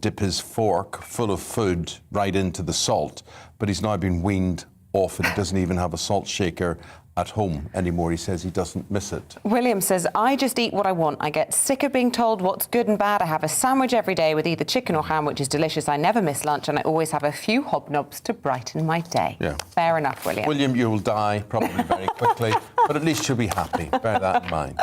dip his fork full of food right into the salt. But he's now been weaned off it. He doesn't even have a salt shaker at home anymore. He says he doesn't miss it. William says, I just eat what I want. I get sick of being told what's good and bad. I have a sandwich every day with either chicken or ham, which is delicious. I never miss lunch, and I always have a few hobnobs to brighten my day. Yeah. Fair enough, William. William, you'll die probably very quickly, but at least you'll be happy. Bear that in mind.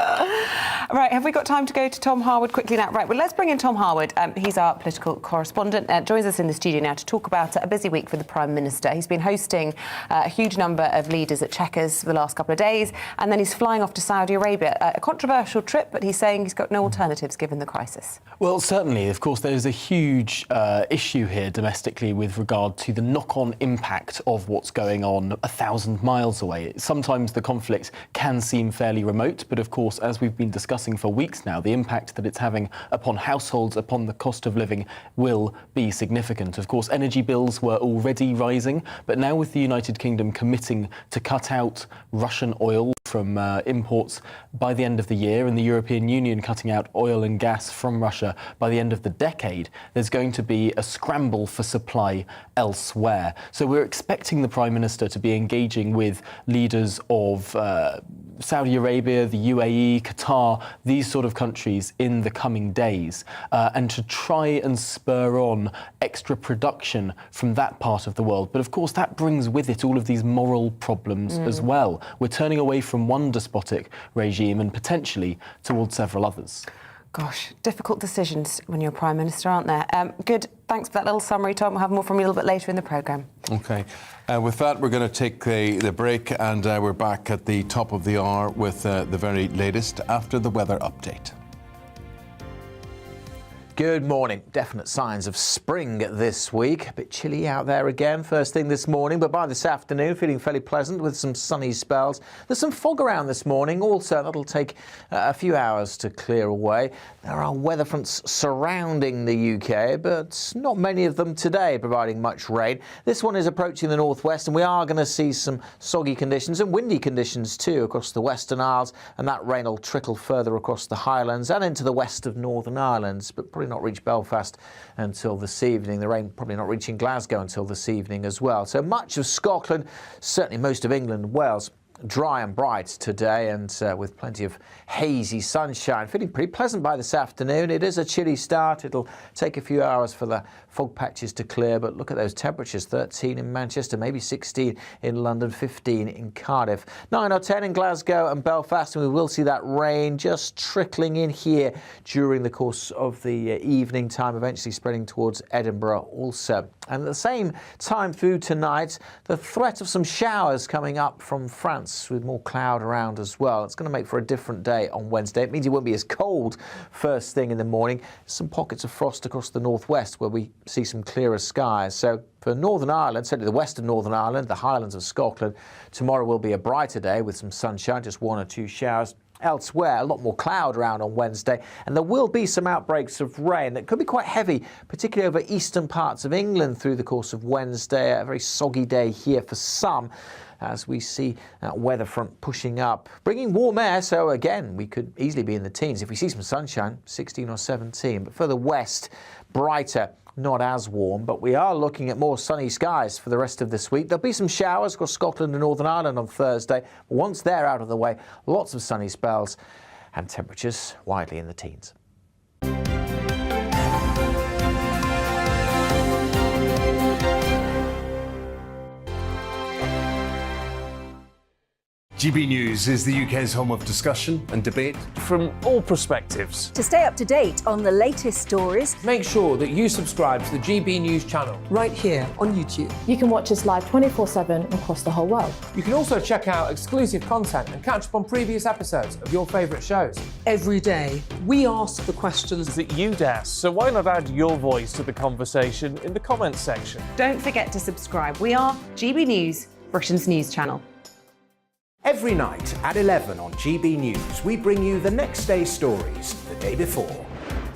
Right, have we got time to go to Tom Harwood quickly now? Right, well, let's bring in Tom Harwood. He's our political correspondent. Joins us in the studio now to talk about a busy week for the Prime Minister. He's been hosting a huge number of leaders at Chequers for the last couple of days, and then he's flying off to Saudi Arabia. A controversial trip, but he's saying he's got no alternatives given the crisis. Well, certainly. Of course, there's a huge issue here domestically with regard to the knock-on impact of what's going on 1,000 miles away. Sometimes the conflict can seem fairly remote, but of course, as we've been discussing for weeks now, the impact that it's having upon households, upon the cost of living, will be significant. Of course, energy bills were already rising, but now with the United Kingdom committing to cut out Russian oil from imports by the end of the year, and the European Union cutting out oil and gas from Russia by the end of the decade, there's going to be a scramble for supply elsewhere. So we're expecting the Prime Minister to be engaging with leaders of Saudi Arabia, the UAE, Qatar, these sort of countries in the coming days, and to try and spur on extra production from that part of the world. But of course, that brings with it all of these moral problems as well. We're turning away from one despotic regime and potentially towards several others. Gosh, difficult decisions when you're Prime Minister, aren't there? Good. Thanks for that little summary, Tom. We'll have more from you a little bit later in the programme. OK. With that, we're going to take the break, and we're back at the top of the hour with the very latest after the weather update. Good morning. Definite signs of spring this week. A bit chilly out there again first thing this morning, but by this afternoon feeling fairly pleasant with some sunny spells. There's some fog around this morning also. That'll take a few hours to clear away. There are weather fronts surrounding the UK, but not many of them today providing much rain. This one is approaching the northwest, and we are going to see some soggy conditions and windy conditions too across the Western Isles, and that rain will trickle further across the Highlands and into the west of Northern Ireland, but probably not reach Belfast until this evening. The rain probably not reaching Glasgow until this evening as well. So much of Scotland, certainly most of England and Wales, dry and bright today, and with plenty of hazy sunshine. Feeling pretty pleasant by this afternoon. It is a chilly start. It'll take a few hours for the fog patches to clear, but look at those temperatures. 13 in Manchester, maybe 16 in London, 15 in Cardiff, 9 or 10 in Glasgow and Belfast, and we will see that rain just trickling in here during the course of the evening time, eventually spreading towards Edinburgh also. And at the same time through tonight, the threat of some showers coming up from France with more cloud around as well. It's going to make for a different day on Wednesday. It means it won't be as cold first thing in the morning. Some pockets of frost across the northwest where we see some clearer skies. So for Northern Ireland, certainly the west of Northern Ireland, the Highlands of Scotland, tomorrow will be a brighter day with some sunshine, just 1 or 2 showers. Elsewhere, a lot more cloud around on Wednesday, and there will be some outbreaks of rain that could be quite heavy, particularly over eastern parts of England through the course of Wednesday. A very soggy day here for some, as we see that weather front pushing up, bringing warm air. So again, we could easily be in the teens. If we see some sunshine, 16 or 17. But further west, brighter, not as warm, but we are looking at more sunny skies for the rest of this week. There'll be some showers across Scotland and Northern Ireland on Thursday. But once they're out of the way, lots of sunny spells and temperatures widely in the teens. GB News is the UK's home of discussion and debate from all perspectives. To stay up to date on the latest stories, make sure that you subscribe to the GB News channel right here on YouTube. You can watch us live 24/7 across the whole world. You can also check out exclusive content and catch up on previous episodes of your favourite shows. Every day, we ask the questions that you'd ask, so why not add your voice to the conversation in the comments section? Don't forget to subscribe. We are GB News, Britain's news channel. Every night at 11 on GB News, we bring you the next day's stories the day before.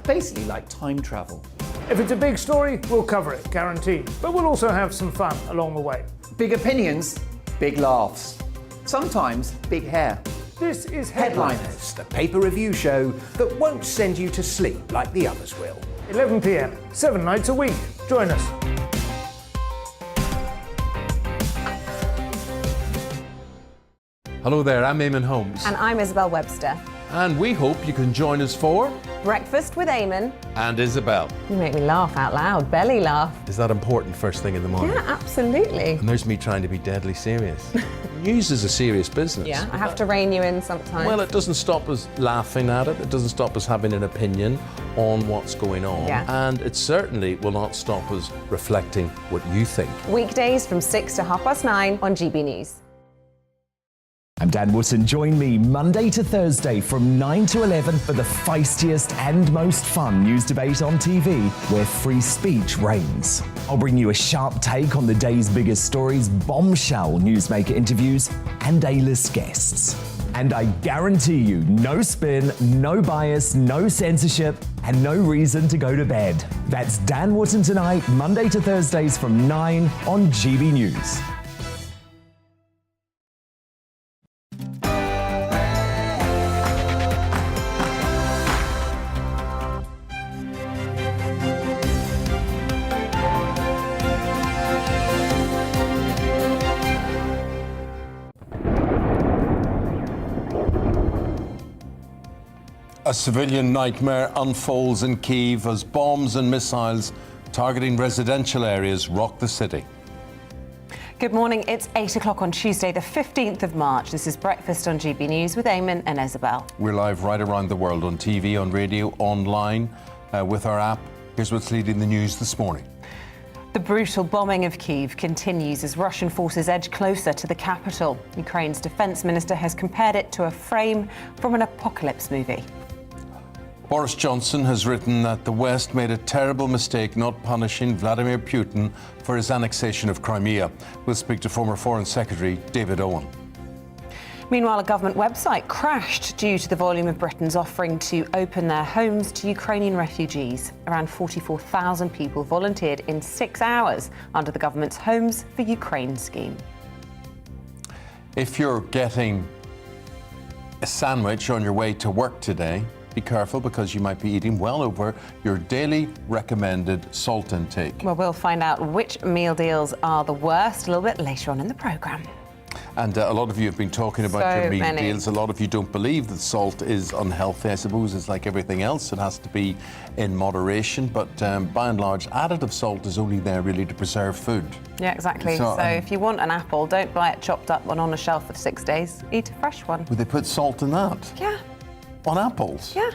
Basically like time travel. If it's a big story, we'll cover it, guaranteed. But we'll also have some fun along the way. Big opinions, big laughs. Sometimes big hair. This is Headliners, the paper review show that won't send you to sleep like the others will. 11 p.m, 7 nights a week. Join us. Hello there, I'm Eamonn Holmes. And I'm Isabel Webster. And we hope you can join us for Breakfast with Eamonn and Isabel. You make me laugh out loud, belly laugh. Is that important first thing in the morning? Yeah, absolutely. And there's me trying to be deadly serious. News is a serious business. Yeah, I have to rein you in sometimes. Well, it doesn't stop us laughing at it. It doesn't stop us having an opinion on what's going on. Yeah. And it certainly will not stop us reflecting what you think. Weekdays from 6 to 9:30 on GB News. I'm Dan Wootton. Join me Monday to Thursday from 9 to 11 for the feistiest and most fun news debate on TV, where free speech reigns. I'll bring you a sharp take on the day's biggest stories, bombshell newsmaker interviews, and A-list guests. And I guarantee you, no spin, no bias, no censorship, and no reason to go to bed. That's Dan Wootton tonight, Monday to Thursdays from 9 on GB News. A civilian nightmare unfolds in Kyiv as bombs and missiles targeting residential areas rock the city. Good morning. It's 8 o'clock on Tuesday, the 15th of March. This is Breakfast on GB News with Eamonn and Isabel. We're live right around the world on TV, on radio, online, with our app. Here's what's leading the news this morning. The brutal bombing of Kyiv continues as Russian forces edge closer to the capital. Ukraine's defence minister has compared it to a frame from an apocalypse movie. Boris Johnson has written that the West made a terrible mistake not punishing Vladimir Putin for his annexation of Crimea. We'll speak to former Foreign Secretary David Owen. Meanwhile, a government website crashed due to the volume of Britons offering to open their homes to Ukrainian refugees. Around 44,000 people volunteered in 6 hours under the government's Homes for Ukraine scheme. If you're getting a sandwich on your way to work today, be careful because you might be eating well over your daily recommended salt intake. Well, we'll find out which meal deals are the worst a little bit later on in the programme. And a lot of you have been talking about your meal deals. A lot of you don't believe that salt is unhealthy. I suppose it's like everything else. It has to be in moderation. But by and large, additive salt is only there really to preserve food. Yeah, exactly. So if you want an apple, don't buy it chopped up and on a shelf for 6 days. Eat a fresh one. Would they put salt in that? Yeah. On apples? Yeah.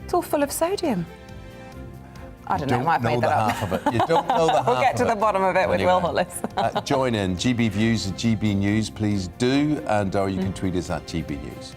It's all full of sodium. I don't know, I might have made that up. Half of it. You don't know the half We'll get to the bottom of it with Will Hollis. Join in. GB Views at GB News, please do. And or you can tweet us at GB News.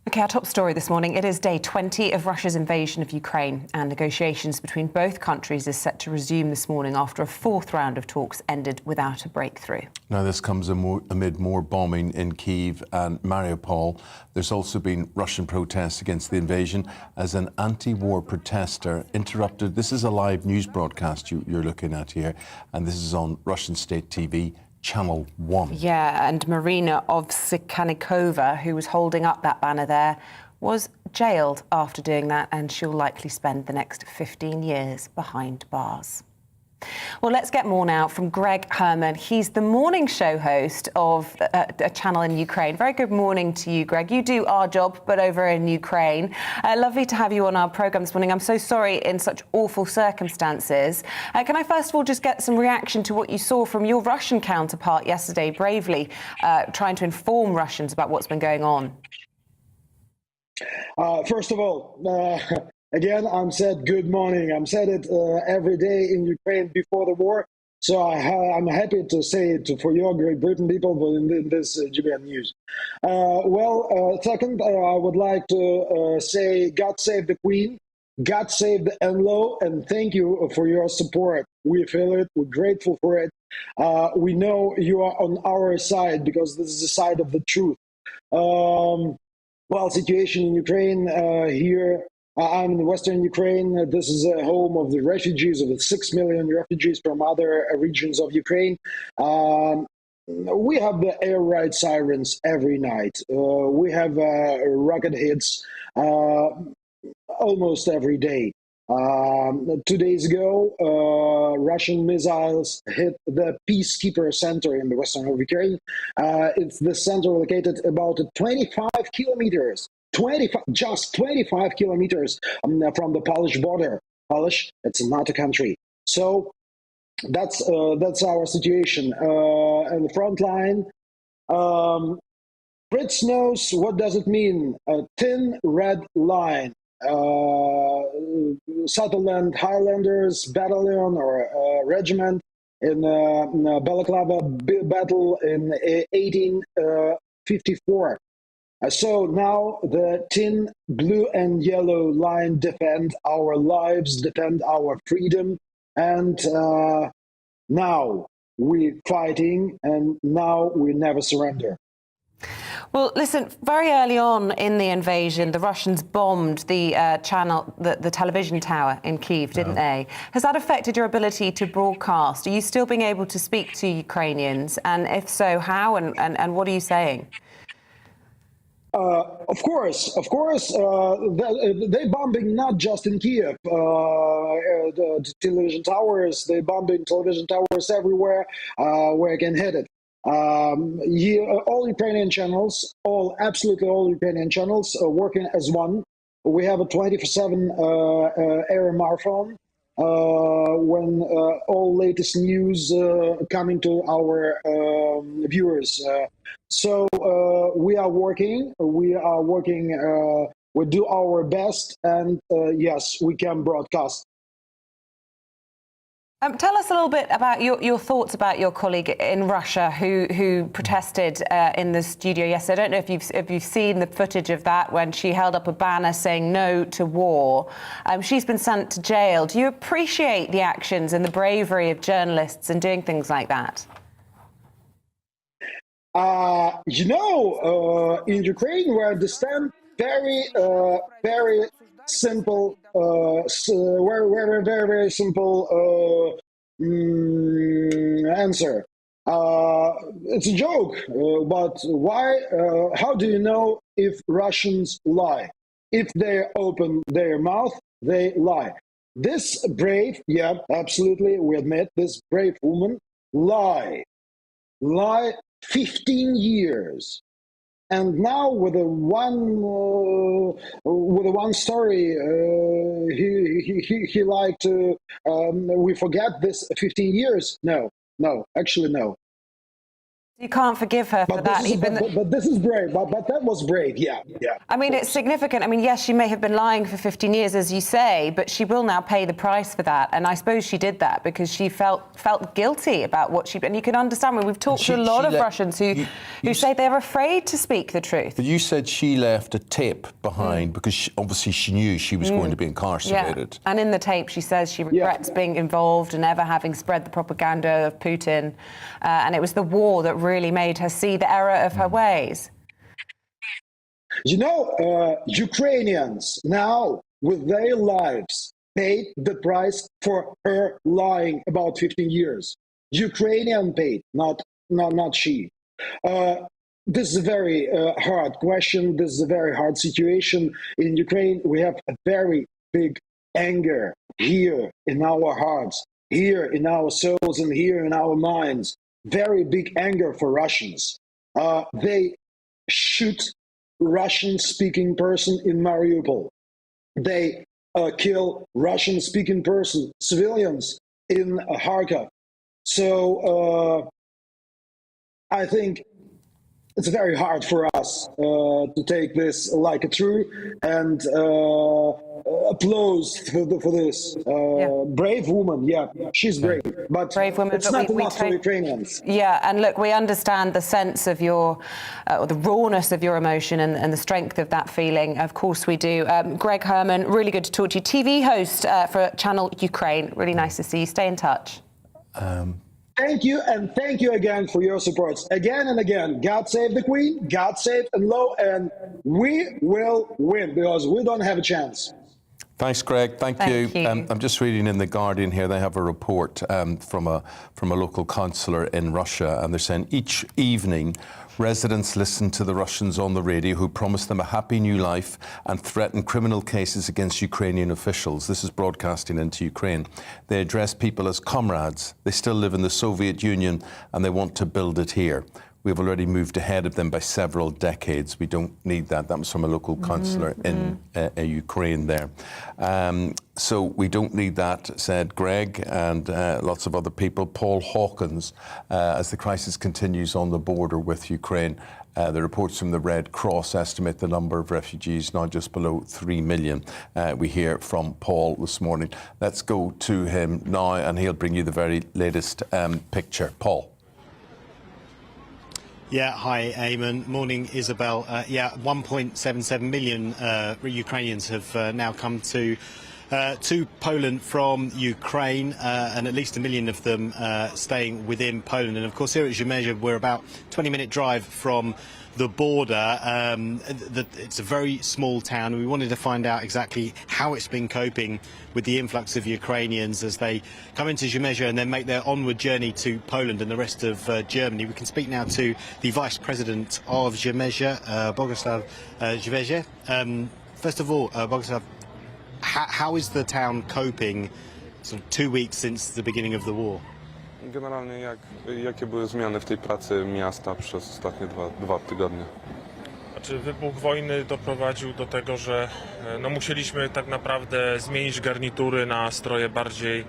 Okay, our top story this morning. It is day 20 of Russia's invasion of Ukraine, and negotiations between both countries is set to resume this morning after a fourth round of talks ended without a breakthrough. Now, this comes amid more bombing in Kyiv and Mariupol. There's also been Russian protests against the invasion as an anti-war protester interrupted. This is a live news broadcast you're looking at here, and this is on Russian state TV. Channel 1. Yeah, and Marina Ovsikanikova, who was holding up that banner there, was jailed after doing that, and she'll likely spend the next 15 years behind bars. Well, let's get more now from Greg Herman. He's the morning show host of a channel in Ukraine. Very good morning to you, Greg. You do our job, but over in Ukraine. Lovely to have you on our programme this morning. I'm so sorry in such awful circumstances. Can I first of all just get some reaction to what you saw from your Russian counterpart yesterday, bravely trying to inform Russians about what's been going on? First of all, again, I'm said good morning. I'm said it every day in Ukraine before the war. So I'm happy to say it for your Great Britain people in this GBN News. Second, I would like to say God save the Queen, God save the NLO, and thank you for your support. We feel it. We're grateful for it. We know you are on our side because this is the side of the truth. Situation in Ukraine here. I'm in Western Ukraine. This is a home of the refugees, of the 6 million refugees from other regions of Ukraine. We have the air raid sirens every night. We have rocket hits almost every day. 2 days ago, Russian missiles hit the Peacekeeper Center in the western of Ukraine. It's the center located about 25 kilometers. 25 kilometers from the Polish border. Polish, it's a NATO country. So that's our situation. And the front line, Brits knows what does it mean, a thin red line. Sutherland Highlanders battalion or regiment in Balaclava battle in 1854. So now the tin, blue and yellow line defend our lives, defend our freedom. And now we're fighting, and now we never surrender. Well, listen, very early on in the invasion, the Russians bombed the the television tower in Kyiv, didn't they? Has that affected your ability to broadcast? Are you still being able to speak to Ukrainians? And if so, how and what are you saying? Of course, they're bombing not just in Kiev. The television towers, they're bombing television towers everywhere where I can hit it. All Ukrainian channels, absolutely all Ukrainian channels are working as one. We have a 24/7 air marathon when all latest news coming to our viewers. So we are working. We do our best, and yes, we can broadcast. Tell us a little bit about your thoughts about your colleague in Russia who protested in the studio yesterday. I don't know if you've seen the footage of that when she held up a banner saying no to war. She's been sent to jail. Do you appreciate the actions and the bravery of journalists in doing things like that? In Ukraine, we understand very simple, very simple answer. It's a joke, but why? How do you know if Russians lie? If they open their mouth, they lie. This brave, yeah, absolutely, we admit, this brave woman lie 15 years. And now with the one story, he liked to. We forget this 15 years. No, actually no. You can't forgive her for that. But this is brave. But that was brave. Yeah. I mean, it's significant. I mean, yes, she may have been lying for 15 years, as you say, but she will now pay the price for that. And I suppose she did that because she felt guilty about what she. And you can understand when we've talked to a lot of Russians who say they're afraid to speak the truth. But you said she left a tape behind because obviously she knew she was going to be incarcerated. Yeah. And in the tape, she says she regrets being involved and ever having spread the propaganda of Putin. And it was the war that really made her see the error of her ways. Ukrainians now, with their lives, paid the price for her lying about 15 years. Ukrainian paid, not she. This is a very hard question. This is a very hard situation. In Ukraine, we have a very big anger here in our hearts, here in our souls, and here in our minds. Very big anger for Russians. They shoot Russian-speaking person in Mariupol. They kill Russian-speaking person, civilians in Kharkov. So I think it's very hard for us to take this like a true and applause for this. Brave woman, yeah, she's brave, but brave woman, it's not enough for Ukrainians. Yeah, and look, we understand the sense of your, the rawness of your emotion and the strength of that feeling. Of course we do. Greg Herman, really good to talk to you. TV host for Channel Ukraine. Really nice to see you. Stay in touch. Thank you, and thank you again for your support. Again and again, God save the Queen, God save and low, and we will win because we don't have a chance. Thanks, Greg. Thank you. I'm just reading in The Guardian here. They have a report from a local councillor in Russia, and they're saying each evening residents listen to the Russians on the radio who promise them a happy new life and threaten criminal cases against Ukrainian officials. This is broadcasting into Ukraine. They address people as comrades. They still live in the Soviet Union and they want to build it here. We've already moved ahead of them by several decades. We don't need that. That was from a local councillor in Ukraine there. So we don't need that, said Greg and lots of other people. Paul Hawkins, as the crisis continues on the border with Ukraine, the reports from the Red Cross estimate the number of refugees now just below 3 million. We hear from Paul this morning. Let's go to him now and he'll bring you the very latest picture. Paul. Yeah, hi, Eamonn. Morning, Isabel. 1.77 million Ukrainians have now come to to Poland from Ukraine, and at least 1 million of them staying within Poland. And of course, here at Żmierze, we're about 20-minute drive from the border. It's a very small town, and we wanted to find out exactly how it's been coping with the influx of Ukrainians as they come into Żmierze and then make their onward journey to Poland and the rest of Germany. We can speak now to the Vice President of Żmierze, Bogusław Żmierze. First of all, Bogusław, how is the town coping sort of 2 weeks since the beginning of the war? Generalnie jakie były zmiany w tej pracy miasta przez ostatnie dwa tygodnie? Znaczy, wybuch wojny doprowadził do tego, że musieliśmy tak naprawdę zmienić garnitury na stroje bardziej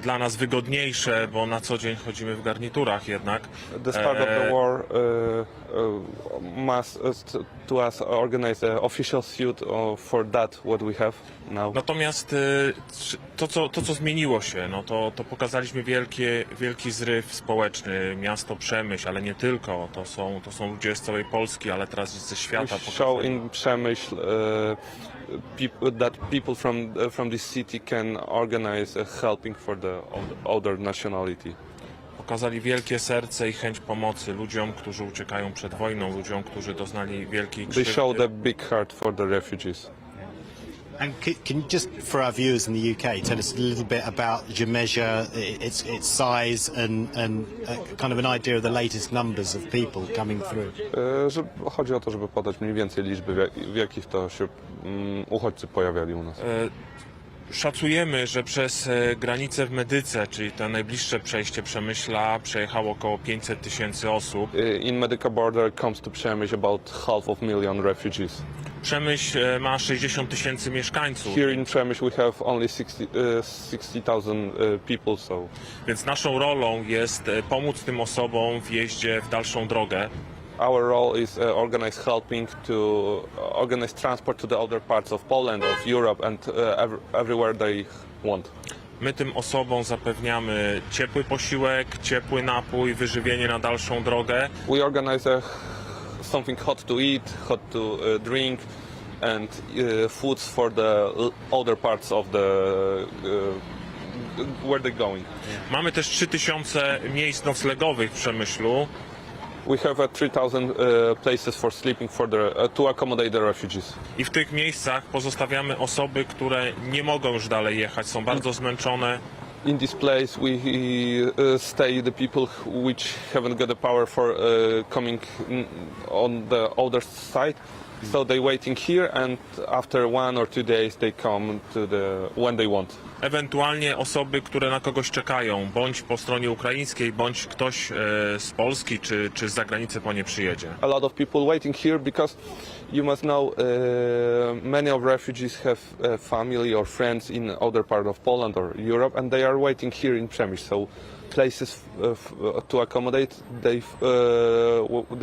dla nas wygodniejsze, bo na co dzień chodzimy w garniturach jednak. The start of the war must to us organize an official suit for that what we have now. Natomiast to co zmieniło się, to pokazaliśmy wielki zryw społeczny, miasto Przemyśl, ale nie tylko, to są ludzie z całej Polski, ale teraz ze świata. We show in Przemyśl that people from this city can organize a helping for the other nationality. Pokazali wielkie serce i chęć pomocy ludziom, którzy uciekają przed wojną, ludziom, którzy doznali wielkiej krzywdy. They showed a big heart for the refugees. And can you just, for our viewers in the UK, tell us a little bit about Żmierze, its size, and kind of an idea of the latest numbers of people coming through? Chodzi o to, żeby podać mniej więcej liczby, w jakich to się uchodźcy pojawiali u nas. Szacujemy, że przez granicę w Medyce, czyli to najbliższe przejście Przemyśla, przejechało około 500 000 osób. In Medyka border comes to Przemyśl about 500,000 refugees. Przemyśl ma 60 000 mieszkańców. Here in Przemyśl we have only 60,000 people, so. Więc naszą rolą jest pomóc tym osobom w jeździe w dalszą drogę. Our role is organize helping to organize transport to the other parts of Poland, of Europe, and everywhere they want. My tym osobom zapewniamy ciepły posiłek, ciepły napój, wyżywienie na dalszą drogę. We organize something hot to eat, hot to drink, and foods for the other parts of the where they're going. Mamy też 3000 miejsc noclegowych w Przemyślu. We have 3,000 places for sleeping to accommodate the refugees. I w tych miejscach pozostawiamy osoby, które nie mogą już dalej jechać, są bardzo zmęczone. In this place we stay the people which haven't got the power for coming on the other side. So they waiting here, and after 1 or 2 days they come to when they want. Ewentualnie osoby, które na kogoś czekają, bądź po stronie ukraińskiej, bądź ktoś z Polski czy z zagranicy po nie przyjedzie. A lot of people waiting here because you must know many of refugees have family or friends in other part of Poland or Europe, and they are waiting here in Przemyśl. So places to accommodate, they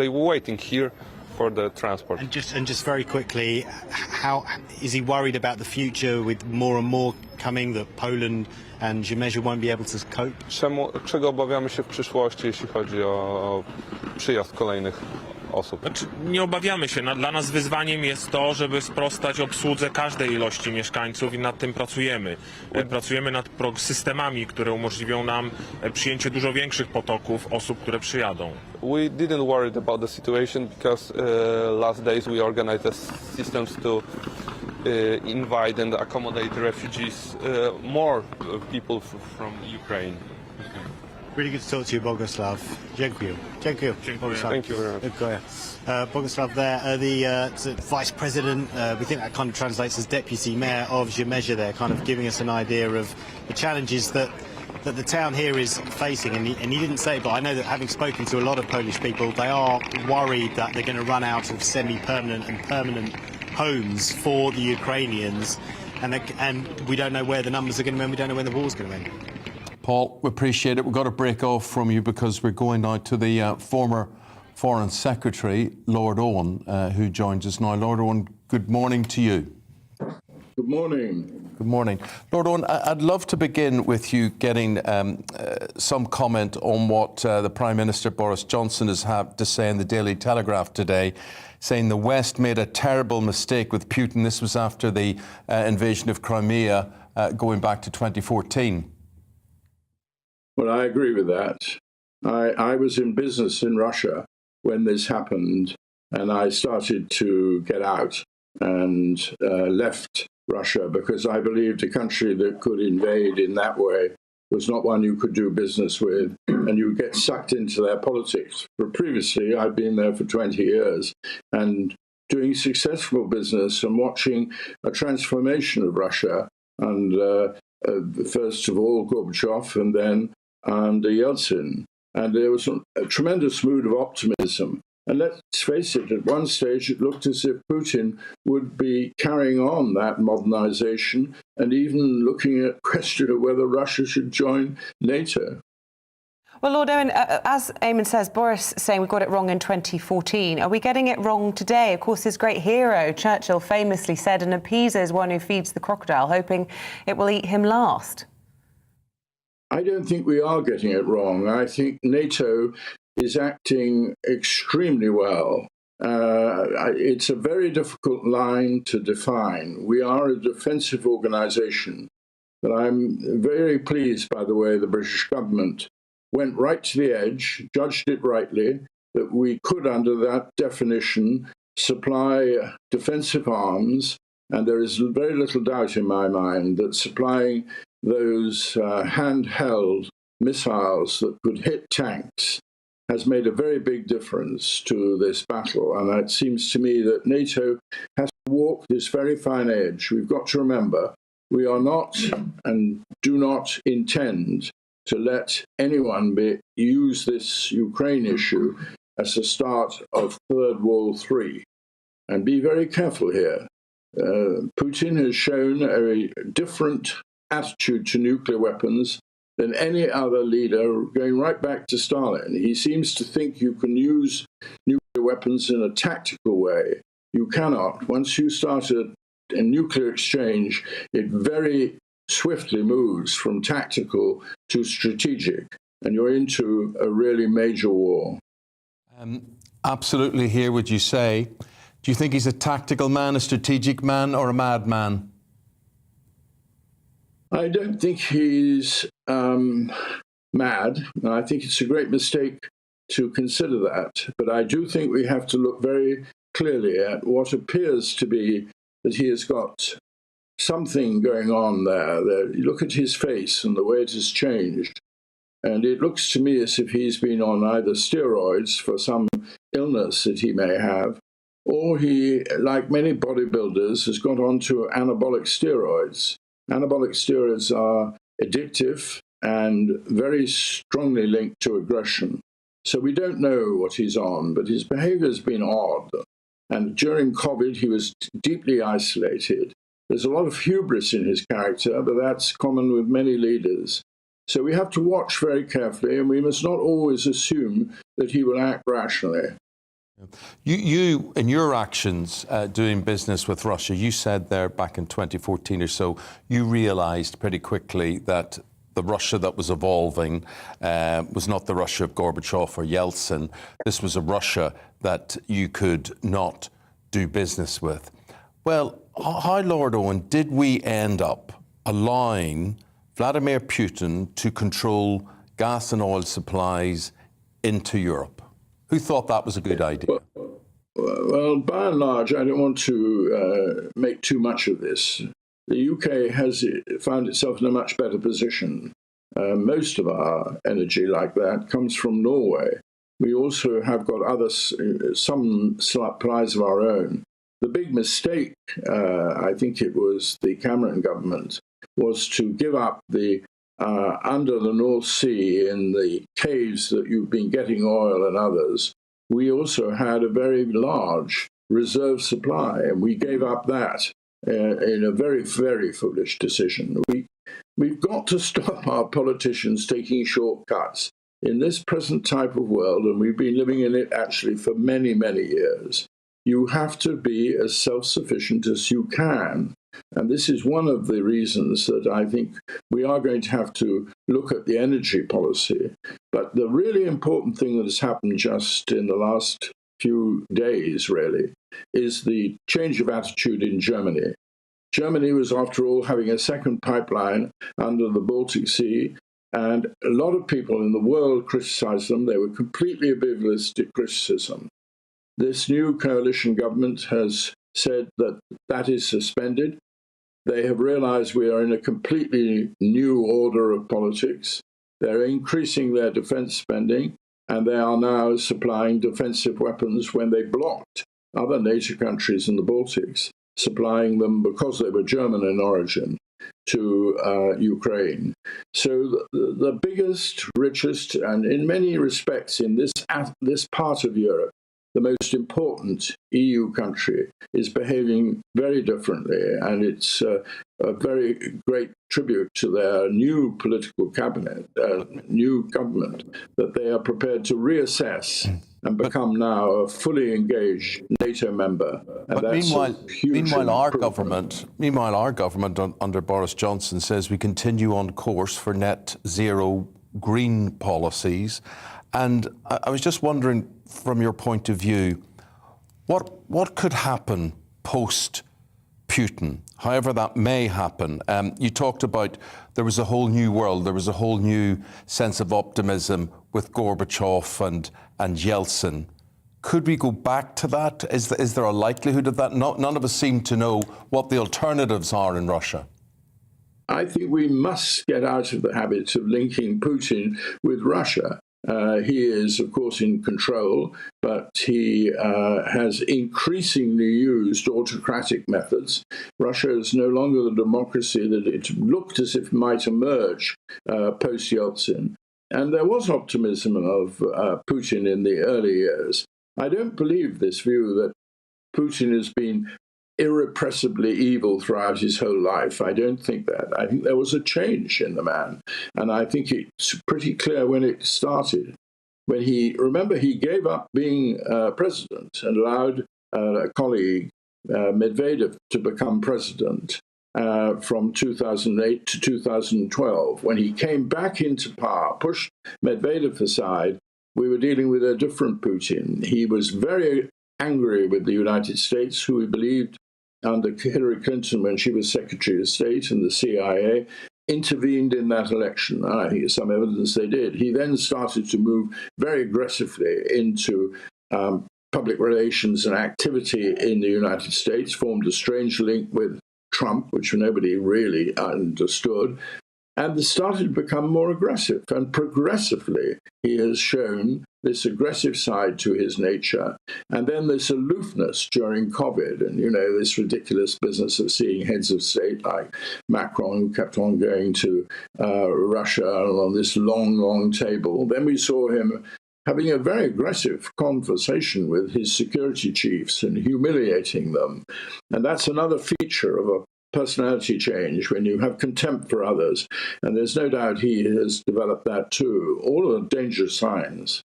were waiting here for the transport. And just very quickly, how is he worried about the future with more and more coming, that Poland and Żmierze won't be able to cope? Czego obawiamy się w przyszłości, jeśli chodzi o przyjazd kolejnych osób? Znaczy, nie obawiamy się. Dla nas wyzwaniem jest to, żeby sprostać obsłudze każdej ilości mieszkańców i nad tym pracujemy. Pracujemy nad systemami, które umożliwią nam przyjęcie dużo większych potoków osób, które przyjadą. We didn't worry about the situation because last days we organized systems to invite and accommodate refugees, more people from Ukraine. Really good to talk to you, Bogusław. Dziękuję. Dziękuję. Bogusław. Thank you very much. Dziękuję. Bogusław there, the Vice President, we think that kind of translates as Deputy Mayor of Żmierze there, kind of giving us an idea of the challenges that the town here is facing, and he didn't say it, but I know that having spoken to a lot of Polish people, they are worried that they're going to run out of semi-permanent and permanent homes for the Ukrainians, and we don't know where the numbers are going to end, we don't know when the war's going to end. Paul, we appreciate it. We've got to break off from you because we're going now to the former Foreign Secretary, Lord Owen, who joins us now. Lord Owen, good morning to you. Good morning. Good morning. Lord Owen, I'd love to begin with you getting some comment on what the Prime Minister Boris Johnson has had to say in the Daily Telegraph today, saying the West made a terrible mistake with Putin. This was after the invasion of Crimea going back to 2014. Well, I agree with that. I was in business in Russia when this happened, and I started to get out and left Russia because I believed a country that could invade in that way was not one you could do business with, and you get sucked into their politics. But previously, I'd been there for 20 years and doing successful business and watching a transformation of Russia, and first of all, Gorbachev, and then under Yeltsin. And there was a tremendous mood of optimism. And let's face it, at one stage it looked as if Putin would be carrying on that modernization and even looking at the question of whether Russia should join NATO. Well, Lord Owen, as Eamonn says, Boris saying we got it wrong in 2014. Are we getting it wrong today? Of course, his great hero, Churchill, famously said, an appeaser is one who feeds the crocodile, hoping it will eat him last. I don't think we are getting it wrong. I think NATO is acting extremely well. It's a very difficult line to define. We are a defensive organisation, but I'm very pleased by the way the British government went right to the edge, judged it rightly, that we could, under that definition, supply defensive arms, and there is very little doubt in my mind that supplying those handheld missiles that could hit tanks has made a very big difference to this battle. And it seems to me that NATO has to walk this very fine edge. We've got to remember, we are not and do not intend to let anyone use this Ukraine issue as a start of Third World III. And be very careful here. Putin has shown a different attitude to nuclear weapons than any other leader, going right back to Stalin. He seems to think you can use nuclear weapons in a tactical way. You cannot. Once you start a nuclear exchange, it very swiftly moves from tactical to strategic, and you're into a really major war. Absolutely here, would you say? Do you think he's a tactical man, a strategic man, or a madman? I don't think he's mad. I think it's a great mistake to consider that. But I do think we have to look very clearly at what appears to be that he has got something going on there. You look at his face and the way it has changed, and it looks to me as if he's been on either steroids for some illness that he may have, or he, like many bodybuilders, has got onto anabolic steroids. Anabolic steroids are addictive and very strongly linked to aggression. So we don't know what he's on, but his behavior has been odd. And during COVID, he was deeply isolated. There's a lot of hubris in his character, but that's common with many leaders. So we have to watch very carefully, and we must not always assume that he will act rationally. You, in your actions doing business with Russia, you said there back in 2014 or so, you realised pretty quickly that the Russia that was evolving was not the Russia of Gorbachev or Yeltsin. This was a Russia that you could not do business with. Well, how, Lord Owen, did we end up allowing Vladimir Putin to control gas and oil supplies into Europe? Who thought that was a good idea? Well, by and large, I don't want to make too much of this. The UK has found itself in a much better position. Most of our energy like that comes from Norway. We also have got some supplies of our own. The big mistake, I think it was the Cameron government, was to give up the under the North Sea in the caves that you've been getting oil and others. We also had a very large reserve supply, and we gave up that in a very, very foolish decision. We've got to stop our politicians taking shortcuts in this present type of world, and we've been living in it actually for many, many years. You have to be as self-sufficient as you can. And this is one of the reasons that I think we are going to have to look at the energy policy. But the really important thing that has happened just in the last few days, really, is the change of attitude in Germany. Germany was, after all, having a second pipeline under the Baltic Sea, and a lot of people in the world criticized them. They were completely oblivious to criticism. This new coalition government has said that that is suspended. They have realized we are in a completely new order of politics. They're increasing their defense spending, and they are now supplying defensive weapons when they blocked other NATO countries in the Baltics, supplying them because they were German in origin to Ukraine. So the biggest, richest, and in many respects in this part of Europe, the most important EU country is behaving very differently, and it's a very great tribute to their new political cabinet, new government, that they are prepared to reassess and become now a fully engaged NATO member. And but meanwhile, our government under Boris Johnson says we continue on course for net zero green policies. And I was just wondering, from your point of view, what could happen post-Putin, however that may happen? You talked about there was a whole new world, there was a whole new sense of optimism with Gorbachev and Yeltsin. Could we go back to that? Is there a likelihood of that? None of us seem to know what the alternatives are in Russia. I think we must get out of the habit of linking Putin with Russia. He is, of course, in control, but he has increasingly used autocratic methods. Russia is no longer the democracy that it looked as if might emerge post-Yeltsin. And there was optimism of Putin in the early years. I don't believe this view that Putin has been irrepressibly evil throughout his whole life. I don't think that. I think there was a change in the man. And I think it's pretty clear when it started. When he gave up being president and allowed a colleague, Medvedev, to become president from 2008 to 2012. When he came back into power, pushed Medvedev aside, we were dealing with a different Putin. He was very angry with the United States, who he believed under Hillary Clinton, when she was Secretary of State, and the CIA intervened in that election. I think there's some evidence they did. He then started to move very aggressively into public relations and activity in the United States, formed a strange link with Trump, which nobody really understood, and started to become more aggressive. And progressively, he has shown this aggressive side to his nature, and then this aloofness during COVID, and, this ridiculous business of seeing heads of state like Macron, who kept on going to Russia on this long, long table. Then we saw him having a very aggressive conversation with his security chiefs and humiliating them. And that's another feature of a personality change, when you have contempt for others. And there's no doubt he has developed that too. All are dangerous signs.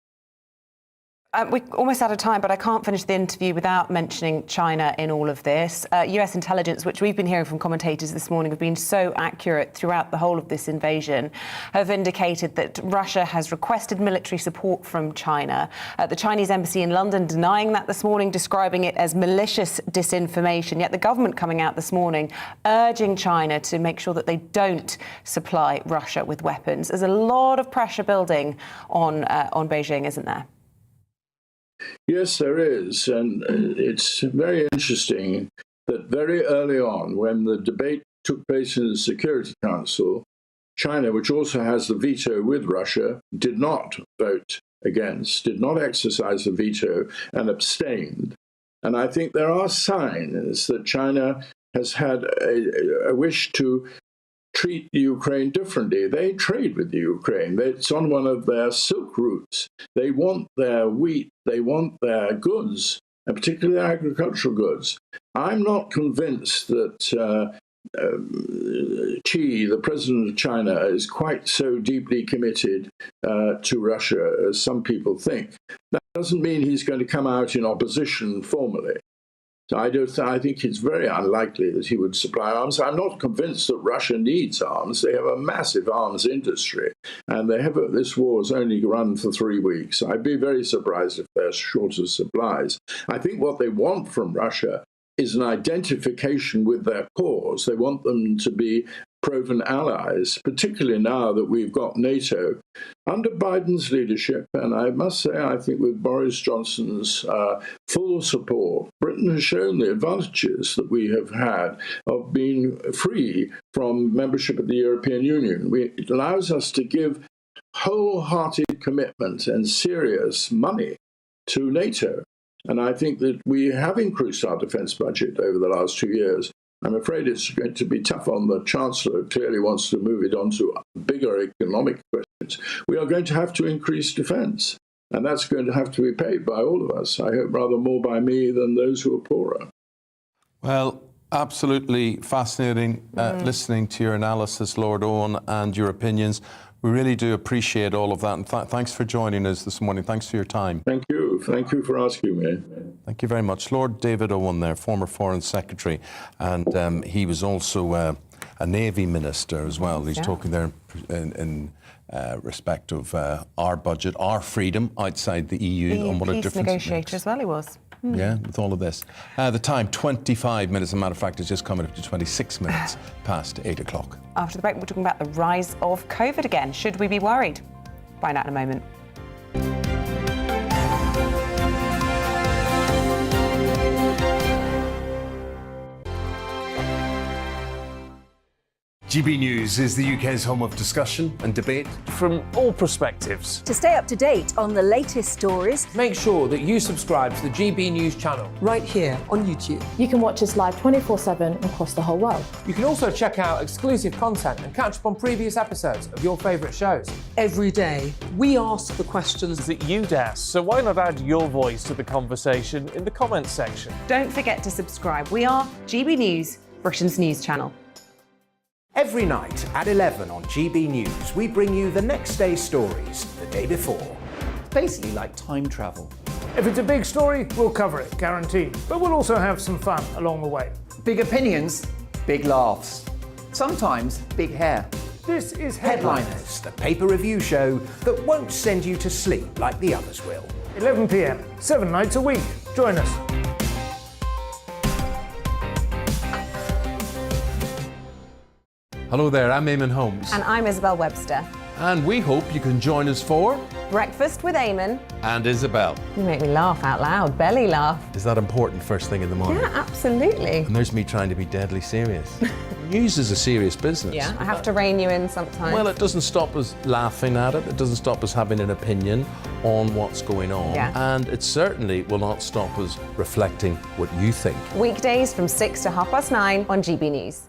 We're almost out of time, but I can't finish the interview without mentioning China in all of this. US intelligence, which we've been hearing from commentators this morning, have been so accurate throughout the whole of this invasion, have indicated that Russia has requested military support from China. The Chinese embassy in London denying that this morning, describing it as malicious disinformation. Yet the government coming out this morning urging China to make sure that they don't supply Russia with weapons. There's a lot of pressure building on Beijing, isn't there? Yes, there is. And it's very interesting that very early on, when the debate took place in the Security Council, China, which also has the veto with Russia, did not vote against, did not exercise the veto, and abstained. And I think there are signs that China has had a wish to treat Ukraine differently. They trade with the Ukraine. It's on one of their silk routes. They want their wheat, they want their goods, and particularly agricultural goods. I'm not convinced that Xi, the president of China, is quite so deeply committed to Russia as some people think. That doesn't mean he's going to come out in opposition formally. So I think it's very unlikely that he would supply arms. I'm not convinced that Russia needs arms. They have a massive arms industry, and this war has only run for 3 weeks. I'd be very surprised if they're short of supplies. I think what they want from Russia is an identification with their cause. They want them to be proven allies, particularly now that we've got NATO under Biden's leadership. And I must say, I think with Boris Johnson's full support, Britain has shown the advantages that we have had of being free from membership of the European Union. It allows us to give wholehearted commitment and serious money to NATO. And I think that we have increased our defence budget over the last 2 years. I'm afraid it's going to be tough on the Chancellor, who clearly wants to move it on to bigger economic questions. We are going to have to increase defence, and that's going to have to be paid by all of us. I hope rather more by me than those who are poorer. Well, absolutely fascinating listening to your analysis, Lord Owen, and your opinions. We really do appreciate all of that, and thanks for joining us this morning. Thanks for your time. Thank you. Thank you for asking me. Thank you very much. Lord David Owen there, former Foreign Secretary, and he was also a Navy Minister as well. He's talking there in respect of our budget, our freedom outside the EU. And what a peace difference negotiator as well he was. Yeah, with all of this. The time, 25 minutes. As a matter of fact, it's just coming up to 26 minutes past 8 o'clock. After the break, we're talking about the rise of COVID again. Should we be worried? Find out in a moment. GB News is the UK's home of discussion and debate from all perspectives. To stay up to date on the latest stories, make sure that you subscribe to the GB News channel right here on YouTube. You can watch us live 24/7 across the whole world. You can also check out exclusive content and catch up on previous episodes of your favourite shows. Every day, we ask the questions that you'd ask, so why not add your voice to the conversation in the comments section? Don't forget to subscribe. We are GB News, Britain's news channel. Every night at 11 on GB News, we bring you the next day's stories the day before. It's basically like time travel. If it's a big story, we'll cover it, guaranteed. But we'll also have some fun along the way. Big opinions, big laughs. Sometimes big hair. This is Headliners, the paper review show that won't send you to sleep like the others will. 11 p.m, 7 nights a week. Join us. Hello there, I'm Eamonn Holmes. And I'm Isabel Webster. And we hope you can join us for Breakfast with Eamonn and Isabel. You make me laugh out loud, belly laugh. Is that important first thing in the morning? Yeah, absolutely. And there's me trying to be deadly serious. News is a serious business. Yeah, I have to rein you in sometimes. Well, it doesn't stop us laughing at it. It doesn't stop us having an opinion on what's going on. Yeah. And it certainly will not stop us reflecting what you think. Weekdays from 6 to 9:30 on GB News.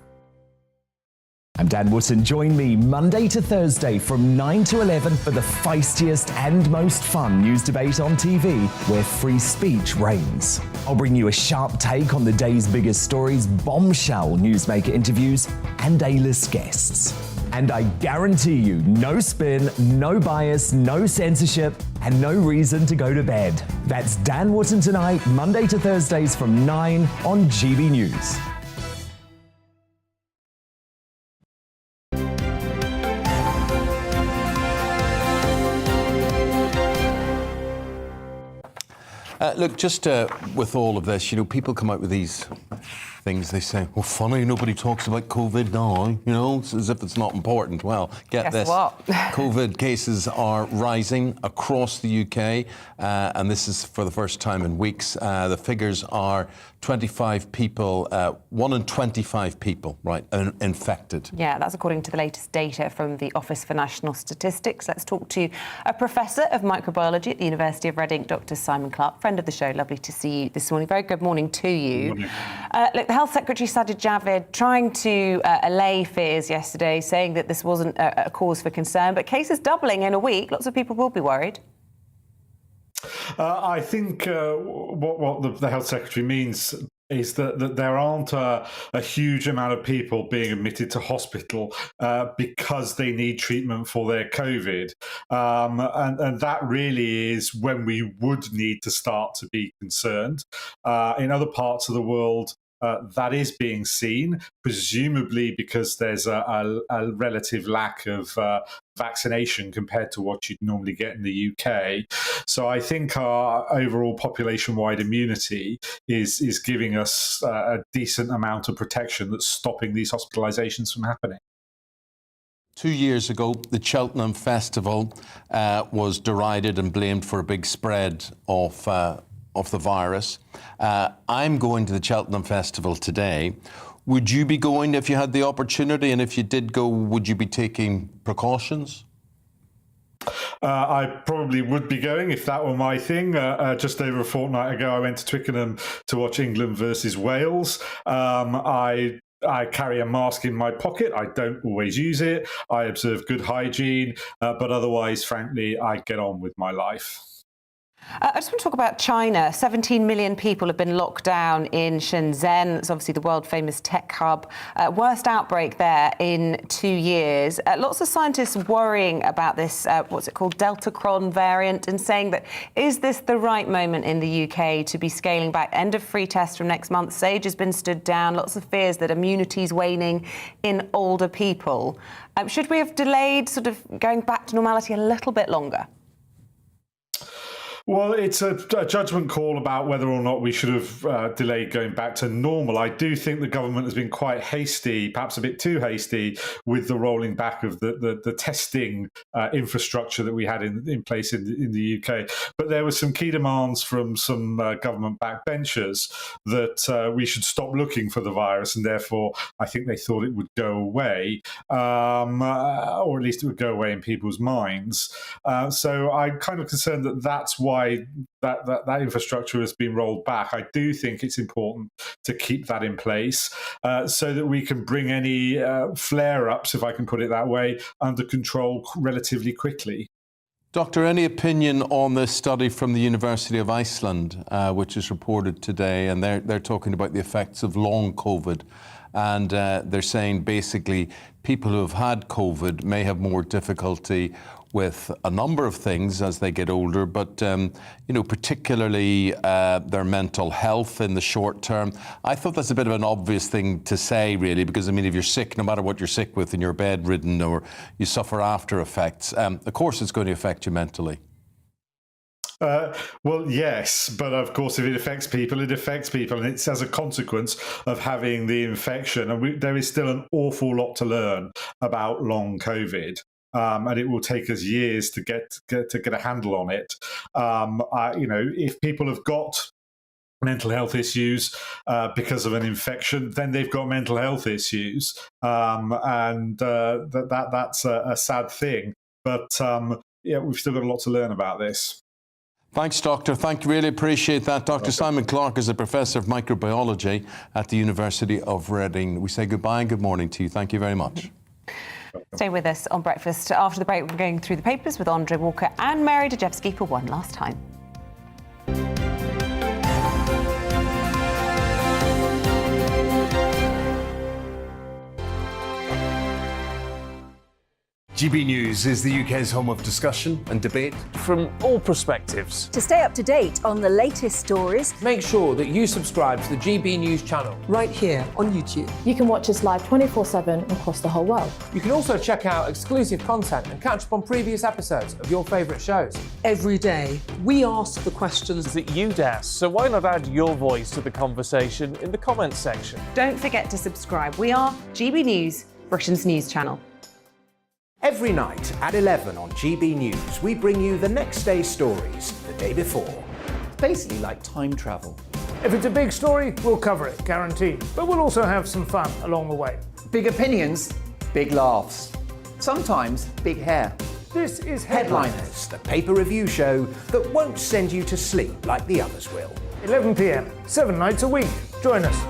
I'm Dan Wootton. Join me Monday to Thursday from 9 to 11 for the feistiest and most fun news debate on TV, where free speech reigns. I'll bring you a sharp take on the day's biggest stories, bombshell newsmaker interviews, and A-list guests. And I guarantee you, no spin, no bias, no censorship, and no reason to go to bed. That's Dan Wootton tonight, Monday to Thursdays from 9 on GB News. Look, just with all of this, you know, people come out with these things. They say, well, funny, nobody talks about COVID now, you know, it's as if it's not important. Well, Guess this. what? COVID cases are rising across the UK, and this is for the first time in weeks. The figures are 25 people, 1 in 25 people, right, infected. Yeah, that's according to the latest data from the Office for National Statistics. Let's talk to a professor of microbiology at the University of Reading, Dr. Simon Clark, friend of the show. Lovely to see you this morning. Very good morning to you. Good morning. Look, the Health Secretary Sajid Javid trying to allay fears yesterday, saying that this wasn't a cause for concern, but cases doubling in a week. Lots of people will be worried. I think what the Health Secretary means is that there aren't a huge amount of people being admitted to hospital because they need treatment for their COVID. And that really is when we would need to start to be concerned. In other parts of the world, that is being seen, presumably because there's a relative lack of vaccination compared to what you'd normally get in the UK. So I think our overall population-wide immunity is giving us a decent amount of protection that's stopping these hospitalizations from happening. 2 years ago, the Cheltenham Festival was derided and blamed for a big spread of the virus. I'm going to the Cheltenham Festival today. Would you be going if you had the opportunity? And if you did go, would you be taking precautions? I probably would be going if that were my thing. Just over a fortnight ago, I went to Twickenham to watch England versus Wales. I carry a mask in my pocket. I don't always use it. I observe good hygiene, but otherwise, frankly, I get on with my life. I just want to talk about China. 17 million people have been locked down in Shenzhen. It's obviously the world-famous tech hub. Worst outbreak there in 2 years. Lots of scientists worrying about this, what's it called, Deltacron variant, and saying that, is this the right moment in the UK to be scaling back? End of free tests from next month. Sage has been stood down. Lots of fears that immunity is waning in older people. Should we have delayed sort of going back to normality a little bit longer? Well, it's a judgment call about whether or not we should have delayed going back to normal. I do think the government has been quite hasty, perhaps a bit too hasty, with the rolling back of the testing infrastructure that we had in place in the UK. But there were some key demands from some government backbenchers that we should stop looking for the virus, and therefore I think they thought it would go away, or at least it would go away in people's minds. So I'm kind of concerned that that's why that infrastructure has been rolled back. I do think it's important to keep that in place so that we can bring any flare-ups, if I can put it that way, under control relatively quickly. Doctor, any opinion on this study from the University of Iceland, which is reported today, and they're talking about the effects of long COVID, and they're saying basically people who have had COVID may have more difficulty with a number of things as they get older, but particularly their mental health in the short term. I thought that's a bit of an obvious thing to say, really, because I mean, if you're sick, no matter what you're sick with, and you're bedridden or you suffer after effects, of course it's going to affect you mentally. Well, yes, but of course, if it affects people, it affects people, and it's as a consequence of having the infection. And there is still an awful lot to learn about long COVID. And it will take us years to get a handle on it. If people have got mental health issues because of an infection, then they've got mental health issues, and that's a sad thing. But we've still got a lot to learn about this. Thanks, Doctor. Really appreciate that. Dr. Simon Clarke is a professor of microbiology at the University of Reading. We say goodbye and good morning to you. Thank you very much. Stay with us on Breakfast. After the break, we're going through the papers with Andre Walker and Mary Dejevsky for one last time. GB News is the UK's home of discussion and debate from all perspectives. To stay up to date on the latest stories, make sure that you subscribe to the GB News channel right here on YouTube. You can watch us live 24/7 across the whole world. You can also check out exclusive content and catch up on previous episodes of your favourite shows. Every day, we ask the questions that you'd ask, so why not add your voice to the conversation in the comments section? Don't forget to subscribe. We are GB News, Britain's news channel. Every night at 11 on GB News, we bring you the next day's stories the day before. It's basically like time travel. If it's a big story, we'll cover it, guaranteed. But we'll also have some fun along the way. Big opinions, big laughs. Sometimes big hair. This is Headliners, the paper review show that won't send you to sleep like the others will. 11 p.m, 7 nights a week. Join us.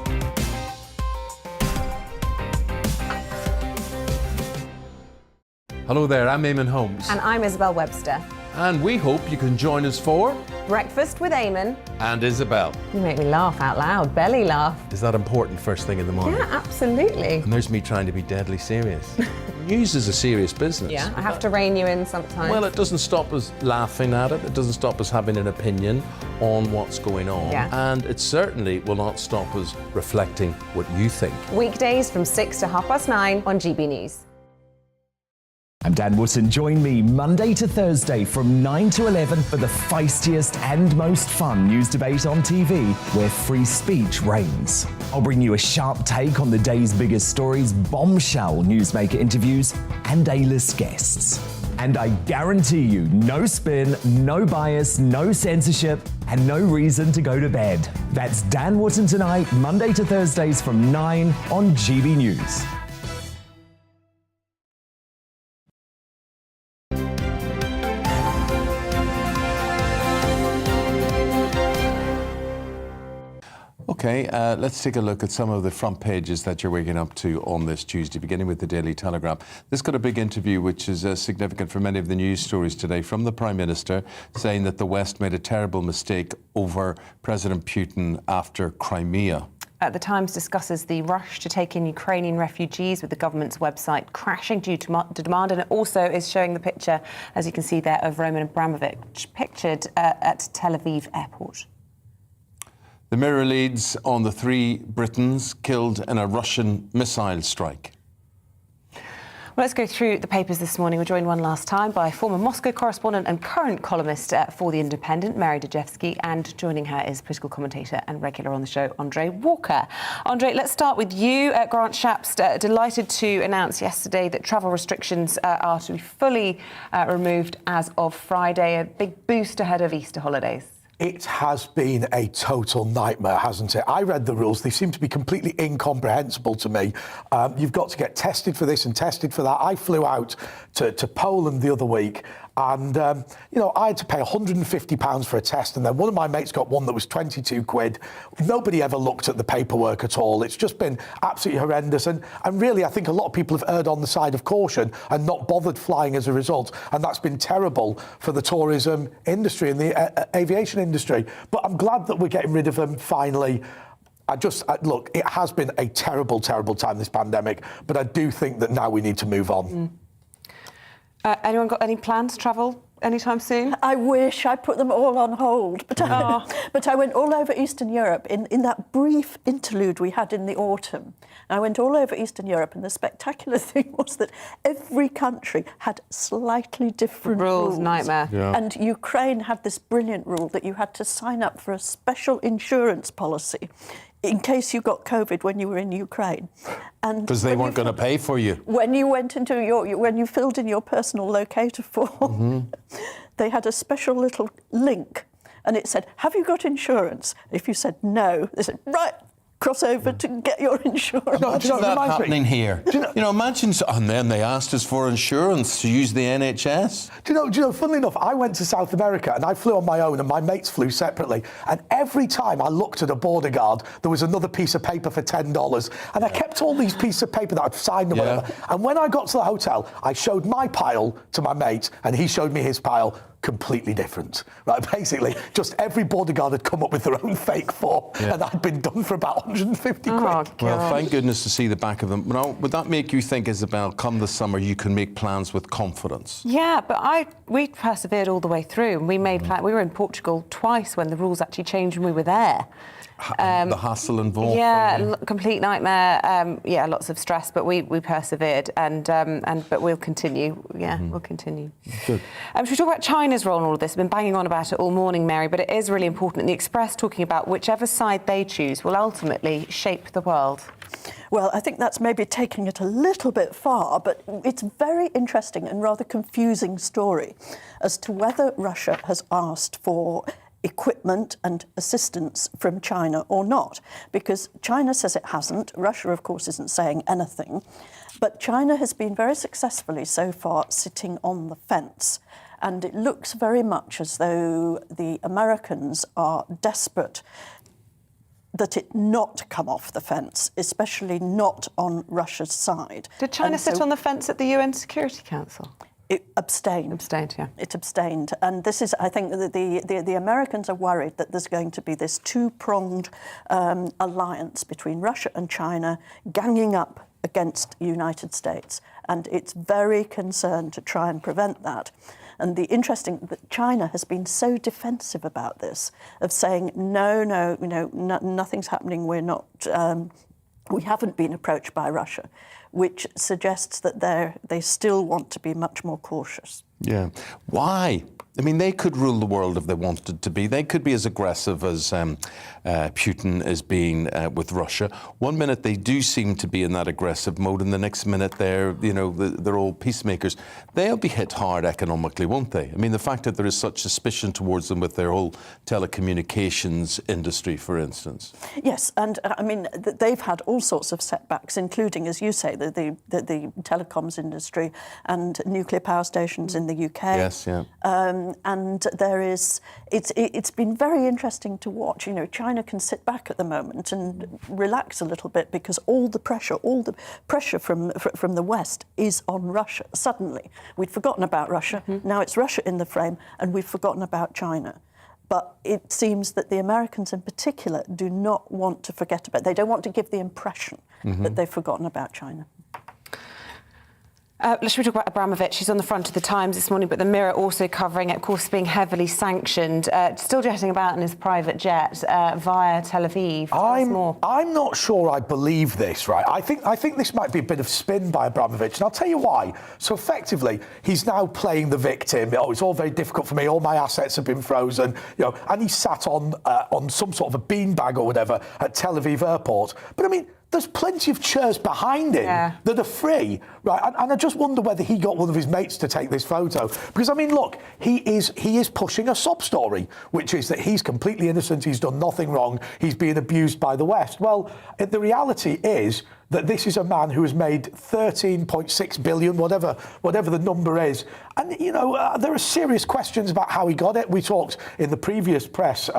Hello there, I'm Eamonn Holmes. And I'm Isabel Webster. And we hope you can join us for Breakfast with Eamonn. and Isabel. You make me laugh out loud, belly laugh. Is that important first thing in the morning? Yeah, absolutely. And there's me trying to be deadly serious. News is a serious business. Yeah, I have to rein you in sometimes. Well, it doesn't stop us laughing at it. It doesn't stop us having an opinion on what's going on. Yeah. And it certainly will not stop us reflecting what you think. Weekdays from 6 to 9:30 on GB News. I'm Dan Wootton. Join me Monday to Thursday from 9 to 11 for the feistiest and most fun news debate on TV, where free speech reigns. I'll bring you a sharp take on the day's biggest stories, bombshell newsmaker interviews, and A-list guests. And I guarantee you, no spin, no bias, no censorship, and no reason to go to bed. That's Dan Wootton tonight, Monday to Thursdays from 9 on GB News. Okay, let's take a look at some of the front pages that you're waking up to on this Tuesday, beginning with the Daily Telegraph. This got a big interview, which is significant for many of the news stories today, from the Prime Minister, saying that the West made a terrible mistake over President Putin after Crimea. The Times discusses the rush to take in Ukrainian refugees, with the government's website crashing due to demand, and it also is showing the picture, as you can see there, of Roman Abramovich pictured at Tel Aviv airport. The Mirror leads on the 3 Britons killed in a Russian missile strike. Well, let's go through the papers this morning. We're joined one last time by former Moscow correspondent and current columnist for The Independent, Mary Dejevsky, and joining her is political commentator and regular on the show, Andre Walker. Andre, let's start with you. Grant Shapps, delighted to announce yesterday that travel restrictions are to be fully removed as of Friday. A big boost ahead of Easter holidays. It has been a total nightmare, hasn't it? I read the rules. They seem to be completely incomprehensible to me. You've got to get tested for this and tested for that. I flew out to Poland the other week, and, I had to pay £150 for a test, and then one of my mates got one that was 22 quid. Nobody ever looked at the paperwork at all. It's just been absolutely horrendous. And really, I think a lot of people have erred on the side of caution and not bothered flying as a result. And that's been terrible for the tourism industry and the aviation industry. But I'm glad that we're getting rid of them finally. Look, it has been a terrible, terrible time, this pandemic, but I do think that now we need to move on. Anyone got any plans to travel anytime soon? I wish. I put them all on hold. But I went all over Eastern Europe in that brief interlude we had in the autumn. I went all over Eastern Europe, and the spectacular thing was that every country had slightly different rules. Nightmare. Yeah. And Ukraine had this brilliant rule that you had to sign up for a special insurance policy in case you got COVID when you were in Ukraine. Because they weren't going to pay for you. When you went into when you filled in your personal locator form, they had a special little link, and it said, "Have you got insurance?" If you said no, they said, "Right, cross over to get your insurance." Imagine that happening here. Imagine, and then they asked us for insurance to use the NHS. Do you know, funnily enough, I went to South America and I flew on my own, and my mates flew separately. And every time I looked at a border guard, there was another piece of paper for $10. And I kept all these pieces of paper that I'd signed or whatever. And when I got to the hotel, I showed my pile to my mate, and he showed me his pile. Completely different, right? Basically, just every border guard had come up with their own fake form, and I'd been done for about 150 quid. Well, thank goodness to see the back of them. Now, would that make you think, Isabel, come the summer, you can make plans with confidence? Yeah, but we persevered all the way through, and we made plans. We were in Portugal twice when the rules actually changed when we were there. The hassle involved. Yeah, complete nightmare. Lots of stress, but we persevered, but we'll continue. Yeah, we'll continue. Good. Should we talk about China's role in all of this? I've been banging on about it all morning, Mary, but it is really important. And the Express talking about whichever side they choose will ultimately shape the world. Well, I think that's maybe taking it a little bit far, but it's a very interesting and rather confusing story as to whether Russia has asked for equipment and assistance from China or not, because China says it hasn't. Russia, of course, isn't saying anything. But China has been very successfully so far sitting on the fence. And it looks very much as though the Americans are desperate that it not come off the fence, especially not on Russia's side. Did China sit on the fence at the UN Security Council? It abstained. Abstained, yeah. It abstained. And this is, I think, the Americans are worried that there's going to be this two-pronged alliance between Russia and China ganging up against the United States. And it's very concerned to try and prevent that. And the interesting that China has been so defensive about this, of saying, no, nothing's happening, we're not, we haven't been approached by Russia, which suggests that they still want to be much more cautious. Yeah. Why? I mean, they could rule the world if they wanted to be. They could be as aggressive as Putin is being with Russia. One minute they do seem to be in that aggressive mode, and the next minute they're all peacemakers. They'll be hit hard economically, won't they? I mean, the fact that there is such suspicion towards them with their whole telecommunications industry, for instance. Yes, and I mean, they've had all sorts of setbacks, including, as you say, the telecoms industry and nuclear power stations in the UK. Yes, yeah. And it's been very interesting to watch. China can sit back at the moment and relax a little bit because all the pressure from the West is on Russia. Suddenly, we'd forgotten about Russia. Now it's Russia in the frame, and we've forgotten about China. But it seems that the Americans in particular do not want to forget about it. They don't want to give the impression that they've forgotten about China. Should we talk about Abramovich? He's on the front of the Times this morning, but the Mirror also covering it, of course, being heavily sanctioned, still jetting about in his private jet via Tel Aviv. I'm not sure I believe this, right? I think this might be a bit of spin by Abramovich, and I'll tell you why. So effectively, he's now playing the victim. Oh, it's all very difficult for me. All my assets have been frozen, and he sat on some sort of a beanbag or whatever at Tel Aviv airport. But I mean, there's plenty of chairs behind him that are free, right? And I just wonder whether he got one of his mates to take this photo. Because, I mean, look, he is pushing a sob story, which is that he's completely innocent, he's done nothing wrong, he's being abused by the West. Well, the reality is that this is a man who has made 13.6 billion, whatever the number is. And, there are serious questions about how he got it. We talked in the previous press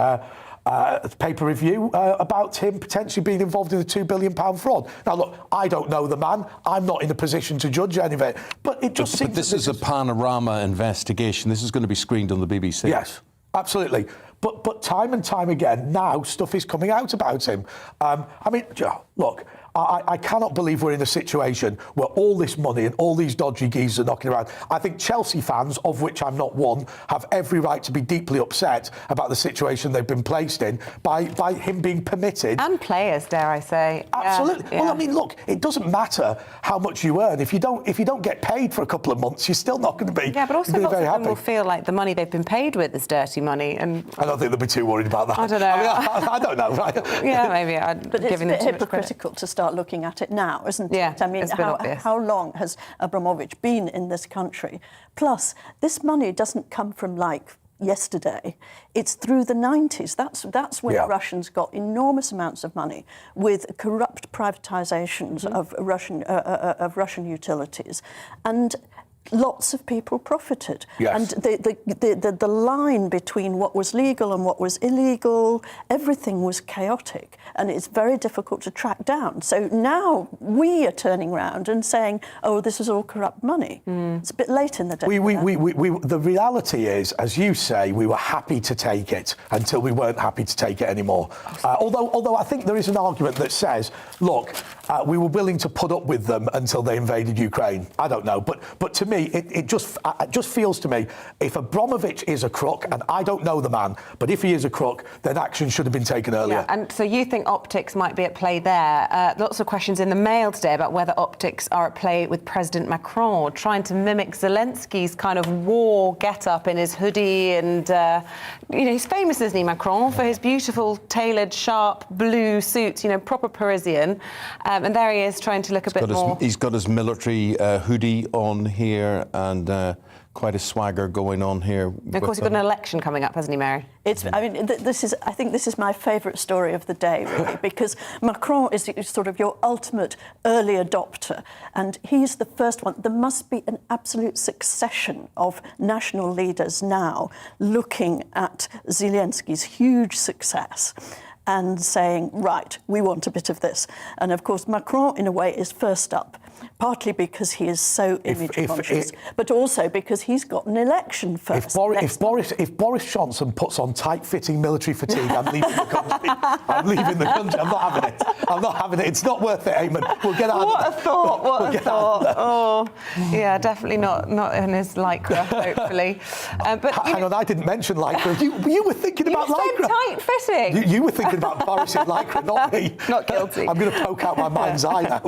paper review about him potentially being involved in a £2 billion fraud. Now, look, I don't know the man. I'm not in a position to judge any of it. But it just seems... But this is a panorama investigation. This is going to be screened on the BBC. Yes, absolutely. But time and time again, now stuff is coming out about him. I mean, look, I cannot believe we're in a situation where all this money and all these dodgy geezers are knocking around. I think Chelsea fans, of which I'm not one, have every right to be deeply upset about the situation they've been placed in by him being permitted. And players, dare I say. Absolutely. Yeah. Well, I mean, look, it doesn't matter how much you earn. If you don't get paid for a couple of months, you're still not going to be. Yeah, but also lots very of them happy. will feel like the money they've been paid with is dirty money. And I don't think they'll be too worried about that. I don't know. I don't know. Right? Yeah, maybe. But it's a bit hypocritical to start looking at it now, isn't it? Yeah, I mean, how long has Abramovich been in this country? Plus, this money doesn't come from, like, yesterday. It's through the 90s. That's when the Russians got enormous amounts of money with corrupt privatizations of Russian utilities. And lots of people profited. Yes. And the line between what was legal and what was illegal, everything was chaotic, and it's very difficult to track down. So now we are turning around and saying, oh, this is all corrupt money. It's a bit late in the day. The reality is, as you say, we were happy to take it until we weren't happy to take it anymore. Although I think there is an argument that says, look, we were willing to put up with them until they invaded Ukraine. I don't know, but to me, it just feels to me, if Abramovich is a crook, and I don't know the man, but if he is a crook, then action should have been taken earlier. Yeah, and so you think optics might be at play there. Lots of questions in the Mail today about whether optics are at play with President Macron, trying to mimic Zelensky's kind of war get-up in his hoodie. And, he's famous, isn't he, Macron, for his beautiful, tailored, sharp blue suit, proper Parisian. And there he is, trying to look a bit more... He's got his military hoodie on here, and quite a swagger going on here. And of course, he's got an election coming up, hasn't he, Mary? I think this is my favourite story of the day, really, because Macron is sort of your ultimate early adopter, and he's the first one. There must be an absolute succession of national leaders now looking at Zelensky's huge success and saying, right, we want a bit of this. And of course, Macron, in a way, is first up. Partly because he is so image conscious, but also because he's got an election first. If Boris Johnson puts on tight-fitting military fatigue, I'm leaving the country. I'm leaving the country. I'm not having it. I'm not having it. It's not worth it, Eamonn. We'll get out of What a thought! What a thought! Oh, yeah, definitely not in his lycra, hopefully. But hang on, I didn't mention lycra. You were thinking about lycra. You said tight-fitting. You were thinking about Boris's lycra, not me. Not guilty. I'm going to poke out my mind's eye now.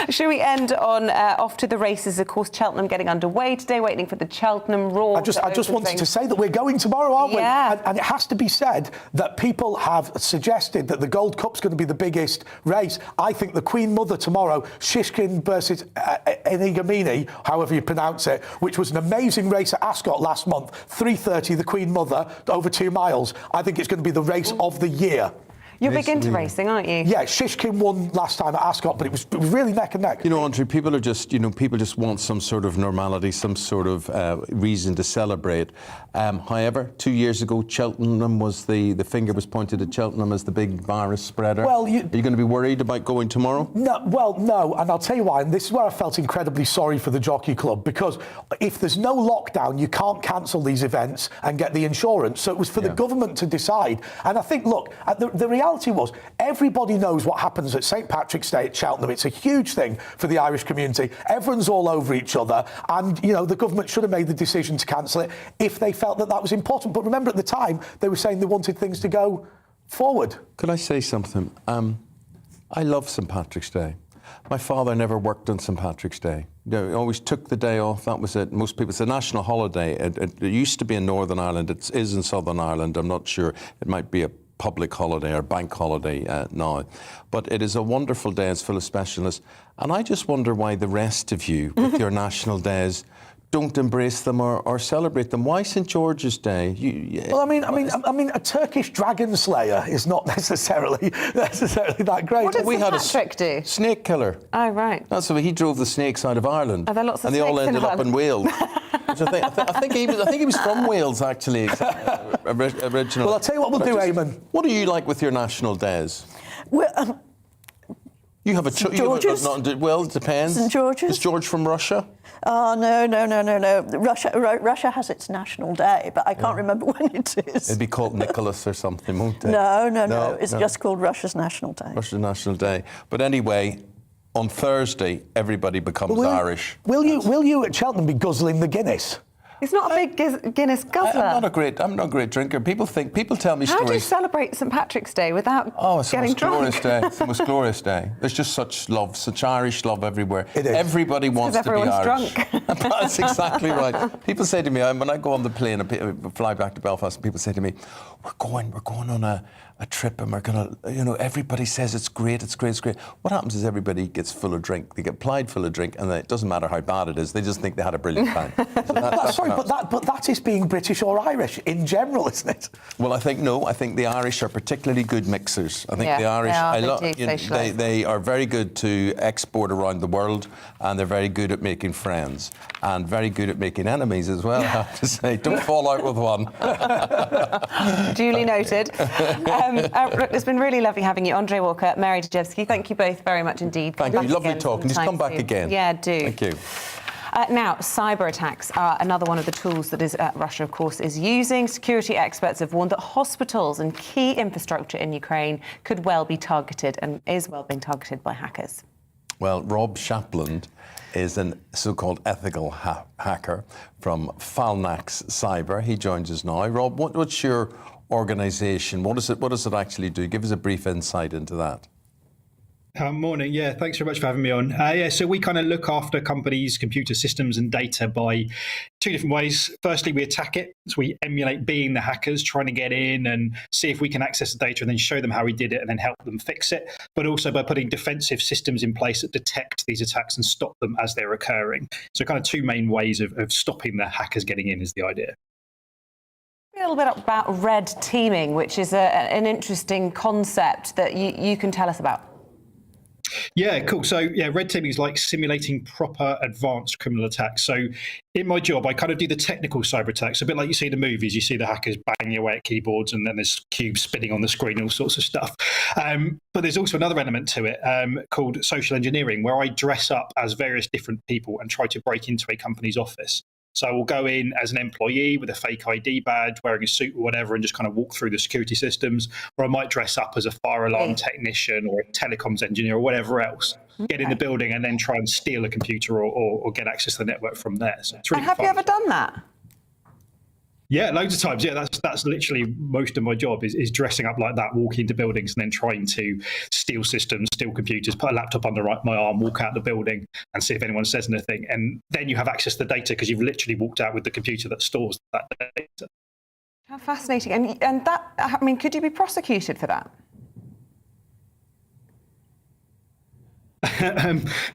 Shall we end on off to the races? Of course, Cheltenham getting underway today, waiting for the Cheltenham Roar. I just wanted to say that we're going tomorrow, aren't we? Yeah. And it has to be said that people have suggested that the Gold Cup's going to be the biggest race. I think the Queen Mother tomorrow, Shishkin versus Enigamini, however you pronounce it, which was an amazing race at Ascot last month, 3:30, the Queen Mother, over 2 miles. I think it's going to be the race of the year. You're big into racing, aren't you? Yeah, Shishkin won last time at Ascot, but it was really neck and neck. You know, Andre, people are just, people just want some sort of normality, some sort of reason to celebrate. However, 2 years ago, Cheltenham was the finger was pointed at Cheltenham as the big virus spreader. Well, are you going to be worried about going tomorrow? No, and I'll tell you why. And this is where I felt incredibly sorry for the Jockey Club, because if there's no lockdown, you can't cancel these events and get the insurance. So it was for the government to decide. And I think, look, the reality was everybody knows what happens at St Patrick's Day at Cheltenham. It's a huge thing for the Irish community. Everyone's all over each other, and the government should have made the decision to cancel it if they felt that was important. But remember, at the time they were saying they wanted things to go forward. Could I say something? I love St Patrick's Day. My father never worked on St Patrick's Day. He always took the day off. That was it. Most people, it's a national holiday. It used to be in Northern Ireland. It is in Southern Ireland. I'm not sure. It might be a public holiday or bank holiday now. But it is a wonderful day. It's full of specialness. And I just wonder why the rest of you, with your national days, don't embrace them or celebrate them. Why St George's Day? Well, I mean, a Turkish dragon slayer is not necessarily that great. What did St Patrick do? Snake killer. Oh, right. That's why he drove the snakes out of Ireland. Are there lots of and they all snakes in ended up in Ireland? Wales. Which I think he was from Wales, actually, originally. Well, I'll tell you what we'll do, Eamonn. What do you like with your national days? Well, you have a George's? Well, it depends. St George's? Is George from Russia? Oh, no. Russia has its national day, but I can't remember when it is. It'd be called Nicholas or something, won't it? No. It's just called Russia's National Day. Russia's National Day. But anyway, on Thursday, everybody becomes Irish. Will you at Cheltenham be guzzling the Guinness? He's not a big Guinness guzzler. I'm not a great drinker. People tell me stories. How do you celebrate St Patrick's Day without getting drunk? It's the most glorious day. There's just such love, such Irish love everywhere. It is. Everybody wants to be Irish. Drunk. That's exactly right. People say to me, when I go on the plane and fly back to Belfast, people say to me, we're going on a trip and we're going to, everybody says it's great. What happens is everybody gets full of drink. They get plied full of drink, and it doesn't matter how bad it is. They just think they had a brilliant time. But that is being British or Irish in general, isn't it? Well, I think the Irish are particularly good mixers. I think the Irish, they are very good to export around the world, and they're very good at making friends and very good at making enemies as well, I have to say. Don't fall out with one. Duly noted. Look, it's been really lovely having you. Andre Walker, Mary Dejevsky, thank you both very much indeed. Thank you. Lovely talking. Just come back again. Yeah, do. Thank you. Now, cyber attacks are another one of the tools that Russia, of course, is using. Security experts have warned that hospitals and key infrastructure in Ukraine could well be targeted and is well being targeted by hackers. Well, Rob Shapland is a so-called ethical hacker from Phalnax Cyber. He joins us now. Rob, what's your organisation? What does it actually do? Give us a brief insight into that. Morning. Yeah, thanks very much for having me on. So we kind of look after companies' computer systems and data by two different ways. Firstly, we attack it. So we emulate being the hackers, trying to get in and see if we can access the data and then show them how we did it and then help them fix it. But also by putting defensive systems in place that detect these attacks and stop them as they're occurring. So kind of two main ways of stopping the hackers getting in is the idea. A little bit about red teaming, which is an interesting concept that you can tell us about. Yeah, cool. So, yeah, red teaming is like simulating proper advanced criminal attacks. So, in my job, I kind of do the technical cyber attacks, a bit like you see in the movies. You see the hackers banging away at keyboards and then there's cubes spinning on the screen, all sorts of stuff. But there's also another element to it called social engineering, where I dress up as various different people and try to break into a company's office. So I will go in as an employee with a fake ID badge, wearing a suit or whatever, and just kind of walk through the security systems. Or I might dress up as a fire alarm technician or a telecoms engineer or whatever else. Get in the building and then try and steal a computer or get access to the network from there. So it's really Have fun. you ever done that? Yeah, loads of times. Yeah, that's literally most of my job is dressing up like that, walking into buildings and then trying to steal systems, steal computers, put a laptop under my arm, walk out the building and see if anyone says anything. And then you have access to the data because you've literally walked out with the computer that stores that data. How fascinating. And that, I mean, could you be prosecuted for that?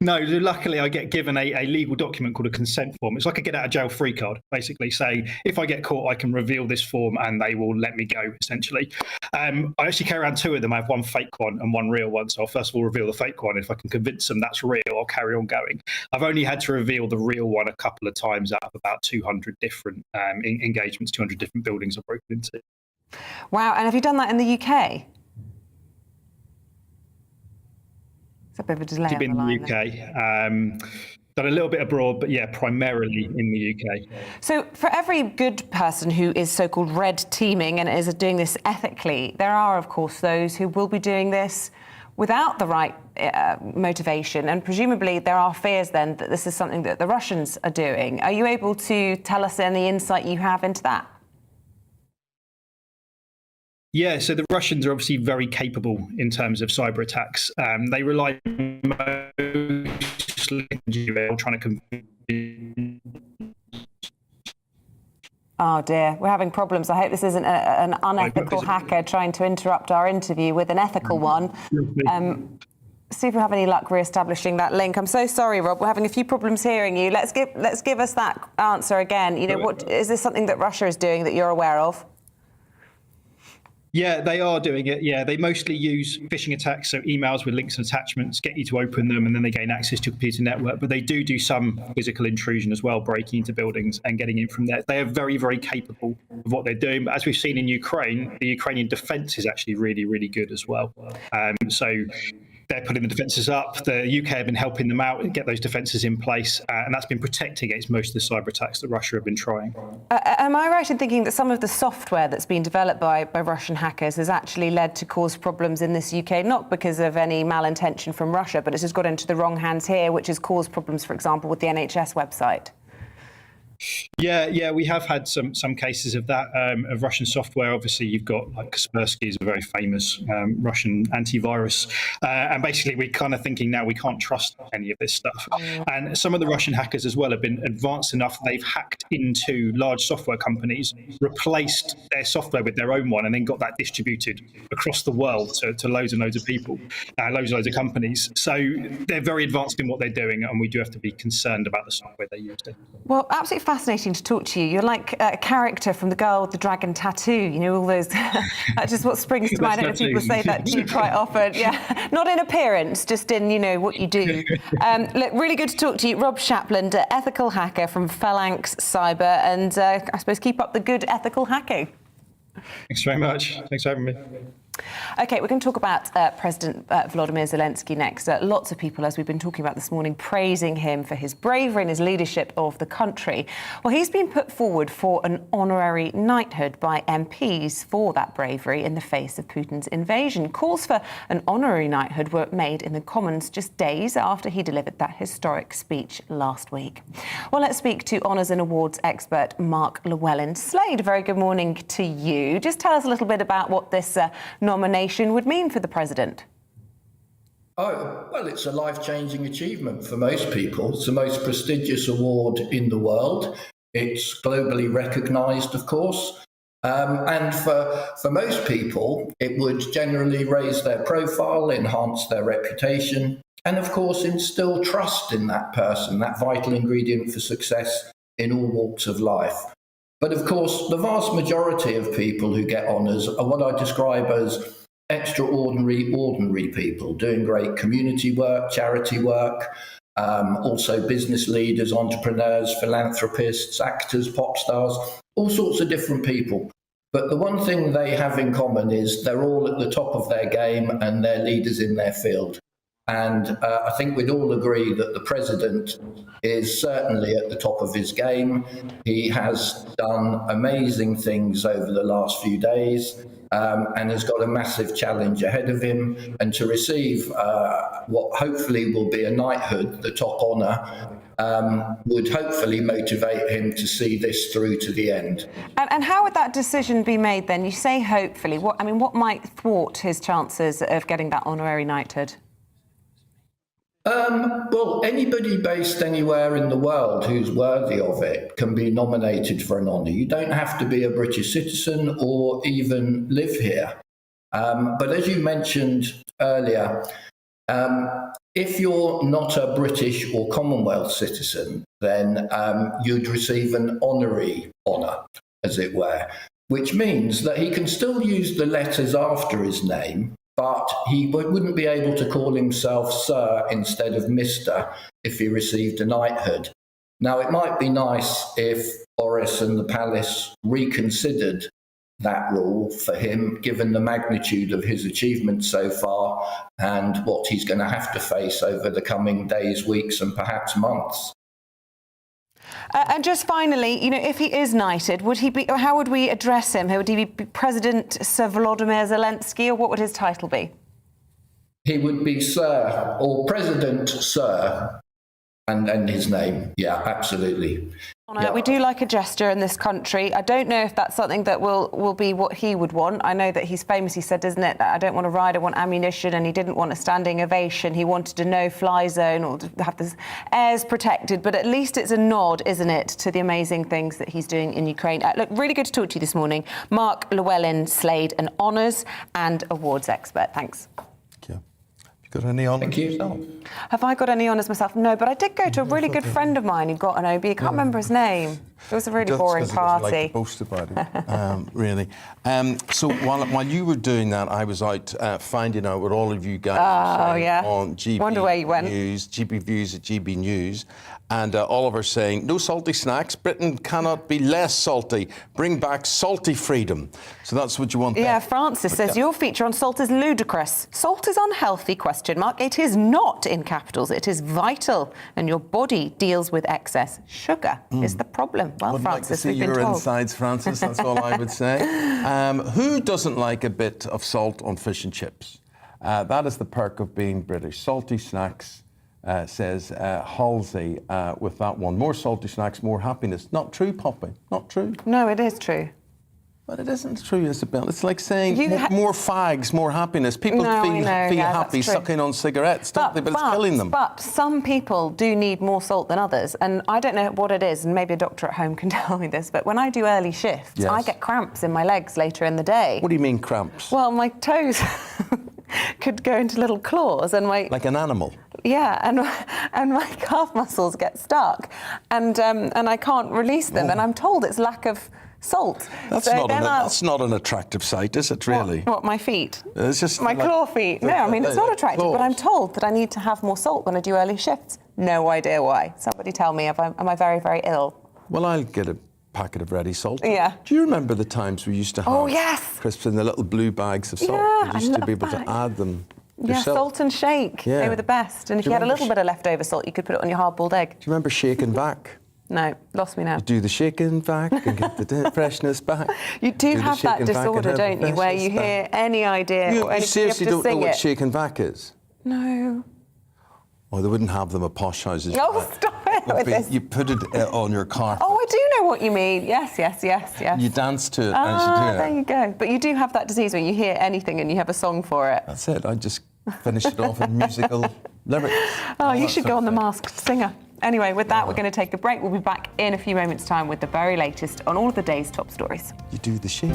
No, luckily I get given a legal document called a consent form. It's like a get out of jail free card, basically saying if I get caught, I can reveal this form and they will let me go, essentially. I actually carry around two of them. I have one fake one and one real one. So I'll first of all reveal the fake one. If I can convince them that's real, I'll carry on going. I've only had to reveal the real one a couple of times out of about 200 different engagements, 200 different buildings I've broken into. Wow. And have you done that in the UK? It's a bit of a delay. In the UK. Done a little bit abroad, but yeah, primarily in the UK. So for every good person who is so-called red teaming and is doing this ethically, there are, of course, those who will be doing this without the right motivation. And presumably there are fears then that this is something that the Russians are doing. Are you able to tell us any insight you have into that? Yeah, so the Russians are obviously very capable in terms of cyber attacks. They rely mostly on trying to. Oh dear, we're having problems. I hope this isn't an unethical hacker trying to interrupt our interview with an ethical one. See if we have any luck re-establishing that link. I'm so sorry, Rob. We're having a few problems hearing you. Let's give us that answer again. You know, what is this something that Russia is doing that you're aware of? Yeah, they are doing it. Yeah, they mostly use phishing attacks, so emails with links and attachments, get you to open them, and then they gain access to a computer network. But they do some physical intrusion as well, breaking into buildings and getting in from there. They are very, very capable of what they're doing. But as we've seen in Ukraine, the Ukrainian defence is actually really, really good as well. So they're putting the defences up. The UK have been helping them out and get those defences in place, and that's been protecting against most of the cyber attacks that Russia have been trying. Am I right in thinking that some of the software that's been developed by Russian hackers has actually led to cause problems in this UK, not because of any malintention from Russia, but it's just got into the wrong hands here, which has caused problems, for example, with the NHS website? Yeah, we have had some cases of that, of Russian software. Obviously, you've got like Kaspersky is a very famous Russian antivirus. And basically, we're kind of thinking now we can't trust any of this stuff. And some of the Russian hackers as well have been advanced enough. They've hacked into large software companies, replaced their software with their own one, and then got that distributed across the world to loads and loads of people, loads of companies. So they're very advanced in what they're doing, and we do have to be concerned about the software they use. Well, absolutely fascinating to talk to you. You're like a character from The Girl with the Dragon Tattoo. You know, all those. That's just what springs to mind. I know people say that to you quite often. Yeah, not in appearance, just in what you do. Look, really good to talk to you, Rob Shapland, ethical hacker from Phalanx Cyber, and I suppose keep up the good ethical hacking. Thanks very much. Thanks for having me. OK, we're going to talk about President Volodymyr Zelenskyy next. Lots of people, as we've been talking about this morning, praising him for his bravery and his leadership of the country. Well, he's been put forward for an honorary knighthood by MPs for that bravery in the face of Putin's invasion. Calls for an honorary knighthood were made in the Commons just days after he delivered that historic speech last week. Well, let's speak to Honours and Awards expert Mark Llewellyn-Slade. Very good morning to you. Just tell us a little bit about what this nomination would mean for the president. Oh, well, it's a life-changing achievement for most people. It's the most prestigious award in the world. It's globally recognised, of course. And for most people, it would generally raise their profile, enhance their reputation, and, of course, instill trust in that person, that vital ingredient for success in all walks of life. But of course, the vast majority of people who get honours are what I describe as extraordinary, ordinary people doing great community work, charity work, also business leaders, entrepreneurs, philanthropists, actors, pop stars, all sorts of different people. But the one thing they have in common is they're all at the top of their game and they're leaders in their field. And I think we'd all agree that the president is certainly at the top of his game. He has done amazing things over the last few days and has got a massive challenge ahead of him. And to receive what hopefully will be a knighthood, the top honour, would hopefully motivate him to see this through to the end. And how would that decision be made then? You say hopefully. What might thwart his chances of getting that honorary knighthood? Well, anybody based anywhere in the world who's worthy of it can be nominated for an honour. You don't have to be a British citizen or even live here. But as you mentioned earlier, if you're not a British or Commonwealth citizen, then you'd receive an honorary honour, as it were, which means that he can still use the letters after his name, but he wouldn't be able to call himself Sir instead of Mr. if he received a knighthood. Now, it might be nice if Boris and the palace reconsidered that rule for him, given the magnitude of his achievements so far and what he's going to have to face over the coming days, weeks, and perhaps months. And just finally, if he is knighted, how would we address him? Would he be President Sir Volodymyr Zelenskyy, or what would his title be? He would be Sir, or President Sir, and his name. Yeah, absolutely. Yeah. We do like a gesture in this country. I don't know if that's something that will be what he would want. I know that he's famously said, isn't it, that I don't want a ride, I want ammunition, and he didn't want a standing ovation. He wanted a no-fly zone or to have the airs protected. But at least it's a nod, isn't it, to the amazing things that he's doing in Ukraine. Look, really good to talk to you this morning. Mark Llewellyn-Slade, an honours and awards expert. Thanks. Got any honours yourself? Have I got any honours myself? No, but I did go to a really good friend of mine who got an OB. I can't remember his name. It was a really boring party. He doesn't like to boast about it, really. So while you were doing that, I was out finding out what all of you guys were saying on GB Wonder where you went. News, GB Views at GB News. And Oliver saying, no salty snacks. Britain cannot be less salty. Bring back salty freedom. So that's what you want there. Yeah, Francis says, your feature on salt is ludicrous. Salt is unhealthy, ? It is not in capitals. It is vital. And your body deals with excess. Sugar is the problem. Well, Francis, we've been told. Your insides, Francis. That's all I would say. Who doesn't like a bit of salt on fish and chips? That is the perk of being British. Salty snacks. Says Halsey with that one. More salty snacks, more happiness. Not true, Poppy. Not true. No, it is true. But it isn't true, Isabel. It's like saying more fags, more happiness. People feel happy sucking on cigarettes, don't they? But it's killing them. But some people do need more salt than others. And I don't know what it is, and maybe a doctor at home can tell me this, but when I do early shifts, I get cramps in my legs later in the day. What do you mean cramps? Well, my toes could go into little claws and my... Like an animal? Yeah, and my calf muscles get stuck and I can't release them. And I'm told it's lack of salt. That's not an attractive sight, is it, really? What, my feet? It's just my claw feet. No, I mean, it's not attractive, but I'm told that I need to have more salt when I do early shifts. No idea why. Somebody tell me, am I very, very ill? Well, I'll get a packet of ready salt. Yeah. Do you remember the times we used to have crisps in the little blue bags of salt? Yeah, we used to be able to add them yourself. Yeah, salt and shake. Yeah. They were the best. And if you had a little bit of leftover salt, you could put it on your hard-boiled egg. Do you remember shake and vac? No, lost me now. You do the shake and vac and get the freshness back. You do have that disorder, don't you, where you hear any idea or anything, you seriously don't know what shake and vac is? No. Oh, they wouldn't have them at posh houses. Oh, stop it with this. You put it on your carpet. Oh, I do know what you mean. Yes. You dance to it as you do it. There you go. But you do have that disease when you hear anything and you have a song for it. That's it. I just finished it off in musical lyrics. Oh, you should go on The Masked Singer. Anyway, with that, we're going to take a break. We'll be back in a few moments' time with the very latest on all of the day's top stories. You do the shake.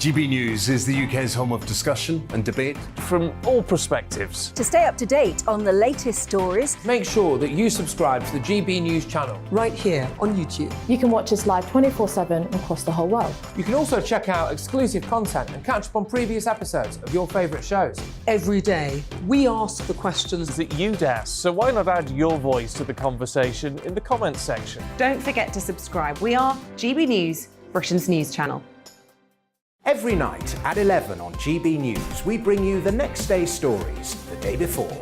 GB News is the UK's home of discussion and debate from all perspectives. To stay up to date on the latest stories, make sure that you subscribe to the GB News channel right here on YouTube. You can watch us live 24/7 across the whole world. You can also check out exclusive content and catch up on previous episodes of your favourite shows. Every day, we ask the questions that you'd ask, so why not add your voice to the conversation in the comments section? Don't forget to subscribe. We are GB News, Britain's news channel. Every night at 11 on GB News, we bring you the next day's stories the day before.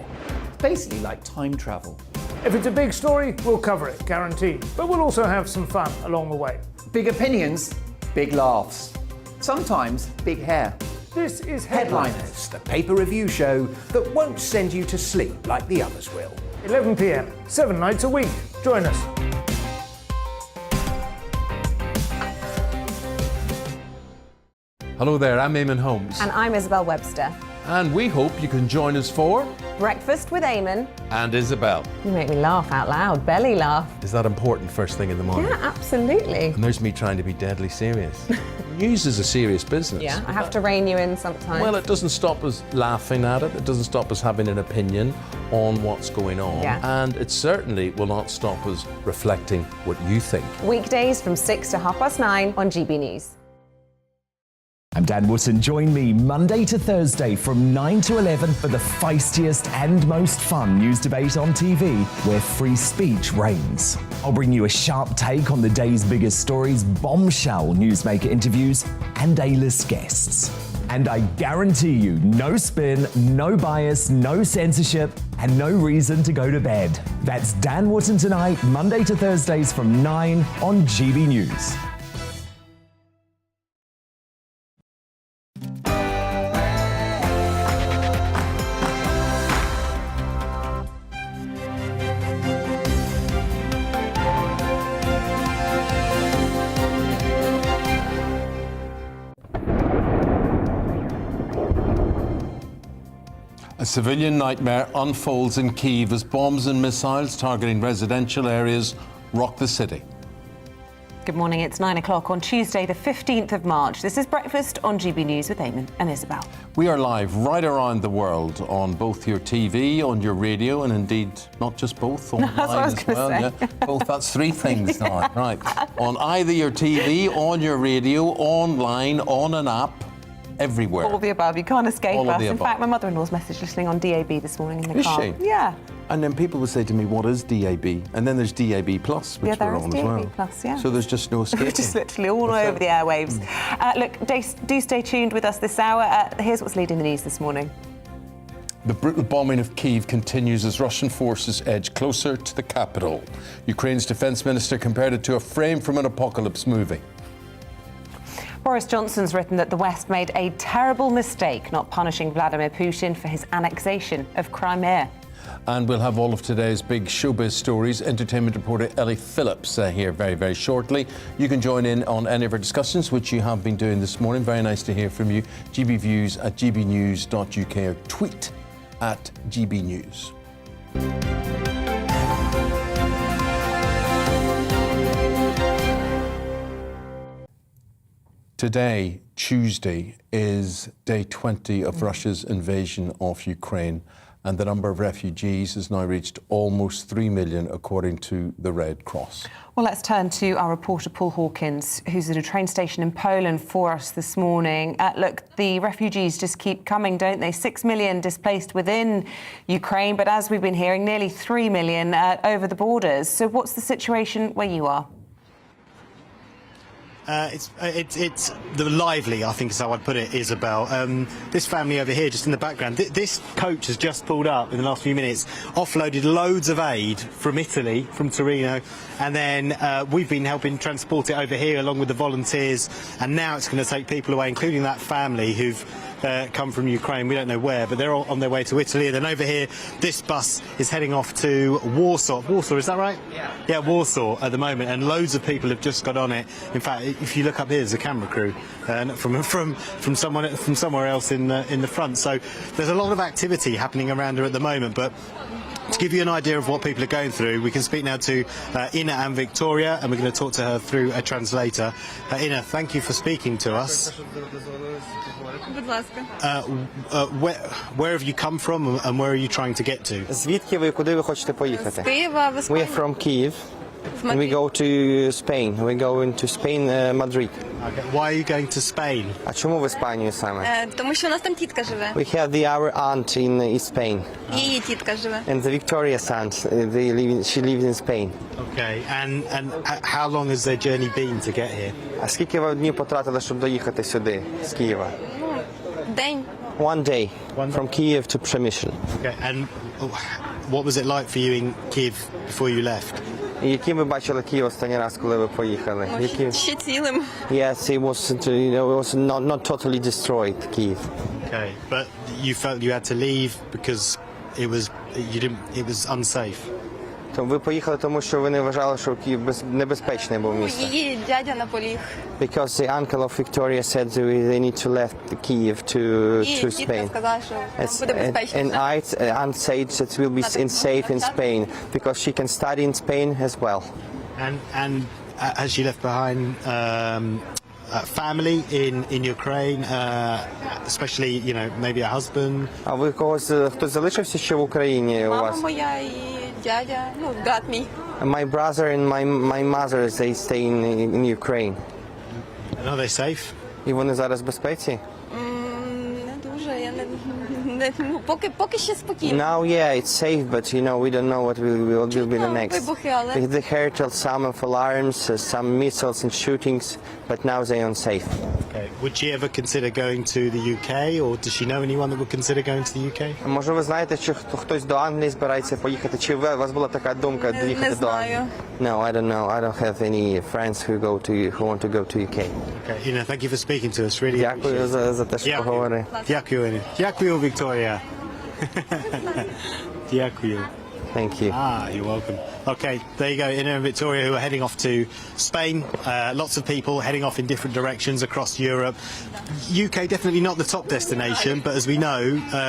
It's basically like time travel. If it's a big story, we'll cover it, guaranteed. But we'll also have some fun along the way. Big opinions, big laughs. Sometimes big hair. This is Headliners, the paper review show that won't send you to sleep like the others will. 11 p.m, 7 nights a week. Join us. Hello there, I'm Eamonn Holmes. And I'm Isabel Webster. And we hope you can join us for Breakfast with Eamonn and Isabel. You make me laugh out loud, belly laugh. Is that important first thing in the morning? Yeah, absolutely. And there's me trying to be deadly serious. News is a serious business. Yeah, I have to rein you in sometimes. Well, it doesn't stop us laughing at it. It doesn't stop us having an opinion on what's going on. Yeah. And it certainly will not stop us reflecting what you think. Weekdays from 6 to 9:30 on GB News. I'm Dan Wootton. Join me Monday to Thursday from 9 to 11 for the feistiest and most fun news debate on TV, where free speech reigns. I'll bring you a sharp take on the day's biggest stories, bombshell newsmaker interviews, and A-list guests. And I guarantee you, no spin, no bias, no censorship, and no reason to go to bed. That's Dan Wootton tonight, Monday to Thursdays from 9 on GB News. A civilian nightmare unfolds in Kyiv as bombs and missiles targeting residential areas rock the city. Good morning, it's 9 o'clock on Tuesday, the 15th of March. This is Breakfast on GB News with Eamonn and Isabel. We are live right around the world on both your TV, on your radio, and indeed not just both, online That's what I was as gonna well. say. Yeah. Both, that's three things now, right. On either your TV, on your radio, online, on an app, everywhere. All of the above, you can't escape All of us. the In above. fact, my mother-in-law's message listening on DAB this morning in the Is car. she? Yeah. And then people would say to me, what is DAB? And then there's DAB Plus, which Yeah, there we're is on DAB as well. Plus, yeah. So there's just no escape. Just literally all over the airwaves. Look, do stay tuned with us this hour. Here's what's leading the news this morning. The brutal bombing of Kyiv continues as Russian forces edge closer to the capital. Ukraine's defense minister compared it to a frame from an apocalypse movie. Boris Johnson's written that the West made a terrible mistake not punishing Vladimir Putin for his annexation of Crimea. And we'll have all of today's big showbiz stories. Entertainment reporter Ellie Phillips here very, very shortly. You can join in on any of our discussions, which you have been doing this morning. Very nice to hear from you. GBviews at gbnews.uk or tweet at gbnews. Today, Tuesday, is day 20 of Russia's invasion of Ukraine, and the number of refugees has now reached almost 3 million, according to the Red Cross. Well, let's turn to our reporter Paul Hawkins, who's at a train station in Poland for us this morning. Look, the refugees just keep coming, don't they? 6 million displaced within Ukraine, but as we've been hearing, nearly 3 million over the borders. So what's the situation where you are? It's the lively, I think is how I'd put it, Isabel. This family over here, just in the background, this coach has just pulled up in the last few minutes, offloaded loads of aid from Italy, from Torino, and then we've been helping transport it over here along with the volunteers, and now it's going to take people away, including that family who've come from Ukraine. We don't know where, but they're on their way to Italy. And then over here, this bus is heading off to Warsaw. Warsaw, is that right? Yeah. Yeah, Warsaw at the moment, and loads of people have just got on it. In fact, if you look up here, there's a camera crew from somewhere else in the front. So there's a lot of activity happening around here at the moment, but To give you an idea of what people are going through, we can speak now to Inna and Victoria, and we're going to talk to her through a translator. Inna, thank you for speaking to us. Where have you come from and where are you trying to get to? Звідки ви, куди ви хочете поїхати? Києва, в We are from Kyiv. And we go to Spain. We go into Spain, Madrid. Okay. Why are you going to Spain? А чому в Іспанію саме? Тому що у нас там тітка живе. We have our aunt in Spain. Її тітка живе. And the Victoria's aunt, she lives in Spain. Okay, and how long has their journey been to get here? А скільки ви днів потратили, щоб доїхати сюди, з Києва? День. One day, from Kyiv to Przemyśl. Okay, and what was it like for you in Kyiv before you left? І яким ви бачили Київ останній раз, коли ви поїхали? Ще цілим. Yes, it was not totally destroyed, Kyiv. Okay, but you felt you had to leave because it was unsafe. То ви поїхали, тому що ви не вважали, що Київ небезпечне був місто. Її дядя наполіг. Because the uncle of Victoria said they need to left Kyiv to Spain. And aunt said that will be safe in Spain because she can study in Spain as well. And has she left behind family in Ukraine, especially, you know, maybe a husband? А ви хтось залишився ще в Україні у вас? Мама моя і дядя, брат мій. My brother and my mother, they stay in Ukraine. And are they safe? І вони зараз в безпеці? Не дуже, я поки ще спокійно. Now, yeah, it's safe, but you know, we don't know what will be the next. Вибухи, але... They heard some of alarms, some missiles and shootings, but now they're unsafe. Okay. Would she ever consider going to the UK, or does she know anyone that would consider going to the UK? Може, ви знаєте, чи хтось до Англії збирається поїхати? Чи у вас була така думка доїхати до Англії? No, I don't know. I don't have any friends who want to go to UK. Okay, Inna, thank you for speaking to us. Really Дякую за те, що поговорили. Дякую, Inna. Дякую, Victoria. Дякую. Thank you. You're welcome. Okay, there you go, Inna and Victoria, who are heading off to Spain. Lots of people heading off in different directions across Europe. UK definitely not the top destination, but as we know,